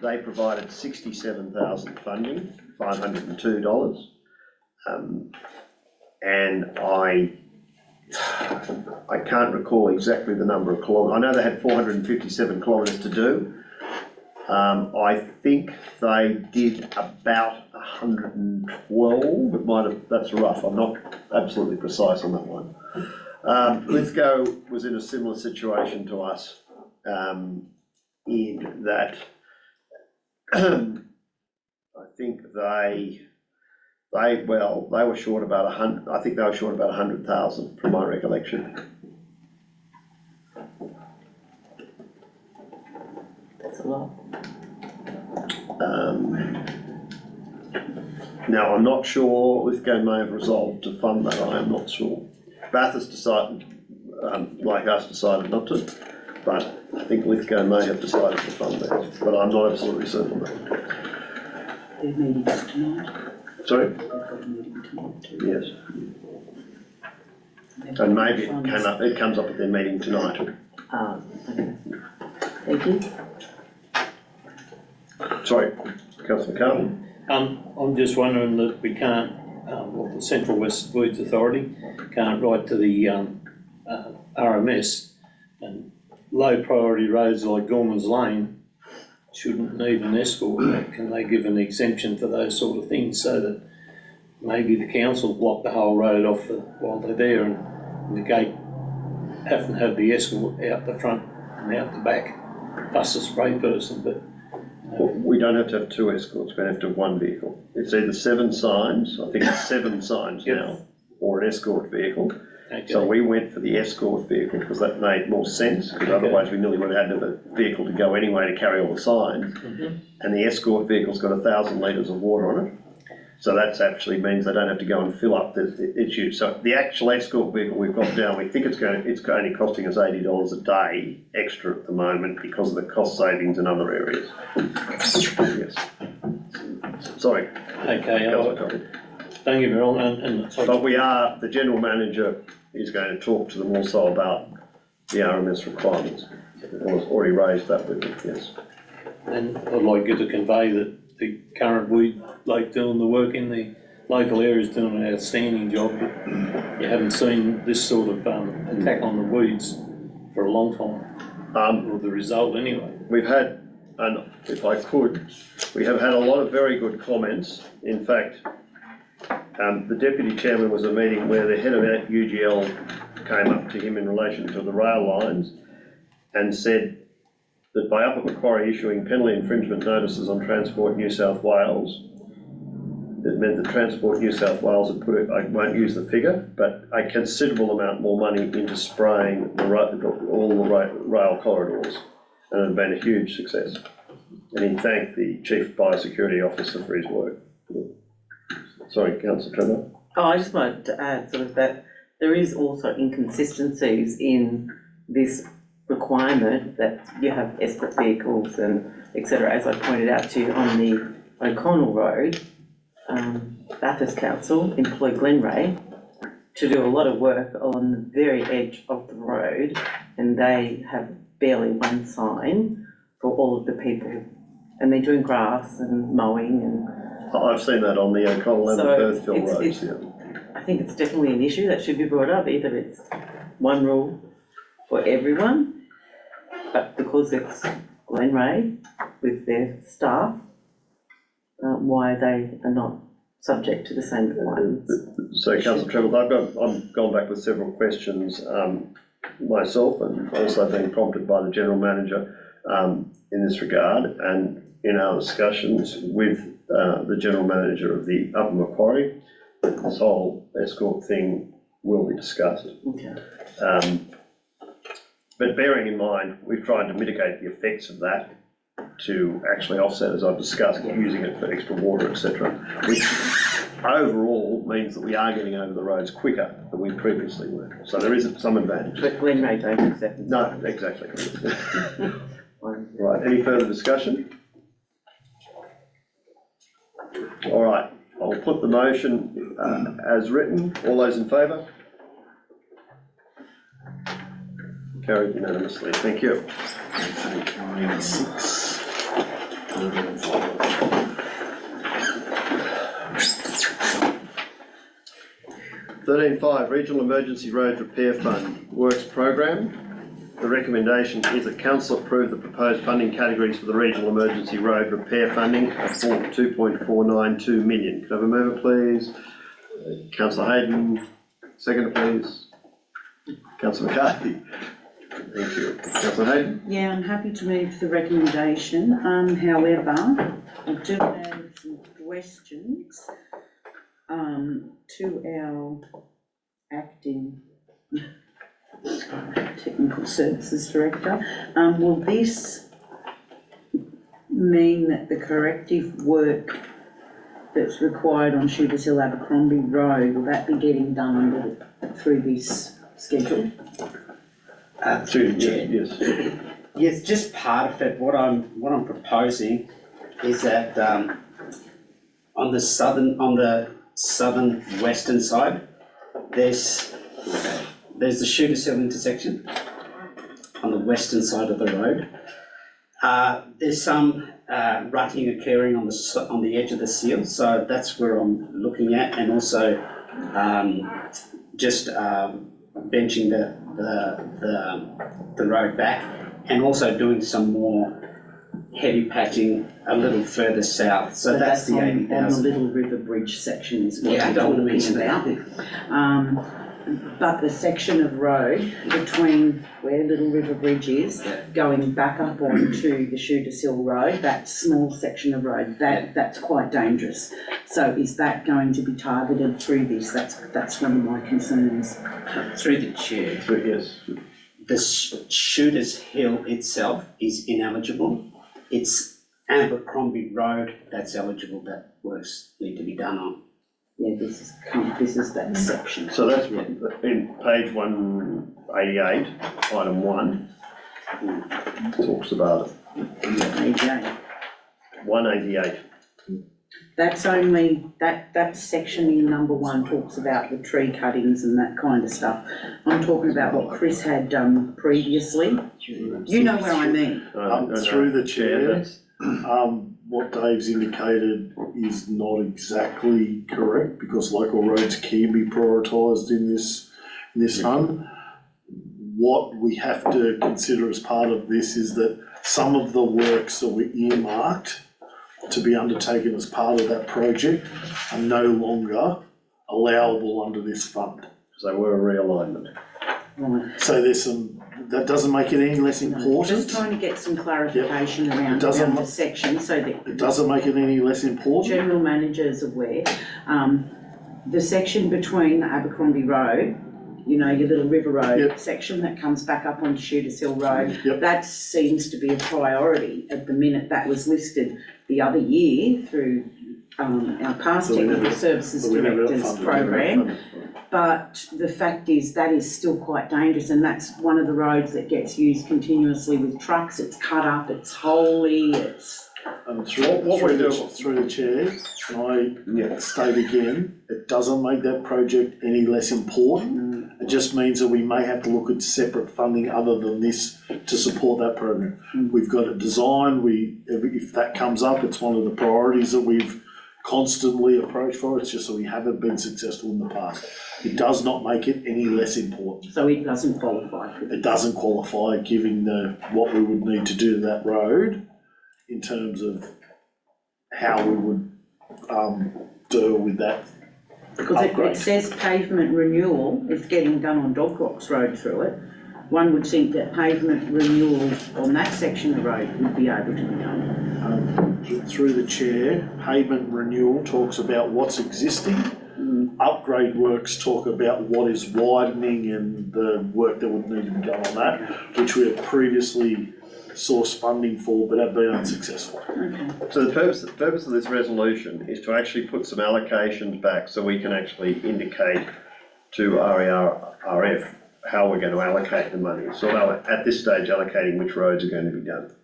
Speaker 1: they provided 67,000 funding, $502. And I can't recall exactly the number of kilometres. I know they had 457 kilometres to do. I think they did about 112, that's rough, I'm not absolutely precise on that one. Lithgow was in a similar situation to us, in that I think they were short about 100, I think they were short about 100,000 from my recollection.
Speaker 8: That's a lot.
Speaker 1: Now, I'm not sure, Lithgow may have resolved to fund that, I am not sure. Bathurst decided, like us, decided not to, but I think Lithgow may have decided to fund that, but I'm not absolutely certain of that.
Speaker 4: Their meeting's tonight.
Speaker 1: Sorry?
Speaker 4: They've got a meeting tonight too.
Speaker 1: Yes. And maybe it comes up at their meeting tonight.
Speaker 8: Okay. Thank you.
Speaker 1: Sorry, Councillor Carvin?
Speaker 6: I'm just wondering that we can't, the Central West Foods Authority can't write to the RMS, and low priority roads like Gorman's Lane shouldn't need an escort. Can they give an exemption for those sort of things, so that maybe the council block the whole road off while they're there, and the gate have to have the escort out the front and out the back, plus a spray person, but
Speaker 1: We don't have to have two escorts, we have to have one vehicle. It's either 7 signs, I think it's 7 signs now, or an escort vehicle.
Speaker 6: okay.
Speaker 1: So we went for the escort vehicle because that made more sense, because otherwise we nearly would have had to have a vehicle to go anyway to carry all the signs. And the escort vehicle's got 1,000 litres of water on it. So that actually means they don't have to go and fill up the issue. So the actual escort vehicle we've got down, we think it's only costing us $80 a day extra at the moment because of the cost savings in other areas. Yes. Sorry.
Speaker 6: Okay, don't get me wrong, and
Speaker 1: But the general manager is going to talk to them also about the RMS requirements. I've already raised that with them, yes.
Speaker 6: and I'd like you to convey that the current weed, like doing the work in the local areas, doing an outstanding job, but you haven't seen this sort of attack on the weeds for a long time, or the result anyway.
Speaker 1: We've had, and if I could, we have had a lot of very good comments. In fact, the deputy chairman was a meeting where the head of UGL came up to him in relation to the rail lines and said that by Upper Macquarie issuing penalty infringement notices on Transport New South Wales, it meant that Transport New South Wales had put, I won't use the figure, but a considerable amount more money into spraying all the rail corridors, and it had been a huge success. And he thanked the Chief Biosecurity Officer for his work. Sorry, Councillor Trevor.
Speaker 8: Oh, I just wanted to add sort of that there is also inconsistencies in this requirement that you have escort vehicles and etc. As I pointed out to you on the O'Connell Road, Bathurst Council employed Glenray to do a lot of work on the very edge of the road, and they have barely one sign for all of the people, and they're doing grass and mowing and.
Speaker 1: I've seen that on the O'Connell and the Perthville roads, yeah.
Speaker 8: I think it's definitely an issue that should be brought up. Either it's one rule for everyone, but because it's Glenray with their staff, why they are not subject to the same requirements.
Speaker 1: So, Councillor Trevor, I've gone back with several questions myself, and also been prompted by the General Manager in this regard, and in our discussions with the General Manager of the Upper Macquarie, this whole escort thing will be discussed.
Speaker 8: Okay.
Speaker 1: But bearing in mind, we've tried to mitigate the effects of that to actually offset, as I've discussed, using it for extra water, etc., which overall means that we are getting over the roads quicker than we previously were. So there is some advantage.
Speaker 8: But Glenray don't accept it.
Speaker 1: No, exactly. Right, any further discussion? All right, I'll put the motion as written. All those in favour? Carried unanimously. Thank you. 13.5 Regional Emergency Road Repair Fund Works Program. the recommendation is that council approve the proposed funding categories for the regional emergency road repair funding of 2.492 million. Could I have a mover, please? Councillor Hayden, seconder, please. Councillor McCarthy. Thank you. Councillor Hayden?
Speaker 4: Yeah, I'm happy to move the recommendation. However, I do have some questions to our acting Technical Services Director. Will this mean that the corrective work that's required on Shooters Hill Abercrombie Road, will that be getting done through this schedule?
Speaker 14: Through the chair.
Speaker 1: Yes.
Speaker 14: Yes, just part of it. What I'm proposing is that on the southern western side, there's the Shooters Hill intersection on the western side of the road. There's some rutting occurring on the edge of the seal, so that's where I'm looking at, and also just benching the road back, and also doing some more heavy patching a little further south. So that's the 80,000.
Speaker 4: On the Little River Bridge section is what
Speaker 14: Yeah, I don't want to mention
Speaker 4: about.
Speaker 14: that.
Speaker 4: But the section of road between where Little River Bridge is, going back up onto the Shooters Hill Road, that small section of road, that's quite dangerous. So is that going to be targeted through this? That's one of my concerns.
Speaker 14: Through the chair.
Speaker 1: Yes.
Speaker 14: The Shooters Hill itself is ineligible. It's Abercrombie Road that's eligible, that works need to be done on.
Speaker 4: Yeah, this is that section.
Speaker 1: So that's in page 188, item 1, talks about it. 188.
Speaker 4: That's only, that section in number 1 talks about the tree cuttings and that kind of stuff. I'm talking about what Chris had done previously. You know where I mean.
Speaker 5: Through the chair, what Dave's indicated is not exactly correct, because local roads can be prioritised in this fund. What we have to consider as part of this is that some of the works that were earmarked to be undertaken as part of that project are no longer allowable under this fund.
Speaker 1: Because they were a realignment.
Speaker 4: Right.
Speaker 5: So there's some, that doesn't make it any less important.
Speaker 4: Just trying to get some clarification around the section so that.
Speaker 5: It doesn't make it any less important.
Speaker 4: General manager is aware. The section between the Abercrombie Road, you know, your Little River Road section that comes back up on Shooters Hill Road, that seems to be a priority at the minute. That was listed the other year through our past Technical Services Director's program. But the fact is that is still quite dangerous, and that's one of the roads that gets used continuously with trucks. It's cut up, it's holy, it's...
Speaker 5: Through the chair, can I state again, it doesn't make that project any less important. It just means that we may have to look at separate funding other than this to support that program. We've got a design, if that comes up, it's one of the priorities that we've constantly approached for. It's just that we haven't been successful in the past. It does not make it any less important.
Speaker 4: So it doesn't qualify for this?
Speaker 5: It doesn't qualify, given what we would need to do to that road in terms of how we would deal with that.
Speaker 4: Because it says pavement renewal is getting done on Dog Rocks Road through it. One would think that pavement renewal on that section of road would be able to be done.
Speaker 5: Through the chair, pavement renewal talks about what's existing. Upgrade works talk about what is widening and the work that would need to be done on that, which we have previously sourced funding for but have been unsuccessful.
Speaker 1: So the purpose of this resolution is to actually put some allocations back so we can actually indicate to RERF how we're going to allocate the money. So at this stage allocating which roads are going to be done.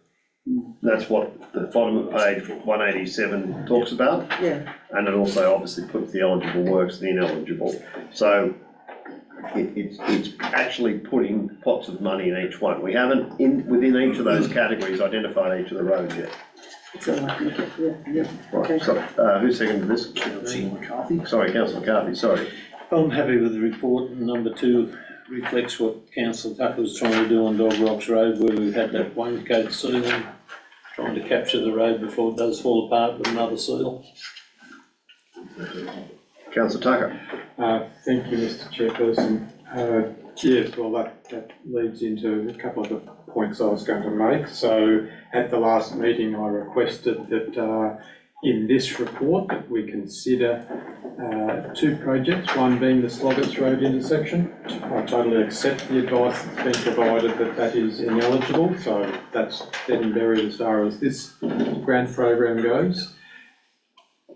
Speaker 1: That's what the bottom of page 187 talks about.
Speaker 4: Yeah.
Speaker 1: And it also obviously puts the eligible works and the ineligible. So it's actually putting pots of money in each one. We haven't, within each of those categories, identified each of the roads yet. Right, so who seconded this?
Speaker 5: Councillor McCarthy.
Speaker 1: Sorry, Councillor McCarthy, sorry.
Speaker 6: I'm happy with the report number 2 reflects what Councillor Tucker was trying to do on Dog Rocks Road, where we've had that one coat sealing, trying to capture the road before it does fall apart with another seal.
Speaker 1: Councillor Tucker.
Speaker 7: Thank you, Mr Chairperson. Yes, well, that leads into a couple of the points I was going to make. So at the last meeting, I requested that in this report that we consider two projects, one being the Sloggots Road intersection. I totally accept the advice that's been provided that that is ineligible, so that's dead and buried as far as this grant program goes.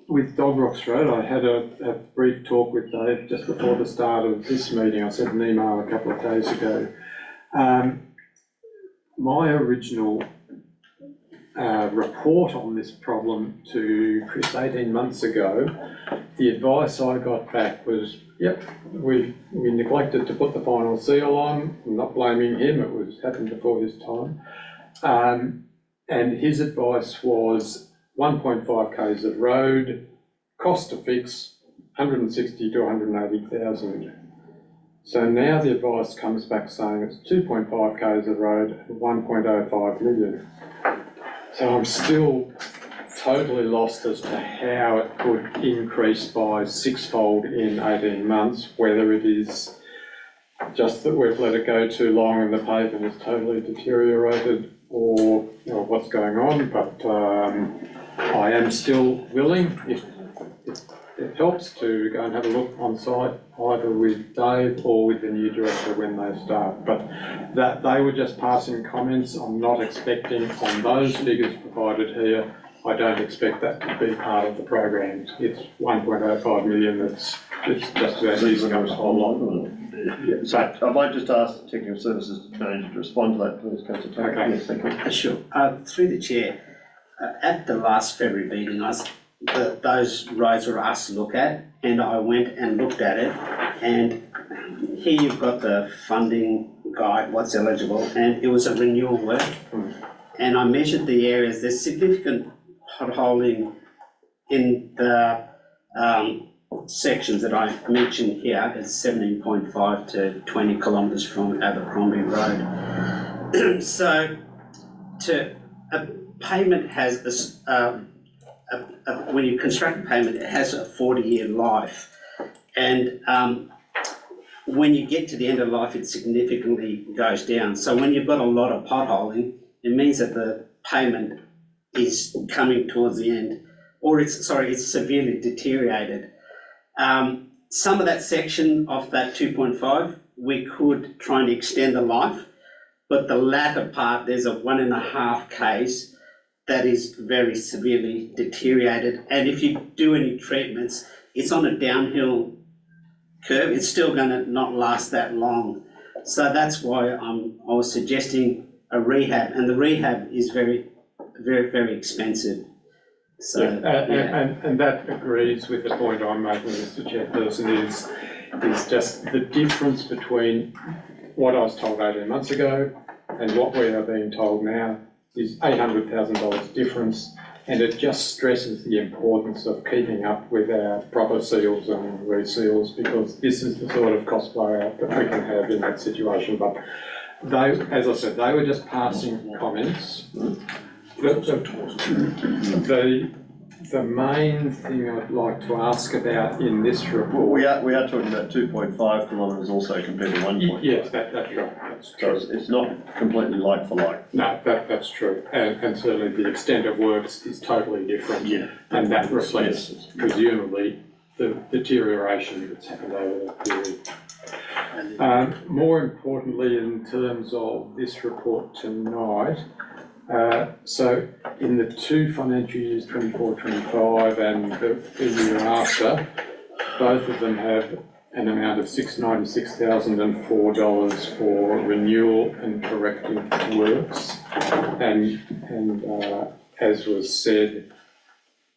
Speaker 7: With Dog Rocks Road, I had a brief talk with Dave just before the start of this meeting. I sent an email a couple of days ago. My original report on this problem to Chris 18 months ago, the advice I got back was, yep, we neglected to put the final seal on. I'm not blaming him, it was happened before his time. And his advice was 1.5 k's of road, cost to fix 160 to 180,000. So now the advice comes back saying it's 2.5 k's of road and 1.05 million. So I'm still totally lost as to how it could increase by sixfold in 18 months, whether it is just that we've let it go too long and the pavement is totally deteriorated, or what's going on, but I am still willing, if it helps, to go and have a look on site, either with Dave or with the new director when they start. But that they were just passing comments. I'm not expecting on those figures provided here, I don't expect that to be part of the program. It's 1.05 million, it's just about using up a whole lot.
Speaker 1: Yeah, so I'd like just to ask the Technical Services Manager to respond to that, please, Councillor Tucker.
Speaker 7: Okay.
Speaker 1: Yes, thank you.
Speaker 14: Sure. Through the chair, at the last February meeting, those roads were asked to look at, and I went and looked at it, and here you've got the funding guide, what's eligible, and it was a renewal work. And I measured the areas. There's significant potholing in the sections that I mentioned here. It's 17.5 to 20 kilometres from Abercrombie Road. So a payment has this, when you construct a payment, it has a 40-year life. And when you get to the end of life, it significantly goes down. So when you've got a lot of potholing, it means that the payment is coming towards the end, or it's severely deteriorated. Some of that section of that 2.5, we could try and extend the life, but the latter part, there's a 1.5 k's that is very severely deteriorated. And if you do any treatments, it's on a downhill curve. It's still going to not last that long. So that's why I was suggesting a rehab, and the rehab is very, very, very expensive. So,
Speaker 7: and that agrees with the point I'm making, Mr Chairperson, is just the difference between what I was told 18 months ago and what we are being told now is $800,000 difference, and it just stresses the importance of keeping up with our proper seals and reseals, because this is the sort of cost blowout that we can have in that situation. But they, as I said, they were just passing comments. The main thing I'd like to ask about in this report...
Speaker 1: Well, we are talking about 2.5 kilometres also compared to 1.5.
Speaker 7: Yes, that's right. That's true.
Speaker 1: So it's not completely like for like.
Speaker 7: No, that's true. And certainly the extent of works is totally different.
Speaker 1: Yeah.
Speaker 7: And that reflects, presumably, the deterioration that's happened over that period. More importantly, in terms of this report tonight, so in the two financial years, 24-25 and the year after, both of them have an amount of $696,004 for renewal and corrective works. And as was said,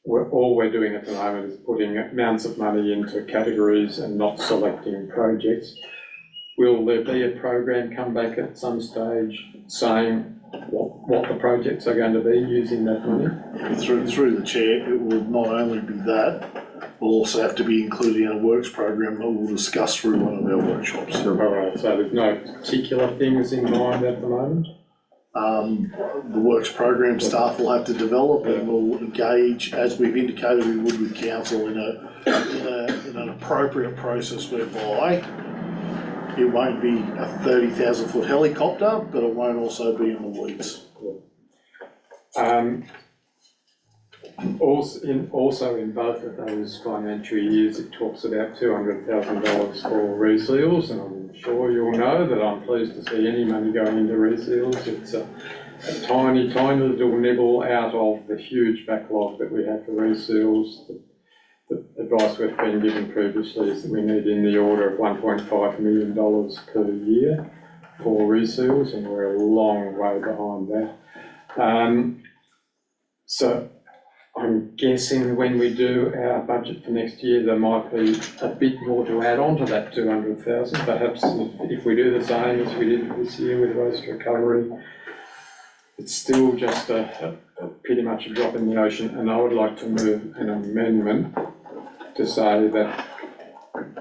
Speaker 7: all we're doing at the moment is putting amounts of money into categories and not selecting projects. Will there be a program come back at some stage saying what the projects are going to be using that money?
Speaker 5: Through the chair, it will not only be that, will also have to be included in a works program that we'll discuss through one of our workshops.
Speaker 7: All right, so there's no particular things in mind at the moment?
Speaker 5: The works program staff will have to develop and will engage, as we've indicated we would with council, in an appropriate process whereby it won't be a 30,000 foot helicopter, but it won't also be in the weeds.
Speaker 7: Also in both of those financial years, it talks about $200,000 for reseals, and I'm sure you'll know that I'm pleased to see any money going into reseals. It's a tiny, tiny little nibble out of the huge backlog that we have for reseals. The advice we've been given previously is that we need in the order of $1.5 million per year for reseals, and we're a long way behind that. So I'm guessing when we do our budget for next year, there might be a bit more to add on to that 200,000. Perhaps if we do the same as we did this year with waste recovery, it's still just pretty much a drop in the ocean. And I would like to move an amendment to say that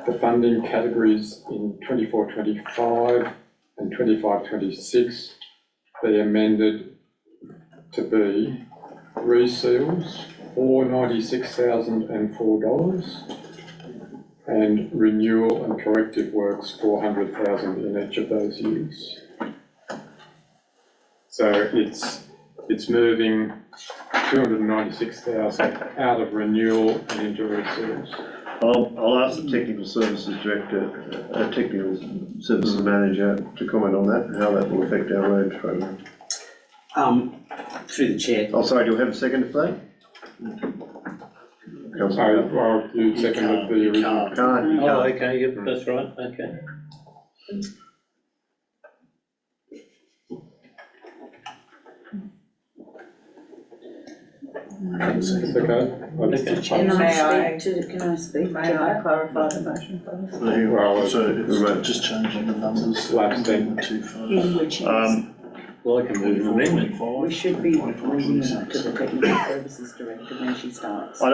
Speaker 7: the funding categories in 24-25 and 25-26 be amended to be reseals for $96,004 and renewal and corrective works $400,000 in each of those years. So it's moving 296,000 out of renewal and into reseals.
Speaker 1: I'll ask the technical services director, technical services manager to comment on that, and how that will affect our roads program.
Speaker 14: Through the chair.
Speaker 1: Oh, sorry, do you have a second for that? Councillor.
Speaker 7: Well, you seconded the original.
Speaker 1: Can't.
Speaker 6: Oh, okay, yep, that's right, okay.
Speaker 7: It's okay.
Speaker 4: Mr. Chair, can I speak to
Speaker 13: May I
Speaker 4: that?
Speaker 13: clarify the motion, please?
Speaker 7: Well,
Speaker 5: So it's just changing the numbers.
Speaker 7: Last thing.
Speaker 4: In which is,
Speaker 6: Well, I can move an amendment.
Speaker 4: we should be leaving it to the technical services director when she starts.
Speaker 5: Through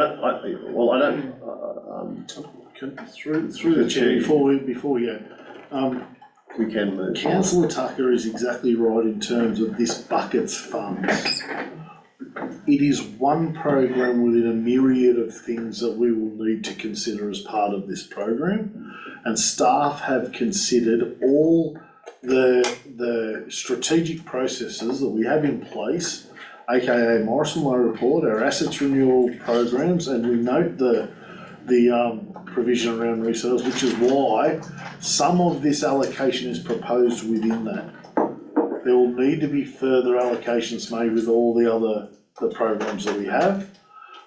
Speaker 5: the chair, before we go,
Speaker 1: We can move.
Speaker 5: Councillor Tucker is exactly right in terms of this bucket's funds. It is one program within a myriad of things that we will need to consider as part of this program, and staff have considered all the strategic processes that we have in place, aka Morrison Law Report, our assets renewal programs, and we note the provision around resales, which is why some of this allocation is proposed within that. There will need to be further allocations made with all the programs that we have.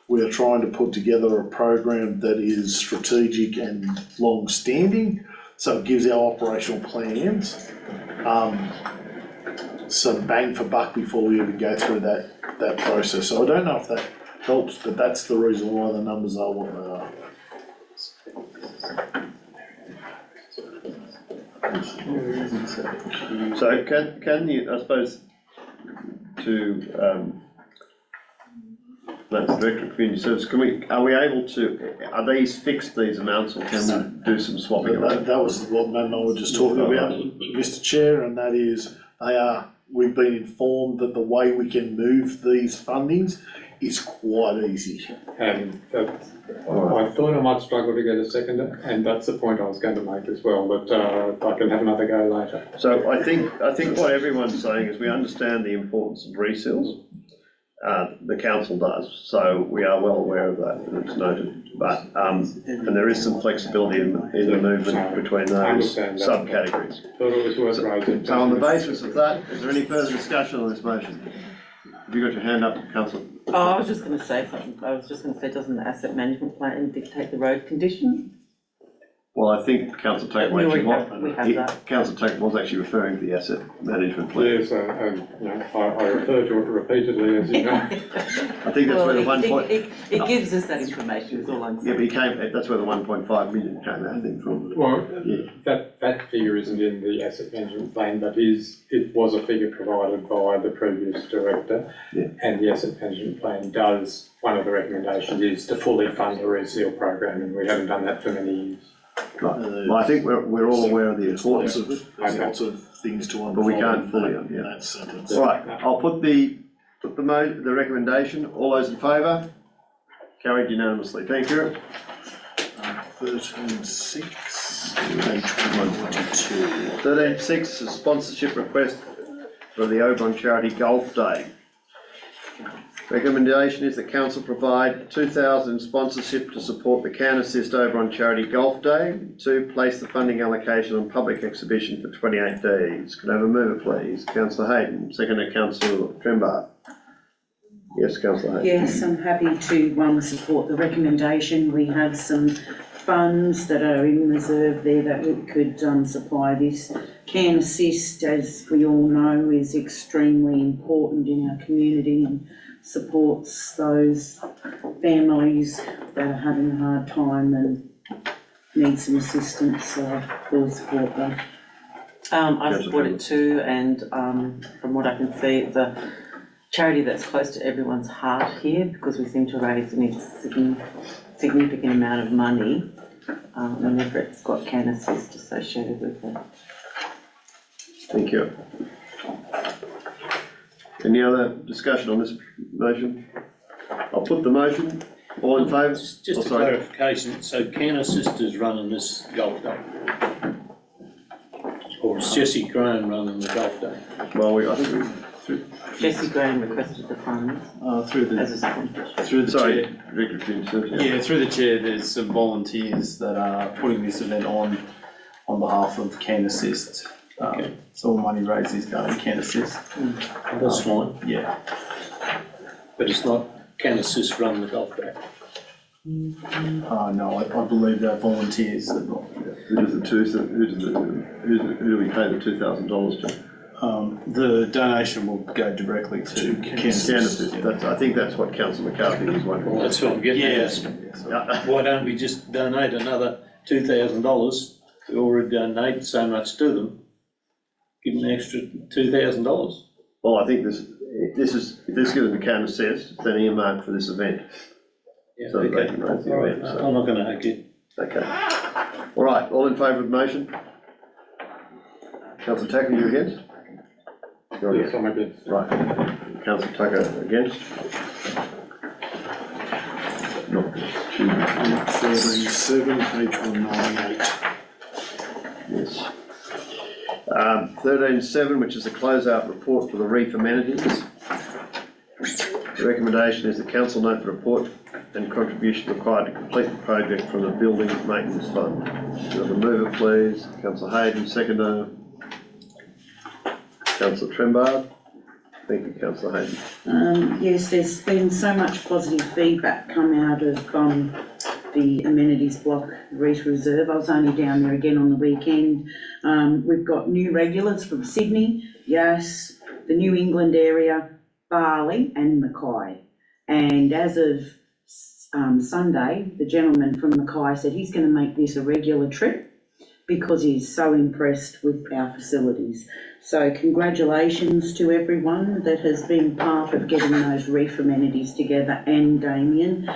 Speaker 5: We are trying to put together a program that is strategic and long-standing, so it gives our operational plans some bang for buck before we even go through that process. So I don't know if that helps, but that's the reason why the numbers are what they are.
Speaker 1: So can you, I suppose, to that's Director of Community Service, are we able to, are these fixed, these amounts, or can we do some swapping around?
Speaker 5: That was what Matt and I were just talking about, Mr. Chair, and that is, we've been informed that the way we can move these fundings is quite easy.
Speaker 7: And I thought I might struggle to get a second, and that's the point I was going to make as well, but I can have another go later.
Speaker 1: So I think what everyone's saying is we understand the importance of reseals. The council does, so we are well aware of that, and it's noted. But and there is some flexibility in the movement between those subcategories.
Speaker 7: Thought it was worth raising.
Speaker 1: So on the basis of that, is there any further discussion on this motion? Have you got your hand up, Councillor?
Speaker 8: Oh, I was just going to say something. I was just going to say, doesn't the asset management plan dictate the road condition?
Speaker 1: Well, I think Councillor Tate
Speaker 8: We
Speaker 1: actually
Speaker 8: have that.
Speaker 1: Councillor Tate was actually referring to the asset management plan.
Speaker 7: Yes, and, you know, I refer to it repeatedly, as you know.
Speaker 1: I think that's where the one point,
Speaker 8: It gives us that information, is all I'm
Speaker 1: yeah,
Speaker 8: saying.
Speaker 1: that's where the 1.5 million came out, I think, from.
Speaker 7: Well,
Speaker 1: Yeah.
Speaker 7: that figure isn't in the asset management plan, but it was a figure provided by the previous director.
Speaker 1: Yeah.
Speaker 7: And the asset management plan does, one of the recommendations is to fully fund the reseal program, and we haven't done that for many years.
Speaker 1: Right. Well, I think we're all aware of the importance of it,
Speaker 5: There's lots of things to unfold.
Speaker 1: but we can't fully,
Speaker 5: in
Speaker 1: yeah.
Speaker 5: that sentence.
Speaker 1: All right, I'll put the recommendation. All those in favour? Carried unanimously. Thank you.
Speaker 5: 13.6, page 122.
Speaker 1: 13.6 is a sponsorship request for the Oberon Charity Golf Day. Recommendation is that council provide 2,000 sponsorship to support the Can Assist Oberon Charity Golf Day. 2, place the funding allocation on public exhibition for 28 days. Could I have a mover, please? Councillor Hayden, seconded Councillor Trembath. Yes, Councillor Hayden.
Speaker 4: Yes, I'm happy to support the recommendation. We have some funds that are in reserve there that we could supply this. Can Assist, as we all know, is extremely important in our community and supports those families that are having a hard time and need some assistance, so we'll support that.
Speaker 8: I support it too, and from what I can see, it's a charity that's close to everyone's heart here, because we seem to raise a significant amount of money whenever it's got Can Assist associated with it.
Speaker 1: Thank you. Any other discussion on this motion? I'll put the motion. All in favour?
Speaker 6: Just a clarification, so Can Assist is running this golf day? Or is Jesse Graham running the golf day?
Speaker 1: Well, I think
Speaker 8: Jesse Graham requested the funds
Speaker 11: Through
Speaker 8: as
Speaker 11: the,
Speaker 8: a sponsorship.
Speaker 11: through the
Speaker 1: sorry,
Speaker 11: chair.
Speaker 1: Richard,
Speaker 11: Yeah, through the chair, there's some volunteers that are putting this event on behalf of Can Assist.
Speaker 6: Okay.
Speaker 11: So all money raised is going to Can Assist.
Speaker 6: That's fine,
Speaker 11: Yeah.
Speaker 6: but it's not Can Assist run the golf day?
Speaker 11: No, I believe they're volunteers that not.
Speaker 1: who do we pay the $2,000 to?
Speaker 11: The donation will go directly to Can Assist.
Speaker 1: I think that's what Councillor McCarthy is
Speaker 6: Well,
Speaker 1: wondering.
Speaker 6: that's what I'm getting at.
Speaker 11: Yeah.
Speaker 6: Why don't we just donate another $2,000? We already donate so much to them. Give them an extra $2,000.
Speaker 1: Well, I think if this is given to Can Assist, it's then earmarked for this event.
Speaker 6: Yeah,
Speaker 1: So that they
Speaker 6: okay.
Speaker 1: can raise the
Speaker 6: All right,
Speaker 1: event, so.
Speaker 6: I'm not going to argue.
Speaker 1: Okay. All right, all in favour of the motion? Councillor Tucker, you against? You're
Speaker 7: Yes,
Speaker 1: against.
Speaker 7: I'm against.
Speaker 1: Right. Councillor Tucker against? Not against.
Speaker 5: 13.7, page 198.
Speaker 1: Yes. 13.7, which is a closeout report for the reef amenities. The recommendation is the council note the report and contribution required to complete the project from the building maintenance fund. Do I have a mover, please? Councillor Hayden, seconder. Councillor Trembath. Thank you, Councillor Hayden.
Speaker 4: Yes, there's been so much positive feedback come out of the amenities block Reef Reserve. I was only down there again on the weekend. We've got new regulars from Sydney, Yass, the New England area, Bali and Mackay. And as of Sunday, the gentleman from Mackay said he's going to make this a regular trip because he's so impressed with our facilities. So congratulations to everyone that has been part of getting those reef amenities together, and Damien,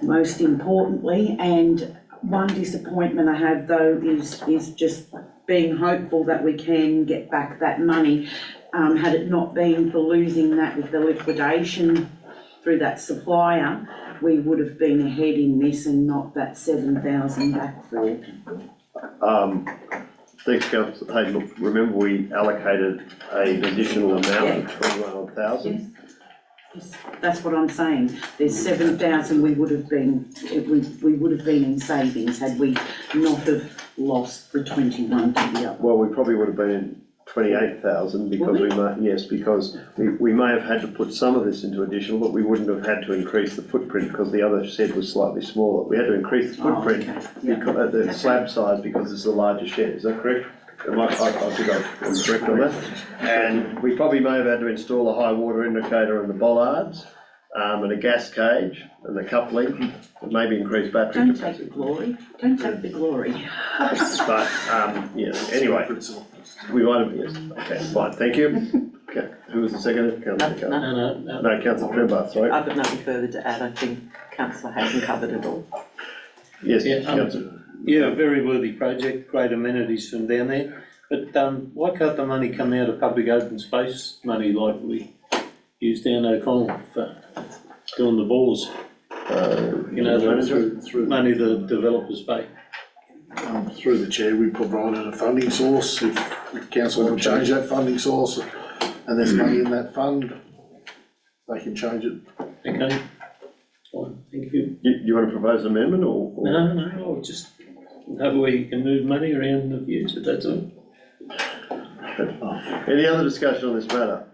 Speaker 4: most importantly. And one disappointment I have though is just being hopeful that we can get back that money. Had it not been for losing that with the liquidation through that supplier, we would have been ahead in this and not that 7,000 back for it.
Speaker 1: Thanks, Councillor Hayden. Look, remember we allocated an additional amount of 21,000?
Speaker 4: Yes, that's what I'm saying. There's 7,000 we would have been in savings had we not have lost the 21 to the other.
Speaker 1: Well, we probably would have been 28,000 because we may, yes, because we may have had to put some of this into additional, but we wouldn't have had to increase the footprint because the other shed was slightly smaller. We had to increase the footprint, because, the slab size, because it's a larger shed, is that correct? I think I'm correct on that. And we probably may have had to install a high water indicator in the bollards, and a gas cage, and the coupling, and maybe increase battery
Speaker 4: Don't
Speaker 1: capacity.
Speaker 4: take the glory, don't take the glory.
Speaker 1: But, yes, anyway, we might have, yes, okay, fine, thank you. Okay, who was the second? Councillor No, Councillor Trembath, sorry.
Speaker 8: I've got nothing further to add. I think councillor hasn't covered it all.
Speaker 1: Yes,
Speaker 6: Yeah,
Speaker 1: Councillor.
Speaker 6: Yeah, a very worthy project, great amenities from down there, but why can't the money come out of public open space money like we used down O'Connell for doing the balls? You know, the money the developers pay.
Speaker 5: Through the chair, we provided a funding source. If the council want to change that funding source and there's money in that fund, they can change it.
Speaker 6: Okay, fine, thank you.
Speaker 1: You want to propose an amendment or?
Speaker 6: No, I'll just know where you can move money around in the future, that's all.
Speaker 1: Any other discussion on this matter?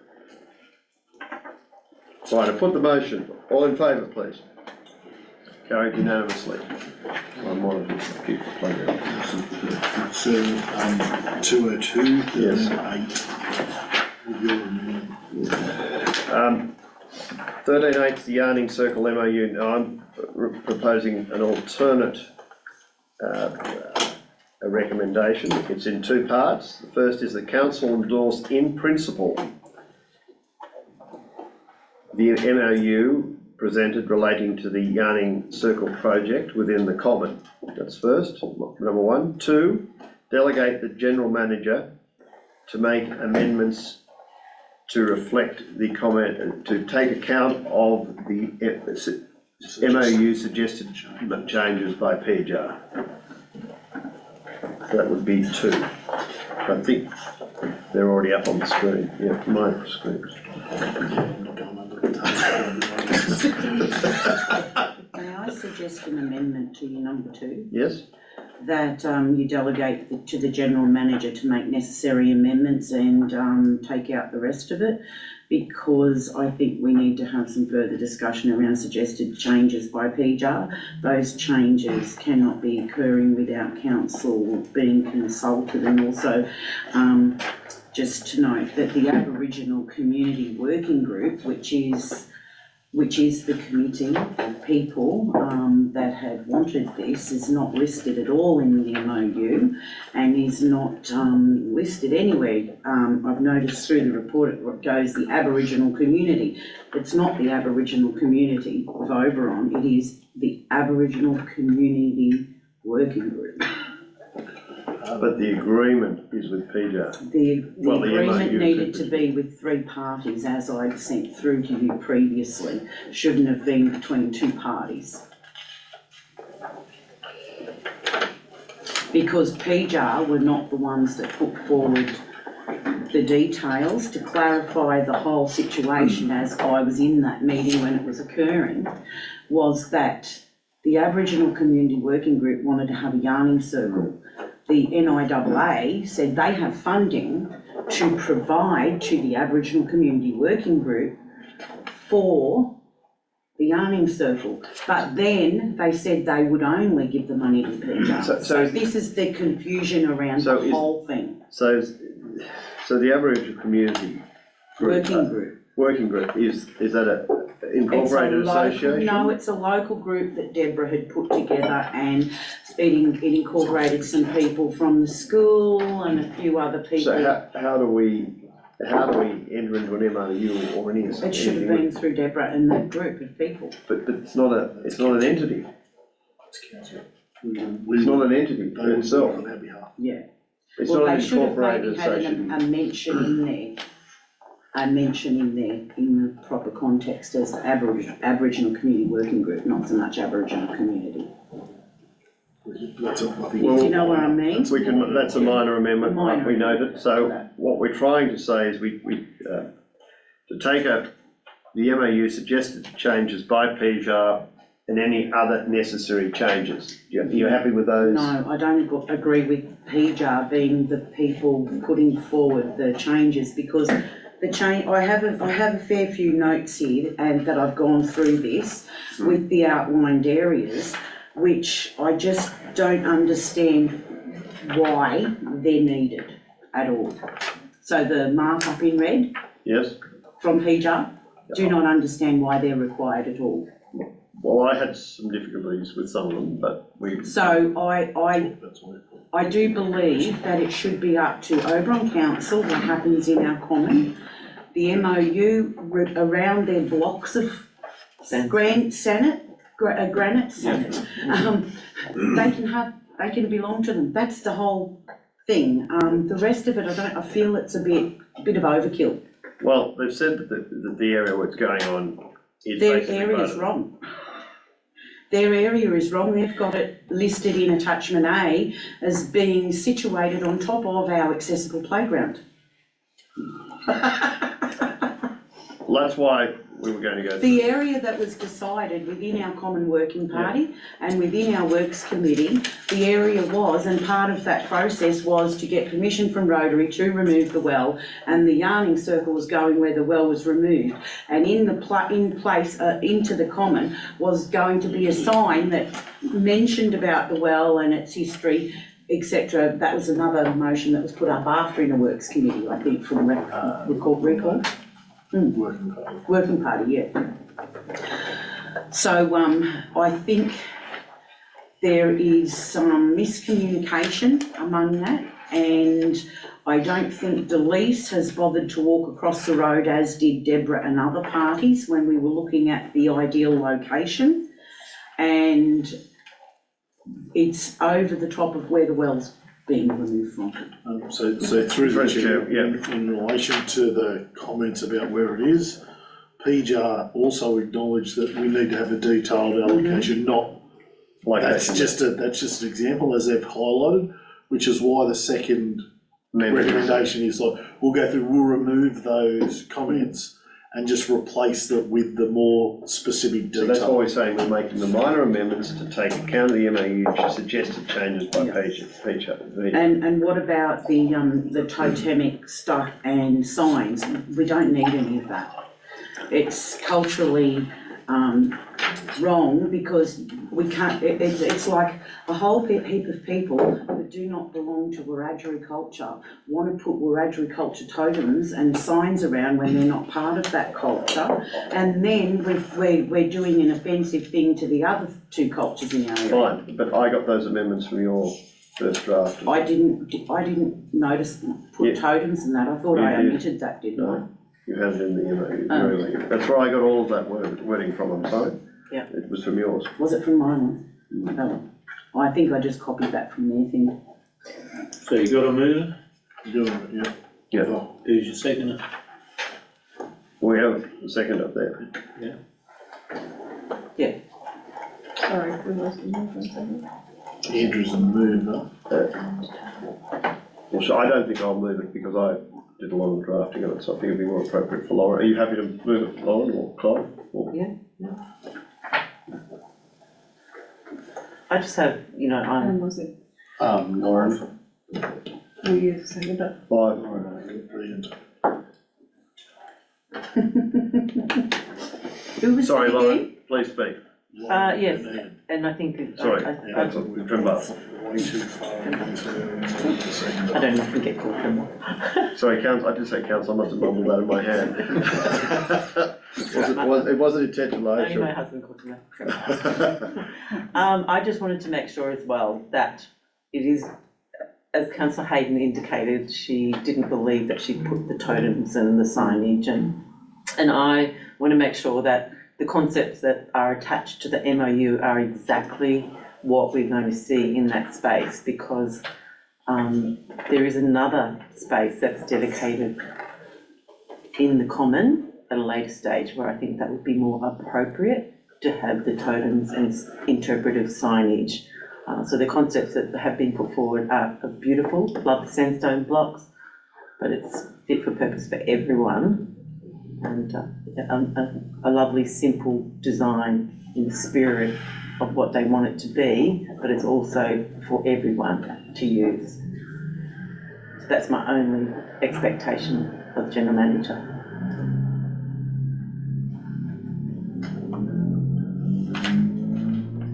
Speaker 1: Right, I put the motion. All in favour, please. Carried unanimously. One more, keep plugging it.
Speaker 5: So, 202,
Speaker 1: Yes. 13.8 is the Yarning Circle MOU. Now, I'm proposing an alternate a recommendation. It's in two parts. The first is the council endorsed in principle the MOU presented relating to the Yarning Circle project within the common. That's first, number one. Two, delegate the general manager to make amendments to reflect the comment, to take account of the MOU suggested changes by PJAR. That would be two. I think they're already up on the screen. Yeah, my screen.
Speaker 4: May I suggest an amendment to your number two?
Speaker 1: Yes?
Speaker 4: That you delegate to the general manager to make necessary amendments and take out the rest of it, because I think we need to have some further discussion around suggested changes by PJAR. Those changes cannot be occurring without council being consulted, and also just to note that the Aboriginal Community Working Group, which is the committee of people that had wanted this, is not listed at all in the MOU and is not listed anywhere. I've noticed through the report it goes the Aboriginal community. It's not the Aboriginal community of Oberon, it is the Aboriginal Community Working Group.
Speaker 1: But the agreement is with PJAR.
Speaker 4: The agreement
Speaker 1: MOU
Speaker 4: needed to be with three parties, as I'd sent through to you previously. Shouldn't have been between two parties. Because PJAR were not the ones that put forward the details to clarify the whole situation, as I was in that meeting when it was occurring, was that the Aboriginal Community Working Group wanted to have a yarning circle. The NIAA said they have funding to provide to the Aboriginal Community Working Group for the yarning circle, but then they said they would only give the money to PJAR. So this is the confusion around the whole thing.
Speaker 1: So the Aboriginal Community Working Group, is that a incorporated association?
Speaker 4: No, it's a local group that Deborah had put together, and it incorporated some people from the school and a few other people.
Speaker 1: So how do we enter into an MOU or any of that?
Speaker 4: It should have been through Deborah and that group of people.
Speaker 1: But it's not an entity. It's not an entity in itself.
Speaker 4: Yeah.
Speaker 1: It's
Speaker 4: Well,
Speaker 1: not an
Speaker 4: they should have
Speaker 1: incorporated
Speaker 4: maybe had
Speaker 1: association.
Speaker 4: a mention in there. A mention in there in the proper context as the Aboriginal Community Working Group, not so much Aboriginal community.
Speaker 5: That's a, I think.
Speaker 4: Do you know what I mean?
Speaker 1: That's a minor amendment, we noted. So what we're trying to say is we to take the MOU suggested changes by PJAR and any other necessary changes. You're happy with those?
Speaker 4: No, I don't agree with PJAR being the people putting forward the changes, because the change, I have a fair few notes here and that I've gone through this with the outlined areas, which I just don't understand why they're needed at all. So the markup in red
Speaker 1: Yes?
Speaker 4: from PJAR, do not understand why they're required at all.
Speaker 1: Well, I had some difficulties with some of them, but we.
Speaker 4: So I do believe that it should be up to Oberon Council what happens in our common. The MOU around their blocks of granite sanit, they can belong to them. That's the whole thing. The rest of it, I feel it's a bit of overkill.
Speaker 1: Well, they've said that the area where it's going on is
Speaker 4: Their
Speaker 1: basically
Speaker 4: area
Speaker 1: part
Speaker 4: is
Speaker 1: of-
Speaker 4: wrong. Their area is wrong. They've got it listed in attachment A as being situated on top of our accessible playground.
Speaker 1: Well, that's why we were going to go.
Speaker 4: The area that was decided within our common working party and within our works committee, the area was, and part of that process was to get permission from Rotary to remove the well, and the yarning circle was going where the well was removed. And in place into the common was going to be a sign that mentioned about the well and its history, etc. That was another motion that was put up after in a works committee, I think, from recall. Working party, yeah. So I think there is some miscommunication among that, and I don't think Delise has bothered to walk across the road, as did Deborah and other parties when we were looking at the ideal location, and it's over the top of where the well's being removed from.
Speaker 5: So through the chair, in relation to the comments about where it is, PJAR also acknowledged that we need to have a detailed allocation, not like that's just an example as they've highlighted, which is why the second recommendation is like, we'll remove those comments and just replace them with the more specific detail.
Speaker 1: So that's why we're saying we're making the minor amendments to take account of the MOU suggested changes by PJAR.
Speaker 4: And what about the totemic stuff and signs? We don't need any of that. It's culturally wrong, because we can't, it's like a whole heap of people that do not belong to Wiradjuri culture want to put Wiradjuri culture totems and signs around when they're not part of that culture, and then we're doing an offensive thing to the other two cultures in our area.
Speaker 1: Fine, but I got those amendments from your first draft.
Speaker 4: I didn't notice put totems and that. I thought I omitted that, didn't I?
Speaker 1: You had it in the MOU. That's where I got all of that wording from, I'm sorry.
Speaker 4: Yeah.
Speaker 1: It was from yours.
Speaker 4: Was it from mine? Oh, I think I just copied that from their thing.
Speaker 6: So you got a mover?
Speaker 5: Doing it,
Speaker 1: Yeah.
Speaker 6: Who's your second?
Speaker 1: We have a second up there.
Speaker 4: Yeah.
Speaker 13: Sorry, who was the mover and second?
Speaker 5: Andrew's a mover.
Speaker 1: Well, so I don't think I'll move it because I did a lot of the drafting of it, so I think it'd be more appropriate for Lauren. Are you happy to move it, Lauren, or Clive? Or?
Speaker 8: Yeah. I just have,
Speaker 13: And was it,
Speaker 1: Lauren.
Speaker 13: were you the seconder?
Speaker 1: Clive.
Speaker 5: Brilliant.
Speaker 4: Who was
Speaker 1: Sorry,
Speaker 4: it
Speaker 1: Lauren,
Speaker 4: again?
Speaker 1: please speak.
Speaker 8: yes, and I think.
Speaker 1: Sorry, we've trimmed up.
Speaker 5: Way too far.
Speaker 8: I don't often get called from.
Speaker 1: Sorry, council, I did say council, I must have mumbled that in my hand. It wasn't intentional, I
Speaker 8: Only my
Speaker 1: assure
Speaker 8: husband calls me that. I just wanted to make sure as well that it is, as Councillor Hayden indicated, she didn't believe that she'd put the totems and the signage, and I want to make sure that the concepts that are attached to the MOU are exactly what we're going to see in that space, because there is another space that's dedicated in the common at a later stage where I think that would be more appropriate to have the totems and interpretive signage. So the concepts that have been put forward are beautiful. Love the sandstone blocks, but it's fit for purpose for everyone, and a lovely simple design in the spirit of what they want it to be, but it's also for everyone to use. That's my only expectation of the general manager.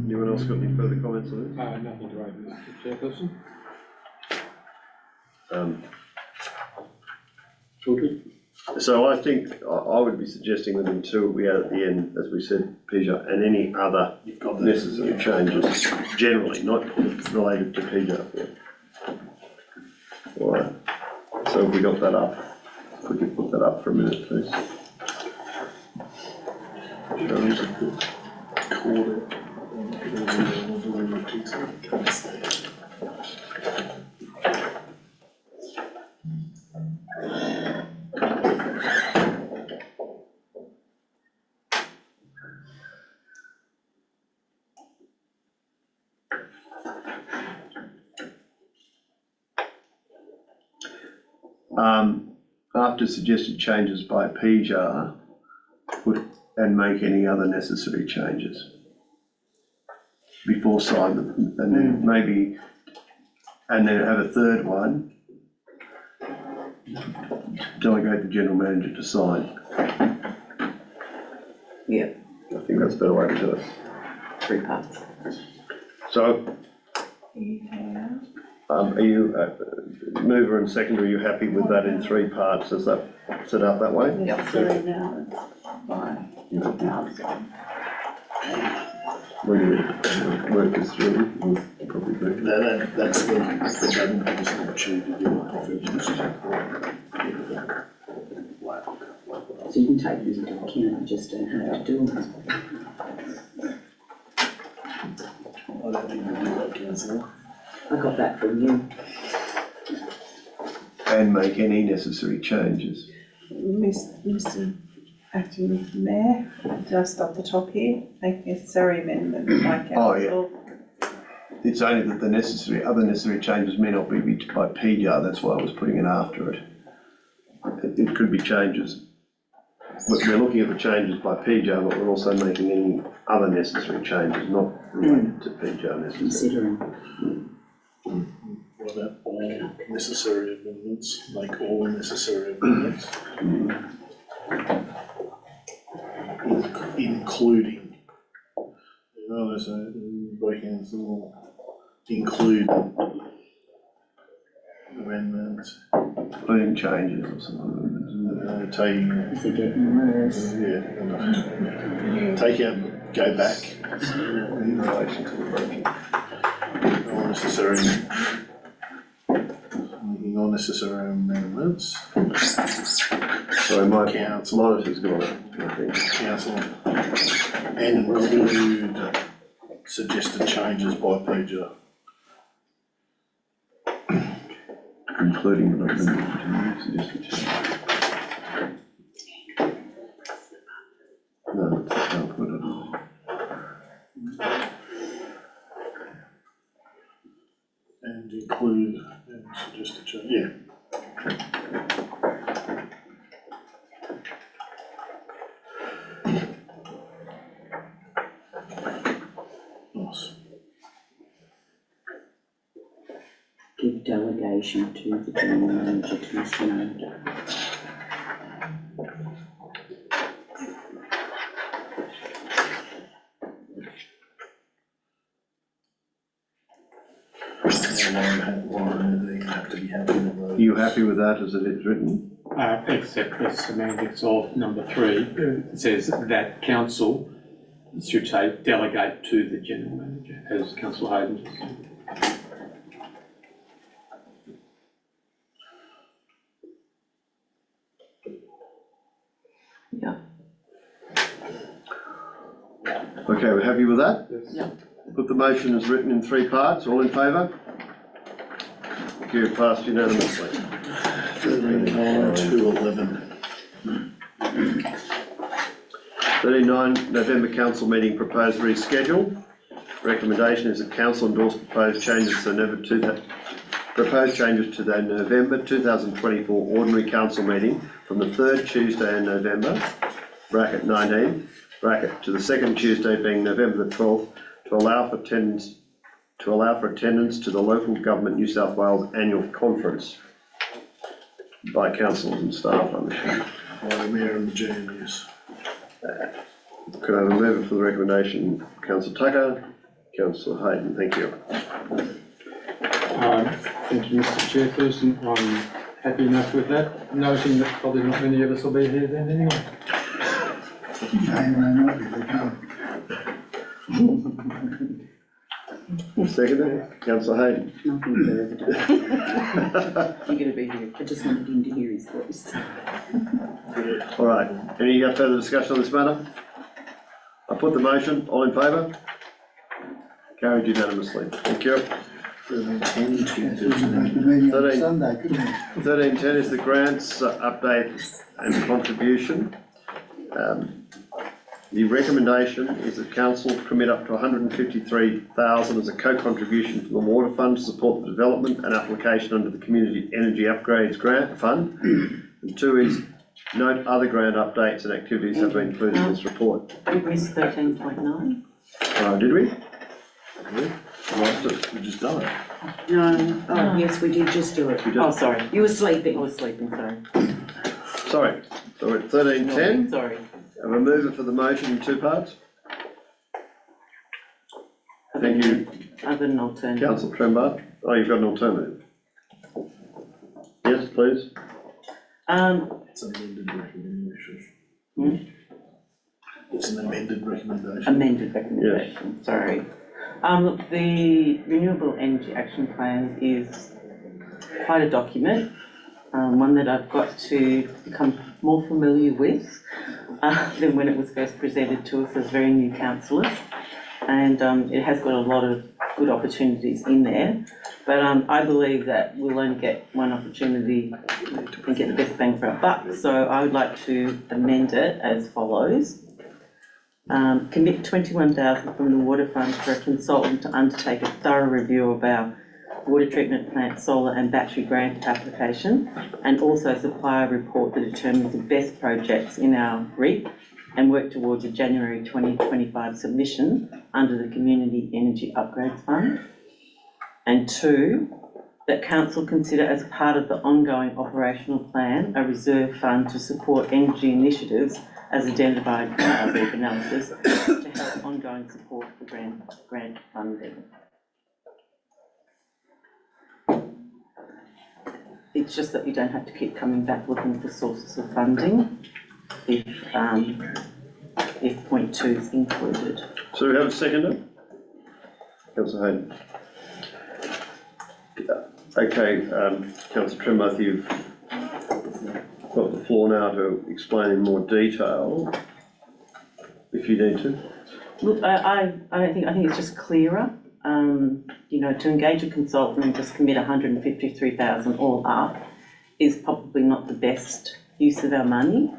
Speaker 1: Anyone else got any further comments on this?
Speaker 7: Nothing to add, Mr. Chairperson.
Speaker 1: So I think I would be suggesting that until we add at the end, as we said, PJ, and any other necessary changes, generally, not related to PJ. All right, so have we got that up? Could you put that up for a minute, please? After suggested changes by PJ, put and make any other necessary changes before sign them, and then maybe, and then have a third one, delegate the general manager to sign.
Speaker 8: Yeah.
Speaker 1: I think that's a better way to do it.
Speaker 8: 3 parts.
Speaker 1: So, are you, mover and seconder, are you happy with that in 3 parts? Is that set out that way?
Speaker 13: Yep. Sorry, now it's fine. Now it's fine.
Speaker 1: When you work this through, we'll probably do.
Speaker 5: That's the government has an opportunity to do it.
Speaker 4: So you can take these into account, you just don't have to do them.
Speaker 5: I don't think we do that, councillor.
Speaker 4: I got that from you.
Speaker 1: And make any necessary changes.
Speaker 13: Mr. Acting Mayor, just up the top here, make necessary amendment by council.
Speaker 1: Oh, yeah. It's only that the other necessary changes may not be by PJ, that's why I was putting it after it. It could be changes. We're looking at the changes by PJ, but we're also making any other necessary changes, not related to PJ necessarily.
Speaker 4: Considering.
Speaker 5: What about all necessary amendments? Make all necessary amendments? Including. Oh, there's a breaking include amendments.
Speaker 1: Including changes or something.
Speaker 5: Taking.
Speaker 4: If they're getting worse.
Speaker 5: Yeah. Take out, go back.
Speaker 1: In relation to the budget.
Speaker 5: All necessary. Making all necessary amendments.
Speaker 1: So my
Speaker 5: Council.
Speaker 1: monitor's gone, I think.
Speaker 5: Council. And include suggested changes by PJ.
Speaker 1: Including but not limited to suggested changes. No, I'll put it on.
Speaker 5: And include and suggested change, yeah. Nice.
Speaker 4: Give delegation to the general manager to sign.
Speaker 5: Warren, they have to be happy with those.
Speaker 1: Are you happy with that as it is written?
Speaker 7: Except the semantics of number 3, it says that council should say delegate to the general manager, as Councillor Hayden just said.
Speaker 8: Yeah.
Speaker 1: Okay, we're happy with that?
Speaker 8: Yeah.
Speaker 1: Put the motion as written in 3 parts, all in favour? Thank you, passed unanimously.
Speaker 5: 39 to 11.
Speaker 1: 39 November council meeting proposed reschedule. Recommendation is that council endorse proposed changes to the November 2024 ordinary council meeting from the 3rd Tuesday in November, bracket 19, bracket, to the 2nd Tuesday being November the 12th, to allow for attendance to the Local Government New South Wales Annual Conference. by councillors and staff, I'm assuming.
Speaker 5: By the Mayor and the GM, yes.
Speaker 1: Could I have a mover for the recommendation? Councillor Tucker, Councillor Hayden, thank you.
Speaker 7: Thank you, Mr. Chairperson. I'm happy enough with that, noting that probably not many of us will be here then anyway.
Speaker 1: Second, Councillor Hayden.
Speaker 4: Nothing further. You're gonna be here, I just wanted him to hear his voice.
Speaker 1: All right, any further discussion on this matter? I put the motion, all in favour? Carried unanimously, thank you. 1310 is the grants update and contribution. The recommendation is that council commit up to 153,000 as a co-contribution from the water fund to support the development and application under the Community Energy Upgrades Grant Fund. And 2 is note other grant updates and activities have been included in this report.
Speaker 8: We missed 13.9.
Speaker 1: Did we?
Speaker 5: We just done it.
Speaker 4: No, oh, yes, we did just do it.
Speaker 8: Oh, sorry.
Speaker 4: You were sleeping.
Speaker 8: I was sleeping, sorry.
Speaker 1: Sorry, so we're at 1310.
Speaker 8: Sorry.
Speaker 1: Have a mover for the motion in 2 parts. Thank you,
Speaker 8: Other than alternative.
Speaker 1: Councillor Tremblay. Oh, you've got an alternative. Yes, please.
Speaker 5: It's an amended recommendation. It's an amended recommendation.
Speaker 8: Amended recommendation, sorry. Look, the Renewable Energy Action Plan is quite a document, one that I've got to become more familiar with than when it was first presented to us as very new councillors. And it has got a lot of good opportunities in there, but I believe that we'll only get one opportunity and get the best bang for our buck. So I would like to amend it as follows. Commit 21,000 from the water fund for a consultant to undertake a thorough review of our water treatment plant, solar and battery grant application, and also supply a report that determines the best projects in our REAP and work towards a January 2025 submission under the Community Energy Upgrades Fund. And 2, that council consider as part of the ongoing operational plan a reserve fund to support energy initiatives as identified in our REAP analysis to help ongoing support for grant funding. It's just that you don't have to keep coming back looking for sources of funding if point 2 is included.
Speaker 1: So we have a seconder? Councillor Hayden. Okay, Councillor Tremblay, you've got the floor now to explain in more detail, if you need to.
Speaker 8: Look, I think it's just clearer, you know, to engage a consultant and just commit 153,000 all up is probably not the best use of our money.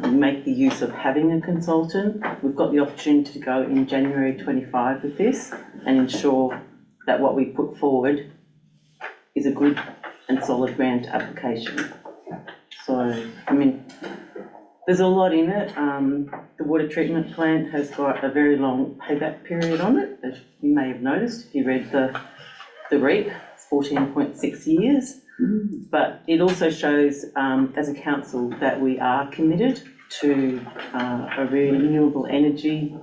Speaker 8: Make the use of having a consultant. We've got the opportunity to go in January 25 with this and ensure that what we put forward is a good and solid grant application. So, I mean, there's a lot in it. The water treatment plant has got a very long payback period on it, as you may have noticed if you read the REAP, it's 14.6 years. But it also shows, as a council, that we are committed to a renewable energy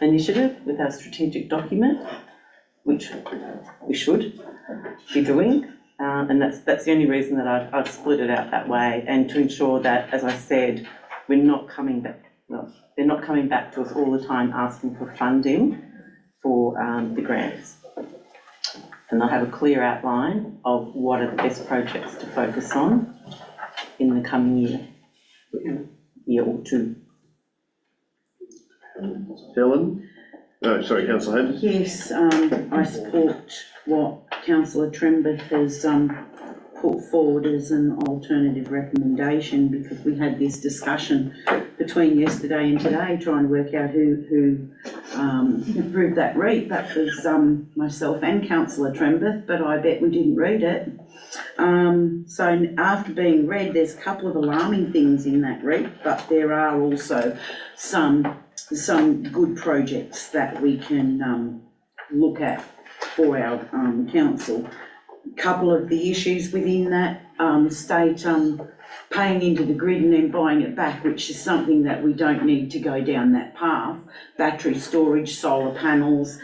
Speaker 8: initiative with our strategic document, which we should be doing. And that's the only reason that I've split it out that way, and to ensure that, as I said, we're not coming back, well, they're not coming back to us all the time asking for funding for the grants. And I have a clear outline of what are the best projects to focus on in the coming year or 2.
Speaker 1: Helen? No, sorry, Councillor Hayden.
Speaker 4: Yes, I support what Councillor Tremblay has put forward as an alternative recommendation, because we had this discussion between yesterday and today trying to work out who approved that REAP. That was myself and Councillor Tremblay, but I bet we didn't read it. So after being read, there's a couple of alarming things in that REAP, but there are also some good projects that we can look at for our council. A couple of the issues within that state paying into the grid and then buying it back, which is something that we don't need to go down that path. Battery storage, solar panels,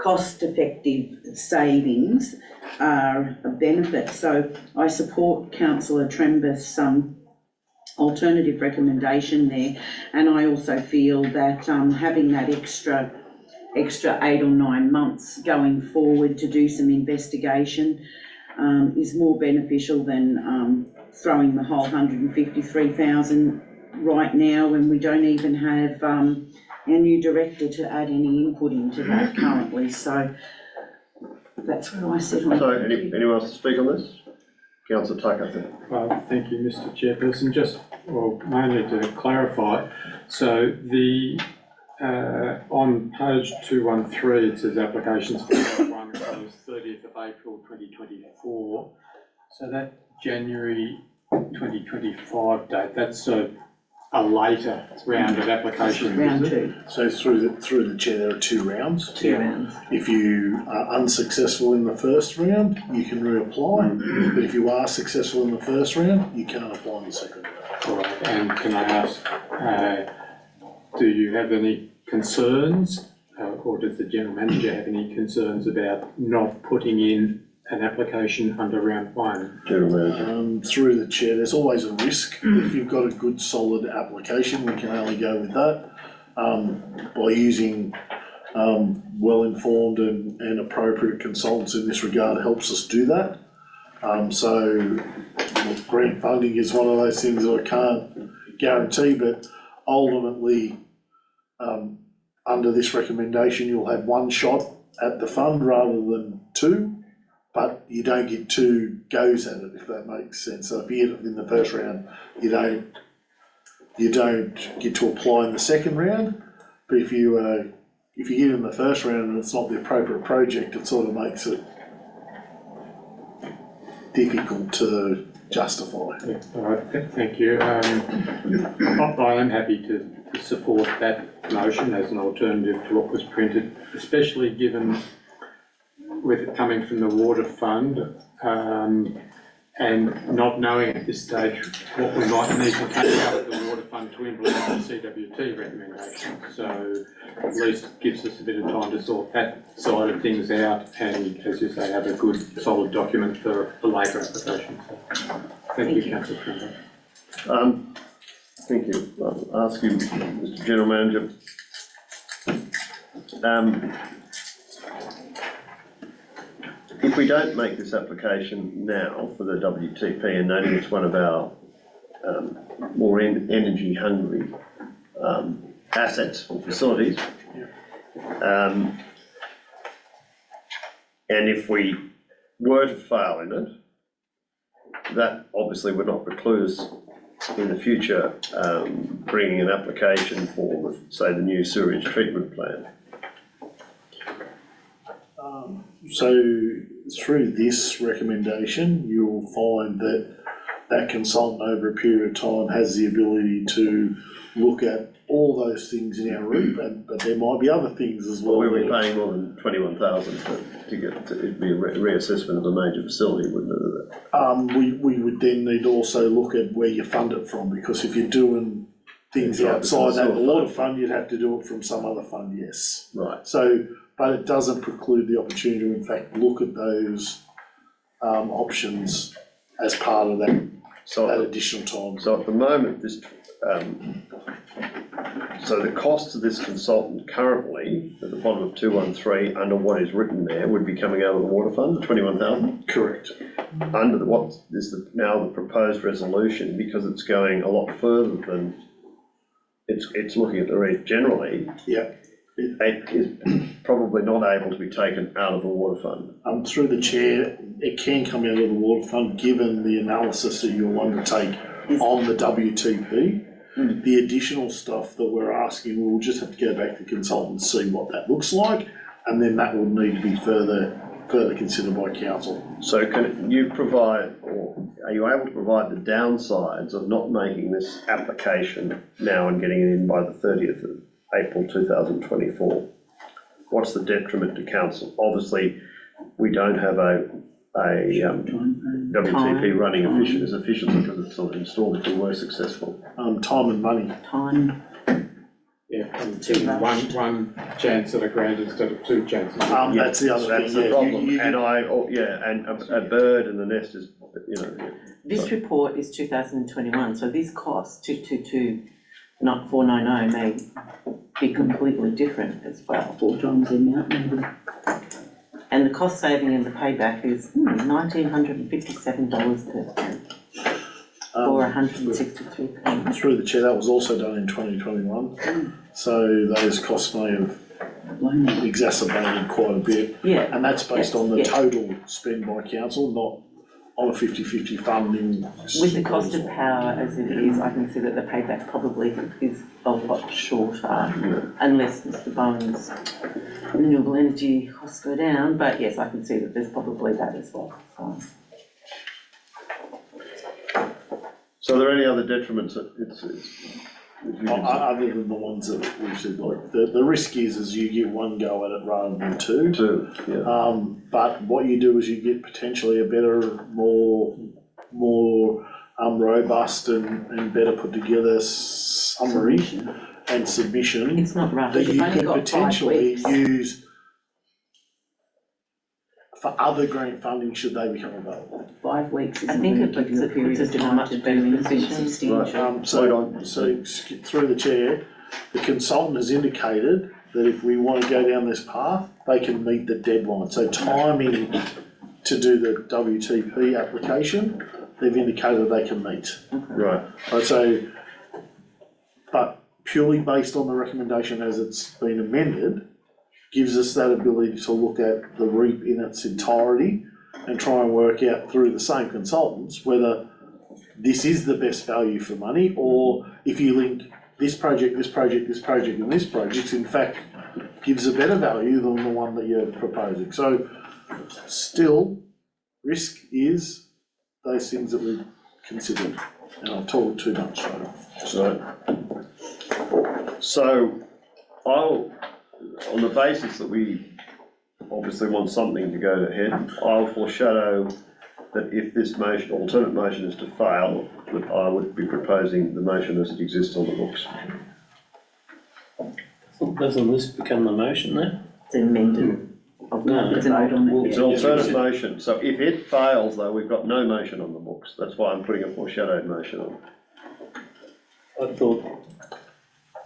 Speaker 4: cost-effective savings are a benefit. So I support Councillor Trembus' alternative recommendation there, and I also feel that having that extra 8 or 9 months going forward to do some investigation is more beneficial than throwing the whole 153,000 right now when we don't even have our new director to add any input into that currently. So that's where I sit on.
Speaker 1: So anyone else to speak on this? Councillor Tucker.
Speaker 7: Thank you, Mr. Chairperson. Just, well, mainly to clarify, so the on page 213, it says applications for one closed 30th of April 2024. So that January 2025 date, that's a later round of applications.
Speaker 4: Round two.
Speaker 5: So through the chair, there are 2 rounds.
Speaker 4: Two rounds.
Speaker 5: If you are unsuccessful in the first round, you can reapply, but if you are successful in the first round, you can't apply in the second round.
Speaker 7: All right, and can I ask, do you have any concerns, or does the General Manager have any concerns about not putting in an application under round 1?
Speaker 5: Through the chair, there's always a risk. If you've got a good solid application, we can only go with that. By using well-informed and appropriate consultants in this regard helps us do that. So grant funding is one of those things that I can't guarantee, but ultimately under this recommendation, you'll have 1 shot at the fund rather than 2. But you don't get 2 goes at it, if that makes sense. So if you get it in the first round, you don't get to apply in the second round. But if you get it in the first round and it's not the appropriate project, it sort of makes it difficult to justify.
Speaker 7: Yeah, all right, thank you. I am happy to support that motion as an alternative to what was printed, especially given with it coming from the water fund, and not knowing at this stage what we might need to take out of the water fund to implement the CWT recommendation. So at least it gives us a bit of time to sort that side of things out and, as you say, have a good solid document for the later application. So, thank you, Councillor Trimble.
Speaker 1: Thank you. I'll ask you, Mr. General Manager. If we don't make this application now for the WTP, and noting it's one of our more energy hungry assets or facilities, and if we were to fail in it, that obviously would not preclude us in the future bringing an application for, say, the new sewage treatment plant.
Speaker 5: So through this recommendation, you'll find that that consultant over a period of time has the ability to look at all those things in our route, but there might be other things as well.
Speaker 1: Well, we'll be paying more than 21,000 to get it'd be a reassessment of a major facility, wouldn't it?
Speaker 5: We would then need to also look at where you fund it from, because if you're doing things outside that water fund, you'd have to do it from some other fund, yes.
Speaker 1: Right.
Speaker 5: So, but it doesn't preclude the opportunity to in fact look at those options as part of that, additional time.
Speaker 1: So at the moment, this so the cost of this consultant currently at the bottom of 213 under what is written there would be coming out of the water fund, the 21,000?
Speaker 5: Correct.
Speaker 1: Under the what is now the proposed resolution, because it's going a lot further than it's looking at the rate generally.
Speaker 5: Yeah.
Speaker 1: It is probably not able to be taken out of the water fund.
Speaker 5: Through the chair, it can come out of the water fund given the analysis that you'll undertake on the WTP. The additional stuff that we're asking, we'll just have to go back to the consultant and see what that looks like, and then that will need to be further considered by council.
Speaker 1: So can you provide, or are you able to provide the downsides of not making this application now and getting it in by the 30th of April 2024? What's the detriment to council? Obviously, we don't have WTP running is efficient because it's not installed if we were successful.
Speaker 5: Time and money.
Speaker 4: Time.
Speaker 7: Yeah, and one chance at a grant instead of two chances.
Speaker 5: That's the other thing.
Speaker 1: That's the problem, and a bird in the nest is,
Speaker 8: This report is 2021, so this cost, 222, not 490, may be completely different as well.
Speaker 4: 4 times the amount, maybe.
Speaker 8: And the cost saving and the payback is $1,957 per or 163 pounds.
Speaker 5: Through the chair, that was also done in 2021, so those costs may have exacerbated quite a bit.
Speaker 8: Yeah.
Speaker 5: And that's based on the total spend by council, not on a 50-50 funding.
Speaker 8: With the cost of power as it is, I can see that the payback probably is a lot shorter, unless Mr. Bowen's renewable energy costs go down, but yes, I can see that there's probably that as well, so.
Speaker 1: So are there any other detriments that
Speaker 5: Other than the ones that we've said, like, the risk is you get one go at it rather than two.
Speaker 1: yeah.
Speaker 5: But what you do is you get potentially a better, more robust and better put together summary and submission
Speaker 8: It's not rough.
Speaker 5: that
Speaker 8: You've
Speaker 5: you
Speaker 8: only
Speaker 5: could
Speaker 8: got 5
Speaker 5: potentially
Speaker 8: weeks.
Speaker 5: use for other grant funding should they become available.
Speaker 4: 5 weeks
Speaker 8: I
Speaker 4: isn't
Speaker 8: think
Speaker 4: going
Speaker 8: it
Speaker 4: to give you a
Speaker 8: puts
Speaker 4: period
Speaker 8: us
Speaker 4: of
Speaker 8: in a
Speaker 4: time
Speaker 8: much
Speaker 4: to
Speaker 8: better
Speaker 4: do anything
Speaker 8: position.
Speaker 4: substantial.
Speaker 5: So through the chair, the consultant has indicated that if we want to go down this path, they can meet the deadline. So timing to do the WTP application, they've indicated they can meet.
Speaker 1: Right.
Speaker 5: So, but purely based on the recommendation as it's been amended, gives us that ability to look at the REAP in its entirety and try and work out through the same consultants whether this is the best value for money, or if you link this project, this project, this project, and this project, in fact, gives a better value than the one that you're proposing. So, still, risk is those things that we've considered, and I've talked too much straight off.
Speaker 1: So on the basis that we obviously want something to go ahead, I'll foreshadow that if this motion, alternate motion is to fail, that I would be proposing the motion as it exists on the books.
Speaker 6: Doesn't this become the motion then?
Speaker 8: It's amended.
Speaker 6: No,
Speaker 8: It's an vote on it.
Speaker 1: It's an alternate motion, so if it fails though, we've got no motion on the books, that's why I'm putting a foreshadowed motion on.
Speaker 6: I thought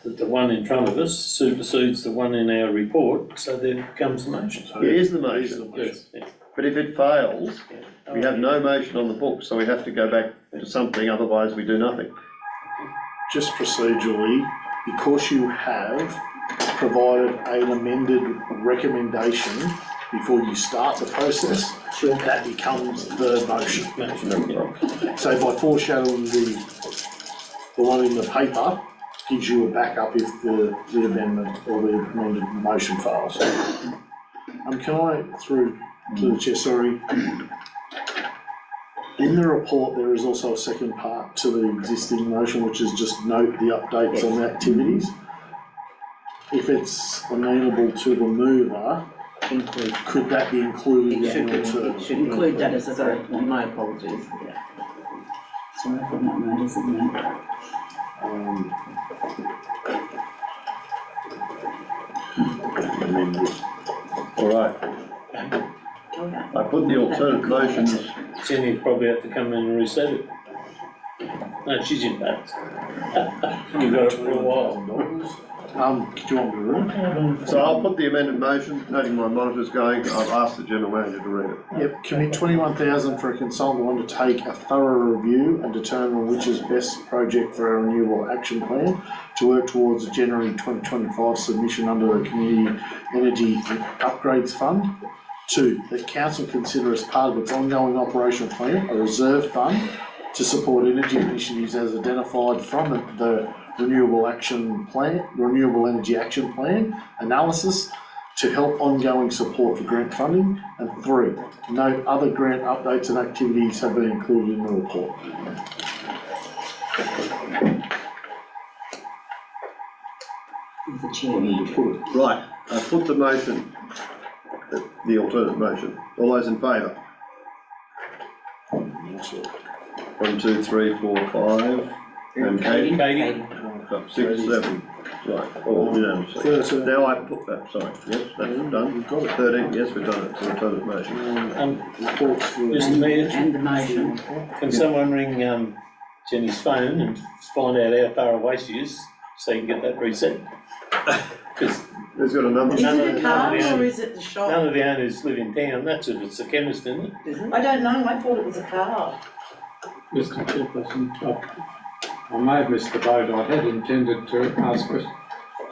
Speaker 6: that the one in front of us supersedes the one in our report, so there comes the motion.
Speaker 1: It is the motion,
Speaker 6: Yes, yeah.
Speaker 1: but if it fails, we have no motion on the books, so we have to go back to something, otherwise we do nothing.
Speaker 5: Just procedurally, because you have provided an amended recommendation before you start the process, that becomes the motion. So by foreshadowing the one in the paper, gives you a backup if the amendment or the amended motion fails. Can I, through to the chair, sorry. In the report, there is also a second part to the existing motion, which is just note the updates on the activities. If it's amenable to the mover, could that be included in the alternative?
Speaker 4: It should include that as a
Speaker 8: Sorry,
Speaker 4: third point.
Speaker 8: my apologies.
Speaker 4: Sorry if I'm not noticing that.
Speaker 1: All right, I put the alternate motions.
Speaker 6: Jenny'd probably have to come in and reset it. No, she's in fact. You've got it for a while.
Speaker 5: Do you want me to read it?
Speaker 1: So I'll put the amended motion, noting my monitor's going, I've asked the general manager to read it.
Speaker 5: Yep, commit 21,000 for a consultant to undertake a thorough review and determine which is best project for our renewable action plan to work towards the January 2025 submission under the Community Energy Upgrades Fund. 2, that council consider as part of its ongoing operational plan a reserve fund to support energy initiatives as identified from the Renewable Energy Action Plan analysis to help ongoing support for grant funding. And 3, note other grant updates and activities have been included in the report.
Speaker 4: The chair.
Speaker 1: Right, I put the motion, the alternate motion. All those in favour? 1, 2, 3, 4, 5, and Katie,
Speaker 6: Katie,
Speaker 1: got 6, 7, right, all unanimously. So now I put that, sorry, yes, that's done.
Speaker 5: We've got it.
Speaker 1: 13, yes, we've done it, so we've done it, motion.
Speaker 5: Reports for.
Speaker 6: Mr. Mayor,
Speaker 4: And the motion.
Speaker 6: can someone ring Jenny's phone and find out how far away she is, so you can get that reset? Because
Speaker 1: Who's got a number?
Speaker 4: Is
Speaker 6: None
Speaker 4: it
Speaker 6: of
Speaker 4: a
Speaker 6: the-
Speaker 4: car
Speaker 6: none of the
Speaker 4: or is it the shop?
Speaker 6: none of the owners live in town, that's if it's a chemist, isn't it?
Speaker 4: I don't know, I thought it was a car.
Speaker 7: Mr Chairperson, I may have missed the boat. I had intended to ask a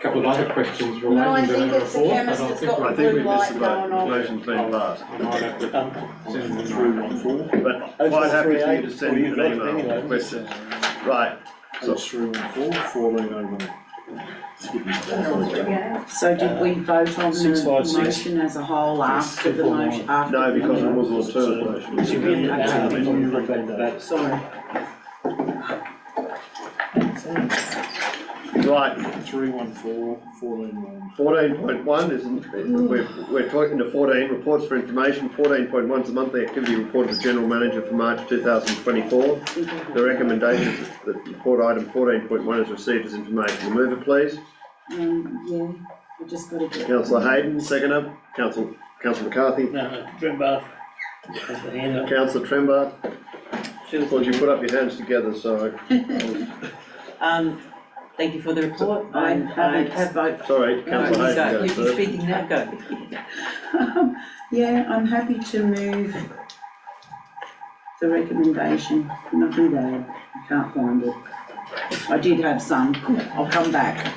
Speaker 7: couple of other questions
Speaker 4: No, I
Speaker 7: relating to
Speaker 4: think
Speaker 7: that
Speaker 4: it's a
Speaker 7: report,
Speaker 4: chemist
Speaker 7: but I
Speaker 4: that's
Speaker 7: think
Speaker 4: got
Speaker 1: I
Speaker 7: we
Speaker 1: think we
Speaker 4: blue
Speaker 1: missed
Speaker 4: light
Speaker 1: the vote,
Speaker 4: going
Speaker 1: the
Speaker 4: on.
Speaker 1: motion's been passed.
Speaker 7: I might have to send them an email.
Speaker 5: 314.
Speaker 1: But quite happy for you to send an
Speaker 6: Well, you've got it
Speaker 1: email
Speaker 6: anyway.
Speaker 1: with questions. Right,
Speaker 5: Page 314, 1401.
Speaker 4: So did we vote on the
Speaker 6: 656.
Speaker 4: motion as a whole after the motion, after?
Speaker 1: no,
Speaker 4: the
Speaker 1: because it
Speaker 4: motion?
Speaker 1: was an alternate motion.
Speaker 6: Should be in the
Speaker 4: Okay.
Speaker 6: before you look back to that.
Speaker 4: Sorry.
Speaker 1: Right,
Speaker 5: 314, 1401.
Speaker 1: 14.1 is, we're talking to 14, reports for information. 14.1 is the monthly activity report of the General Manager for March 2024. The recommendation is that report item 14.1 is received as information. The mover, please.
Speaker 4: Yeah, I just got to get.
Speaker 1: Councillor Hayden, seconder. Councillor McCarthy.
Speaker 6: No, Trembar. Has the hand up.
Speaker 1: Councillor Trembath. Thought you put up your hands together, so.
Speaker 8: Thank you for the report.
Speaker 4: I haven't had vote.
Speaker 1: Sorry, Councillor Hayden
Speaker 8: You're
Speaker 1: goes first.
Speaker 8: speaking now, go.
Speaker 4: Yeah, I'm happy to move the recommendation. Nothing to add. I can't find it. I did have some. I'll come back.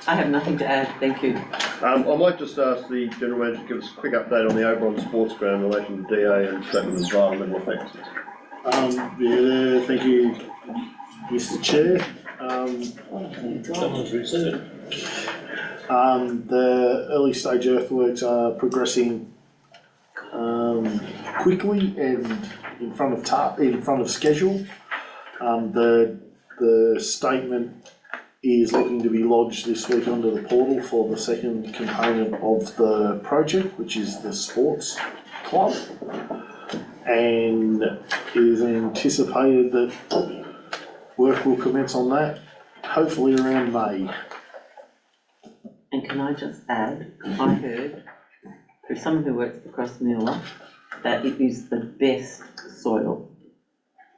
Speaker 8: I have nothing to add, thank you.
Speaker 1: I might just ask the General Manager to give us a quick update on the Oberon Sports Ground in relation to DA and statement of environmental effects.
Speaker 5: Yeah, thank you, Mr. Chair.
Speaker 6: Someone's reset it.
Speaker 5: The early stage earthworks are progressing quickly and in front of schedule. The statement is looking to be lodged this week onto the portal for the second component of the project, which is the sports club. And it is anticipated that work will commence on that, hopefully around May.
Speaker 8: And can I just add, I heard through someone who works across the Miller that it is the best soil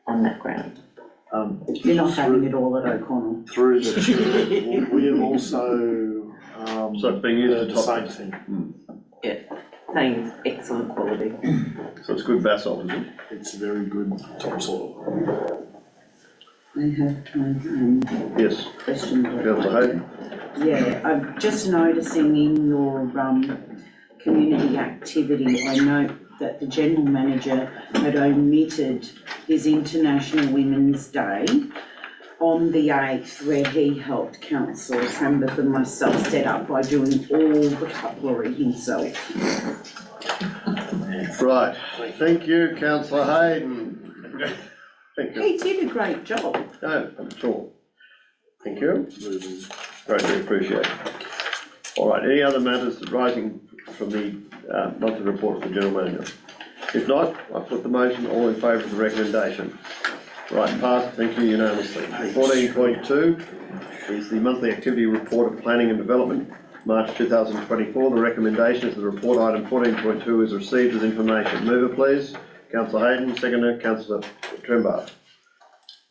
Speaker 8: on that ground.
Speaker 4: You're not having it all at O'Connell.
Speaker 5: Through the chair, we have also
Speaker 1: So it's being used
Speaker 5: heard
Speaker 1: to
Speaker 5: the
Speaker 1: top.
Speaker 5: same thing.
Speaker 8: Saying it's excellent quality.
Speaker 1: So it's good basalt, isn't it?
Speaker 5: It's very good topsoil.
Speaker 4: I have
Speaker 1: Yes.
Speaker 4: questions.
Speaker 1: Councillor Hayden.
Speaker 4: Yeah, I'm just noticing in your community activity, I note that the General Manager had omitted his International Women's Day on the 8th, where he helped Councillor Trembath and myself set up by doing all the cutlery himself.
Speaker 1: Right, thank you, Councillor Hayden. Thank you.
Speaker 4: He did a great job.
Speaker 1: No, I'm sure. Thank you. Greatly appreciate it. All right, any other matters arising from the monthly report of the General Manager? If not, I put the motion, all in favour of the recommendation. Right, passed, thank you unanimously. 14.2 is the monthly activity report of planning and development, March 2024. The recommendation is the report item 14.2 is received as information. Mover, please. Councillor Hayden, seconder, Councillor Trembath.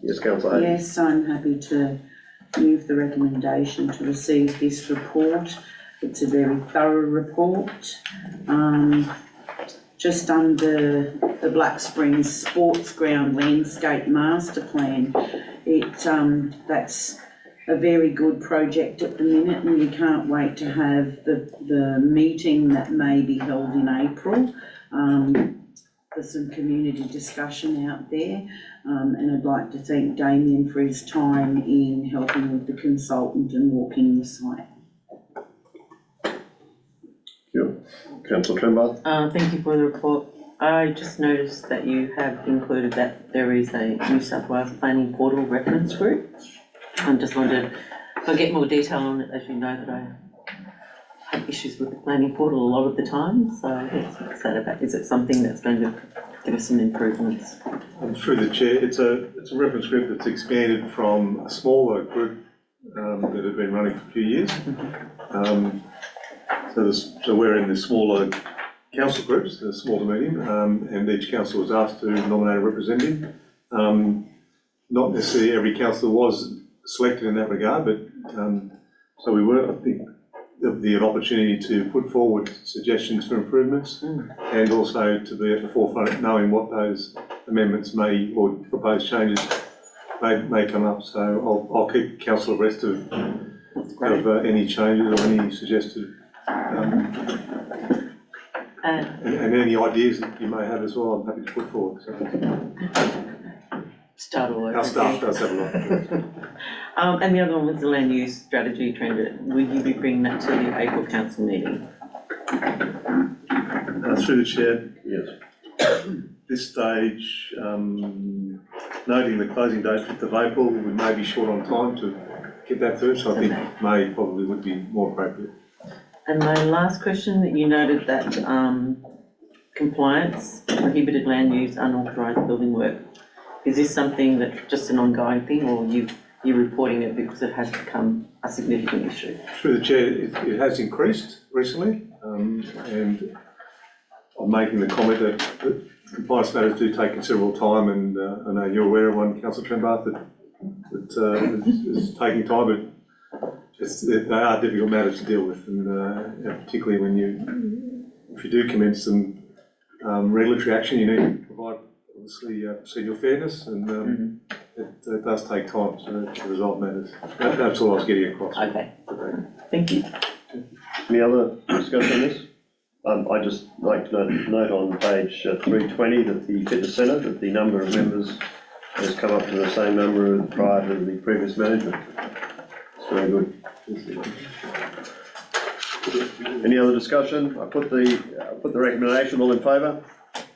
Speaker 1: Yes, Councillor Hayden.
Speaker 4: Yes, I'm happy to move the recommendation to receive this report. It's a very thorough report. Just under the Black Springs Sports Ground Landscape Master Plan, that's a very good project at the minute, and we can't wait to have the meeting that may be held in April. There's some community discussion out there, and I'd like to thank Damien for his time in helping with the consultant and walking the site.
Speaker 1: Councillor Trembath.
Speaker 8: Thank you for the report. I just noticed that you have included that there is a New South Wales Planning Portal reference group. I just wondered if I get more detail on it, as you know that have issues with the planning portal a lot of the time, so what's that about? Is it something that's going to give us some improvements?
Speaker 12: Through the chair, it's a reference group that's expanded from a smaller group that had been running for a few years. So we're in the smaller council groups, the small to medium, and each council was asked to nominate a representative. Not necessarily every councillor was selected in that regard, but so we were, I think, the opportunity to put forward suggestions for improvements and also to be at the forefront of knowing what those amendments may, or proposed changes may come up. So I'll keep council abreast of any changes or any suggested and any ideas that you may have as well. I'm happy to put forward. So.
Speaker 8: Start all over.
Speaker 12: Our staff does have a lot.
Speaker 8: And the other one was the land use strategy trend. Will you be bringing that to the April council meeting?
Speaker 12: Through the chair.
Speaker 1: Yes.
Speaker 12: This stage, noting the closing date 5th of April, we may be short on time to get that through, so I think May probably would be more appropriate.
Speaker 8: And my last question, you noted that compliance, prohibited land use, unauthorised building work. Is this something that's just an ongoing thing, or you're reporting it because it has become a significant issue?
Speaker 12: Through the chair, it has increased recently, and I'm making the comment that compliance matters do take considerable time, and I know you're aware of one, Councillor Trembath, that is taking time, but they are difficult matters to deal with, and particularly when if you do commence some regulatory action, you need to provide obviously procedural fairness, and it does take time to resolve matters. That's all I was getting across.
Speaker 8: Okay, thank you.
Speaker 1: Any other discussion on this? I'd just like to note on page 320 that the fitness centre, that the number of members has come up to the same number as prior to the previous management. It's very good. Any other discussion? I put the recommendation. All in favour?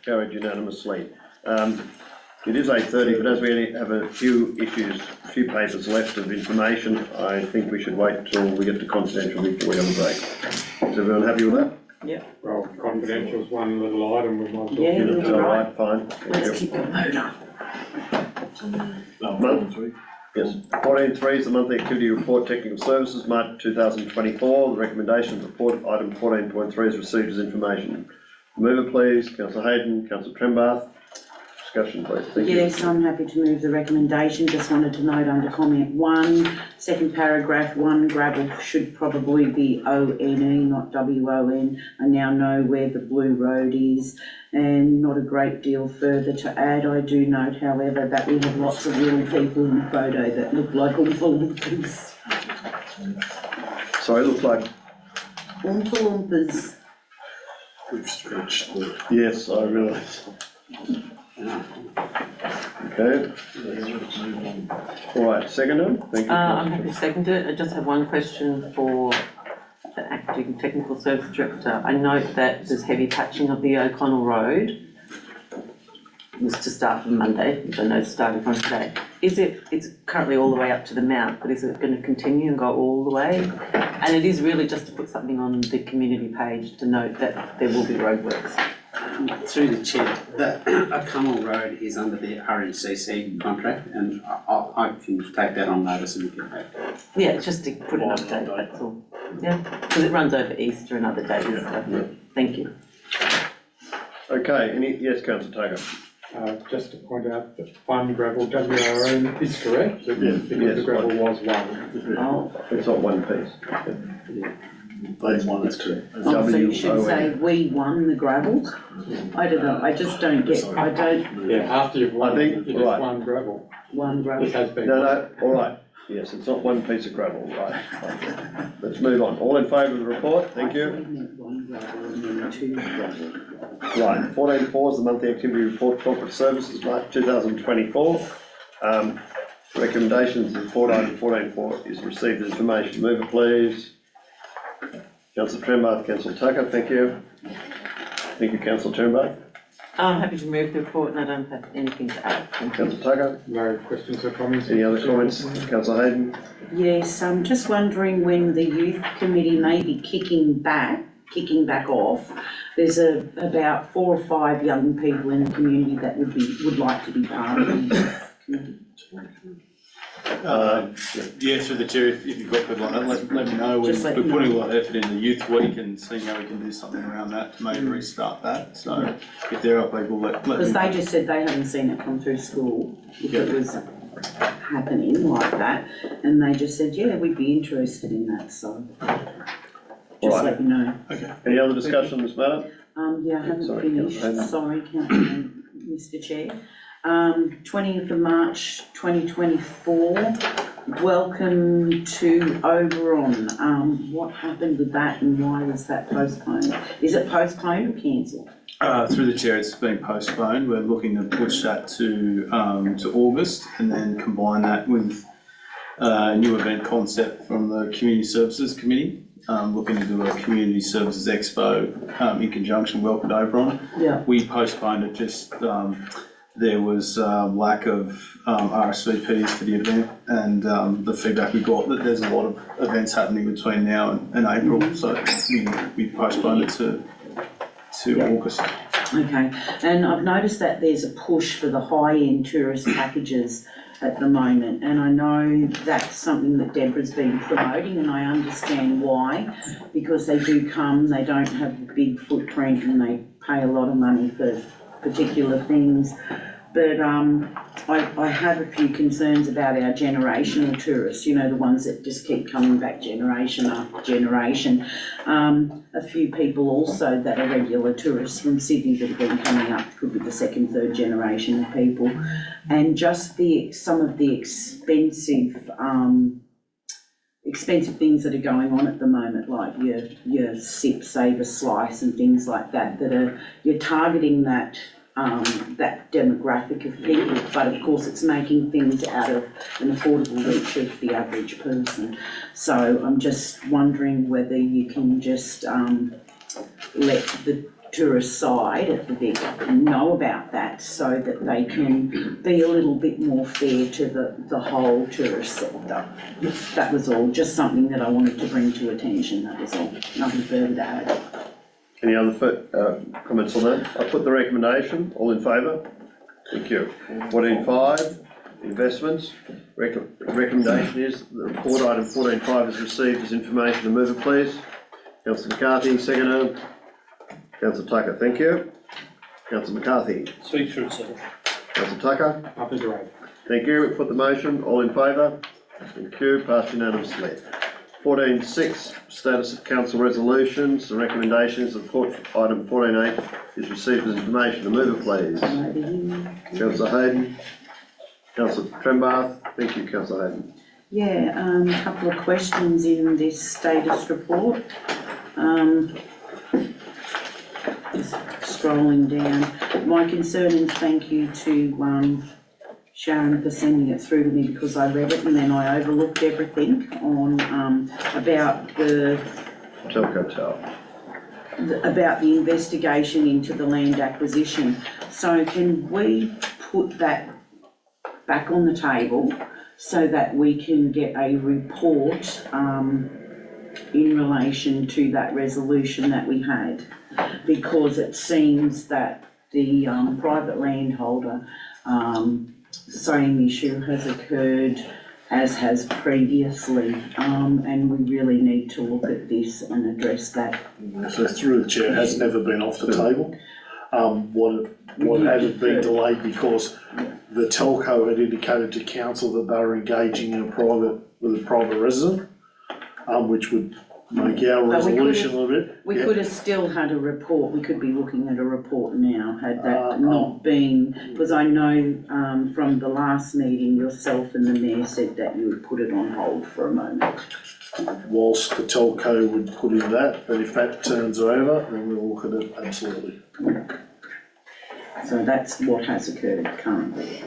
Speaker 1: Carried unanimously. It is 8:30, but as we only have a few papers left of information, I think we should wait until we get to confidential before we have a break. Is everyone happy with that?
Speaker 8: Yeah.
Speaker 7: Well, confidential is one little item we might as well.
Speaker 8: Yeah,
Speaker 1: It's all right, fine.
Speaker 8: Let's keep going.
Speaker 1: Yes, 14.3 is the monthly activity report, technical services, March 2024. The recommendation report, item 14.3 is received as information. Mover please, Councillor Hayden, Councillor Trembath. Discussion please, thank you.
Speaker 4: Yes, I'm happy to move the recommendation. Just wanted to note under comment 1, second paragraph, 1 gravel should probably be O-N-E, not W-O-N. I now know where the blue road is, and not a great deal further to add. I do note, however, that we have lots of real people in the photo that look like Oompa Loompas.
Speaker 1: Sorry, look like...
Speaker 4: Oompa Loompas.
Speaker 5: We've stretched the...
Speaker 1: Yes, I realise. Okay. All right, seconder, thank you.
Speaker 8: I'm happy to second it. I just have one question for the acting technical service director. I note that there's heavy patching of the O'Connell Road. It was to start from Monday, which I know started from today. It's currently all the way up to the mount, but is it going to continue and go all the way? And it is really just to put something on the community page to note that there will be roadworks.
Speaker 14: Through the chair, the O'Connell Road is under the RNCC contract, and I can take that on notice and get back.
Speaker 8: Yeah, just to put an update, that's all. Yeah, because it runs over Easter and other days. So. Thank you.
Speaker 1: Okay, yes, Councillor Taker.
Speaker 7: Just to point out that one gravel WRN is correct, because the gravel was one.
Speaker 8: Oh.
Speaker 1: It's not one piece.
Speaker 5: That's one, that's correct.
Speaker 4: Oh, so you should say we won the gravel? I don't know, I just don't get, I don't...
Speaker 7: Yeah, after you've won,
Speaker 1: I think,
Speaker 7: it is
Speaker 1: right.
Speaker 7: one gravel.
Speaker 4: One gravel.
Speaker 7: It has been.
Speaker 1: No, all right. Yes, it's not one piece of gravel, right. Let's move on. All in favour of the report? Thank you.
Speaker 4: I meant one gravel and then 2 gravel.
Speaker 1: Right, 14.4 is the monthly activity report, corporate services, March 2024. Recommendations, report item 14.4 is received as information. Mover please. Councillor Trembath, Councillor Tucker, thank you. Thank you, Councillor Trembath.
Speaker 8: I'm happy to move the report and I don't have anything to add. Thank you.
Speaker 1: Councillor Tucker,
Speaker 7: No questions or comments?
Speaker 1: any other comments? Councillor Hayden?
Speaker 4: Yes, I'm just wondering when the youth committee may be kicking back off. There's about 4 or 5 young people in the community that would like to be part of the youth committee.
Speaker 11: Yeah, through the chair, if you've got people like that, let me know.
Speaker 4: Just let
Speaker 11: We're
Speaker 4: me
Speaker 11: putting
Speaker 4: know.
Speaker 11: a lot of effort into Youth Week and seeing how we can do something around that to maybe restart that. So if there are people, let me
Speaker 4: Because
Speaker 11: know.
Speaker 4: they just said they haven't seen it come through school, if it was happening like that, and they just said, yeah, we'd be interested in that, so just
Speaker 1: Alright.
Speaker 4: let me know.
Speaker 1: Any other discussion on this matter?
Speaker 4: Yeah, I haven't
Speaker 1: Sorry,
Speaker 4: finished,
Speaker 1: Councillor
Speaker 4: sorry, Mr Chair. 20th of March 2024, welcome to Oberon. What happened with that and why was that postponed? Is it postponed or cancelled?
Speaker 11: Through the chair, it's been postponed. We're looking to push that to August and then combine that with a new event concept from the Community Services Committee. Looking to do a Community Services Expo in conjunction with Welcome to Oberon.
Speaker 4: Yeah.
Speaker 11: We postponed it just, there was lack of RSVPs for the event and the feedback we got that there's a lot of events happening between now and April, so we postponed it to August.
Speaker 4: Okay, and I've noticed that there's a push for the high-end tourist packages at the moment, and I know that's something that Deborah's been promoting, and I understand why, because they do come, they don't have a big footprint, and they pay a lot of money for particular things. But I have a few concerns about our generational tourists, you know, the ones that just keep coming back generation after generation. A few people also that are regular tourists from Sydney that have been coming up, could be the 2nd, 3rd generation of people. And just some of the expensive things that are going on at the moment, like your sip, saver, slice and things like that, you're targeting that demographic of people, but of course it's making things out of an affordable reach of the average person. So I'm just wondering whether you can just let the tourist side at the Vic know about that so that they can be a little bit more fair to the whole tourist sector. That was all, just something that I wanted to bring to attention, that was all, nothing further to add.
Speaker 1: Any other comments on that? I put the recommendation, all in favour? Thank you. 14.5, investments. Recommendation is that the report item 14.5 is received as information. To move it, please. Councillor McCarthy, seconder. Councillor Tucker, thank you. Councillor McCarthy.
Speaker 6: Speak for itself.
Speaker 1: Councillor Tucker.
Speaker 7: Nothing to add.
Speaker 1: Thank you. We put the motion, all in favour? Thank you. Passed unanimously. 14.6, status of council resolutions. The recommendation is that report item 14.8 is received as information. To move it, please. Councillor Hayden. Councillor Trembath. Thank you, Councillor Hayden.
Speaker 4: Yeah, a couple of questions in this status report. Just scrolling down. My concern is thank you to Sharon for sending it through to me because I read it and then I overlooked everything on about the
Speaker 1: Telco Tower.
Speaker 4: About the investigation into the land acquisition. So can we put that back on the table so that we can get a report in relation to that resolution that we had? Because it seems that the private landholder, same issue has occurred as has previously, and we really need to look at this and address that.
Speaker 5: So through the chair, it has never been off the table. What had been delayed because the telco had indicated to council that they were engaging in with a private resident, which would make our resolution a little bit.
Speaker 4: We could have still had a report, we could be looking at a report now, had that not been, because I know from the last meeting, yourself and the mayor said that you would put it on hold for a moment.
Speaker 5: Whilst the telco would put in that, but if that turns over, then we'll look at it, absolutely.
Speaker 4: So that's what has occurred currently.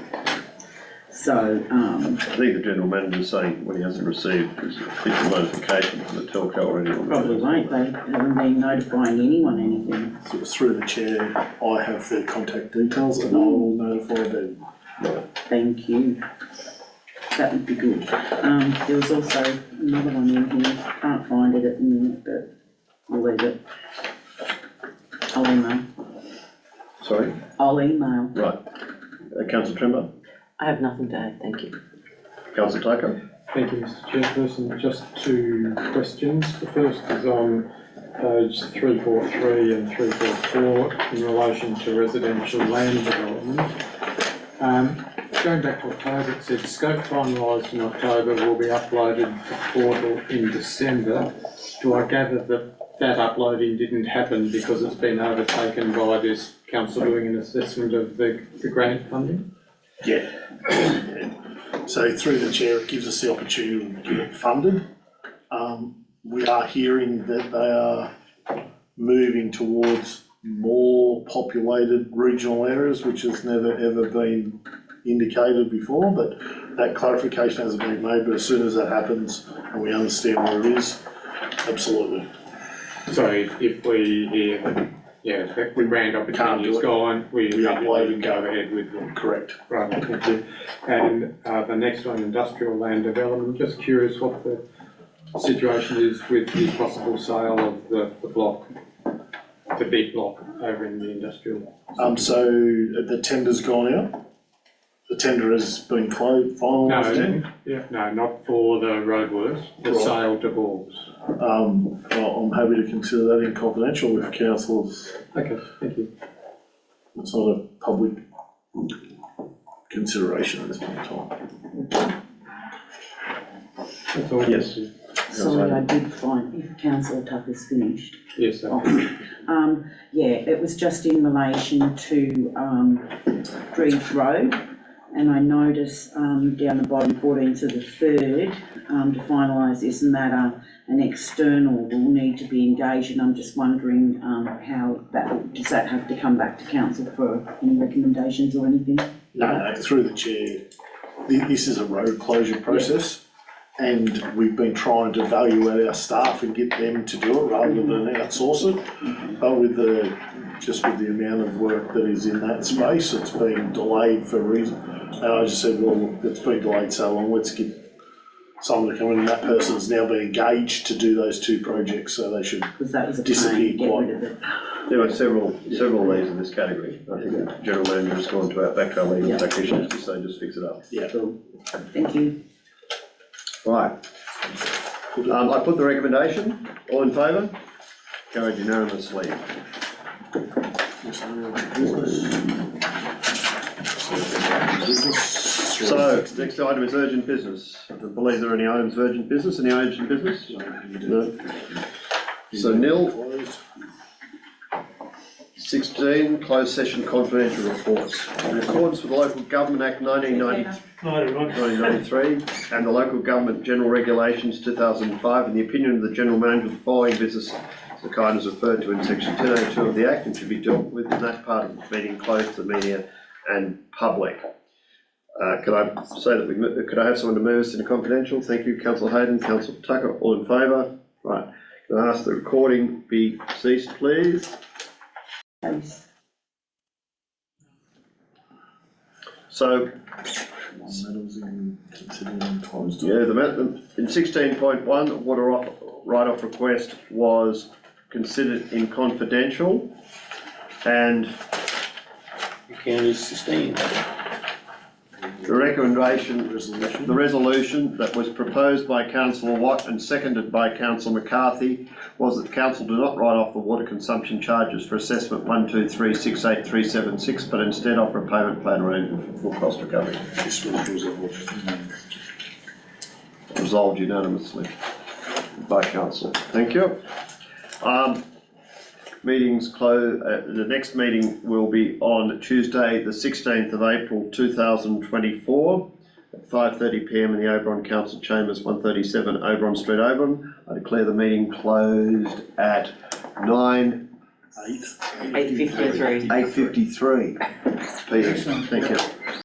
Speaker 4: So,
Speaker 1: I think the general manager's saying when he hasn't received his official notification from the telco or anyone.
Speaker 4: probably won't, they haven't been notifying anyone anything.
Speaker 5: So through the chair, I have their contact details and I will notify them.
Speaker 4: Thank you. That would be good. There was also another one in here, can't find it at the minute, but we'll leave it. I'll email.
Speaker 1: Sorry?
Speaker 4: I'll email.
Speaker 1: Right. Councillor Trimber?
Speaker 8: I have nothing to add, thank you.
Speaker 1: Councillor Tucker?
Speaker 7: Thank you, Mr Chairperson. Just two questions. The first is on page 343 and 344 in relation to residential land development. Going back to October, it said scope finalised in October will be uploaded to portal in December. Do I gather that that uploading didn't happen because it's been overtaken by this council doing an assessment of the grant funding?
Speaker 5: Yeah. So through the chair, it gives us the opportunity to get funded. We are hearing that they are moving towards more populated regional areas, which has never ever been indicated before, but that clarification hasn't been made. But as soon as that happens and we understand where it is, absolutely.
Speaker 7: So if we hear that, yeah, that the grant opportunity is gone, we
Speaker 5: upload and
Speaker 7: go ahead with them.
Speaker 5: Correct.
Speaker 7: Right, thank you. And the next one, industrial land development, just curious what the situation is with the possible sale of the block, the big block over in the industrial.
Speaker 5: So the tender's gone out. The tender has been finalised.
Speaker 7: No, not for the roadworks, the
Speaker 5: Right.
Speaker 7: sale to Balls.
Speaker 5: Well, I'm happy to consider that in confidential with councillors.
Speaker 7: Okay, thank you.
Speaker 5: It's not a public consideration at this point in time.
Speaker 7: That's all.
Speaker 1: Yes.
Speaker 4: Sorry, I did find, if Councillor Tucker's finished.
Speaker 7: Yes, sir.
Speaker 4: Yeah, it was just in relation to Reeves Road. And I notice down the bottom, 14th to the 3rd, to finalise this matter, an external will need to be engaged, and I'm just wondering how does that have to come back to council for any recommendations or anything?
Speaker 5: No, through the chair. This is a road closure process, and we've been trying to evaluate our staff and get them to do it rather than outsource it. But with the amount of work that is in that space, it's been delayed for a reason. And I just said, well, it's been delayed so long, let's get someone to come in, and that person's now been engaged to do those two projects, so they should
Speaker 4: Because that was a
Speaker 5: disappear
Speaker 4: pain, get
Speaker 5: quite.
Speaker 4: rid of it.
Speaker 1: There were several of these in this category. I think the general manager has gone to back to our legal practitioners to say just fix it up.
Speaker 5: Yeah.
Speaker 4: Cool. Thank you.
Speaker 1: Right. I put the recommendation. All in favour? Carried unanimously. So, next item is urgent business. I don't believe there are any items of urgent business. Any urgent business? No. So nil. 16, closed session confidential reports. In accordance with the Local Government Act 1993 and the Local Government General Regulations 2005, in the opinion of the General Manager, the following business the kind is referred to in section 1002 of the Act and should be dealt with in that part of the meeting closed to the media and public. Could I say that could I have someone to move us into confidential? Thank you, Councillor Hayden, Councillor Tucker, all in favour? Right. Can I ask the recording be ceased, please? So, yeah, the matter in 16.1, the water write-off request was considered in confidential, and
Speaker 6: The count is sustained.
Speaker 1: the resolution that was proposed by Councillor Watt and seconded by Councillor McCarthy was that the council do not write off the water consumption charges for assessment 1236836, but instead offer a payment plan arrangement for full cost recovery.
Speaker 5: This was
Speaker 1: Resolved unanimously by council. Thank you. Meetings closed. The next meeting will be on Tuesday, the 16th of April 2024 at 5:30 p.m. in the Oberon Council Chambers, 137 Oberon Street, Oberon. I declare the meeting closed at 8:53 p.m. Thank you.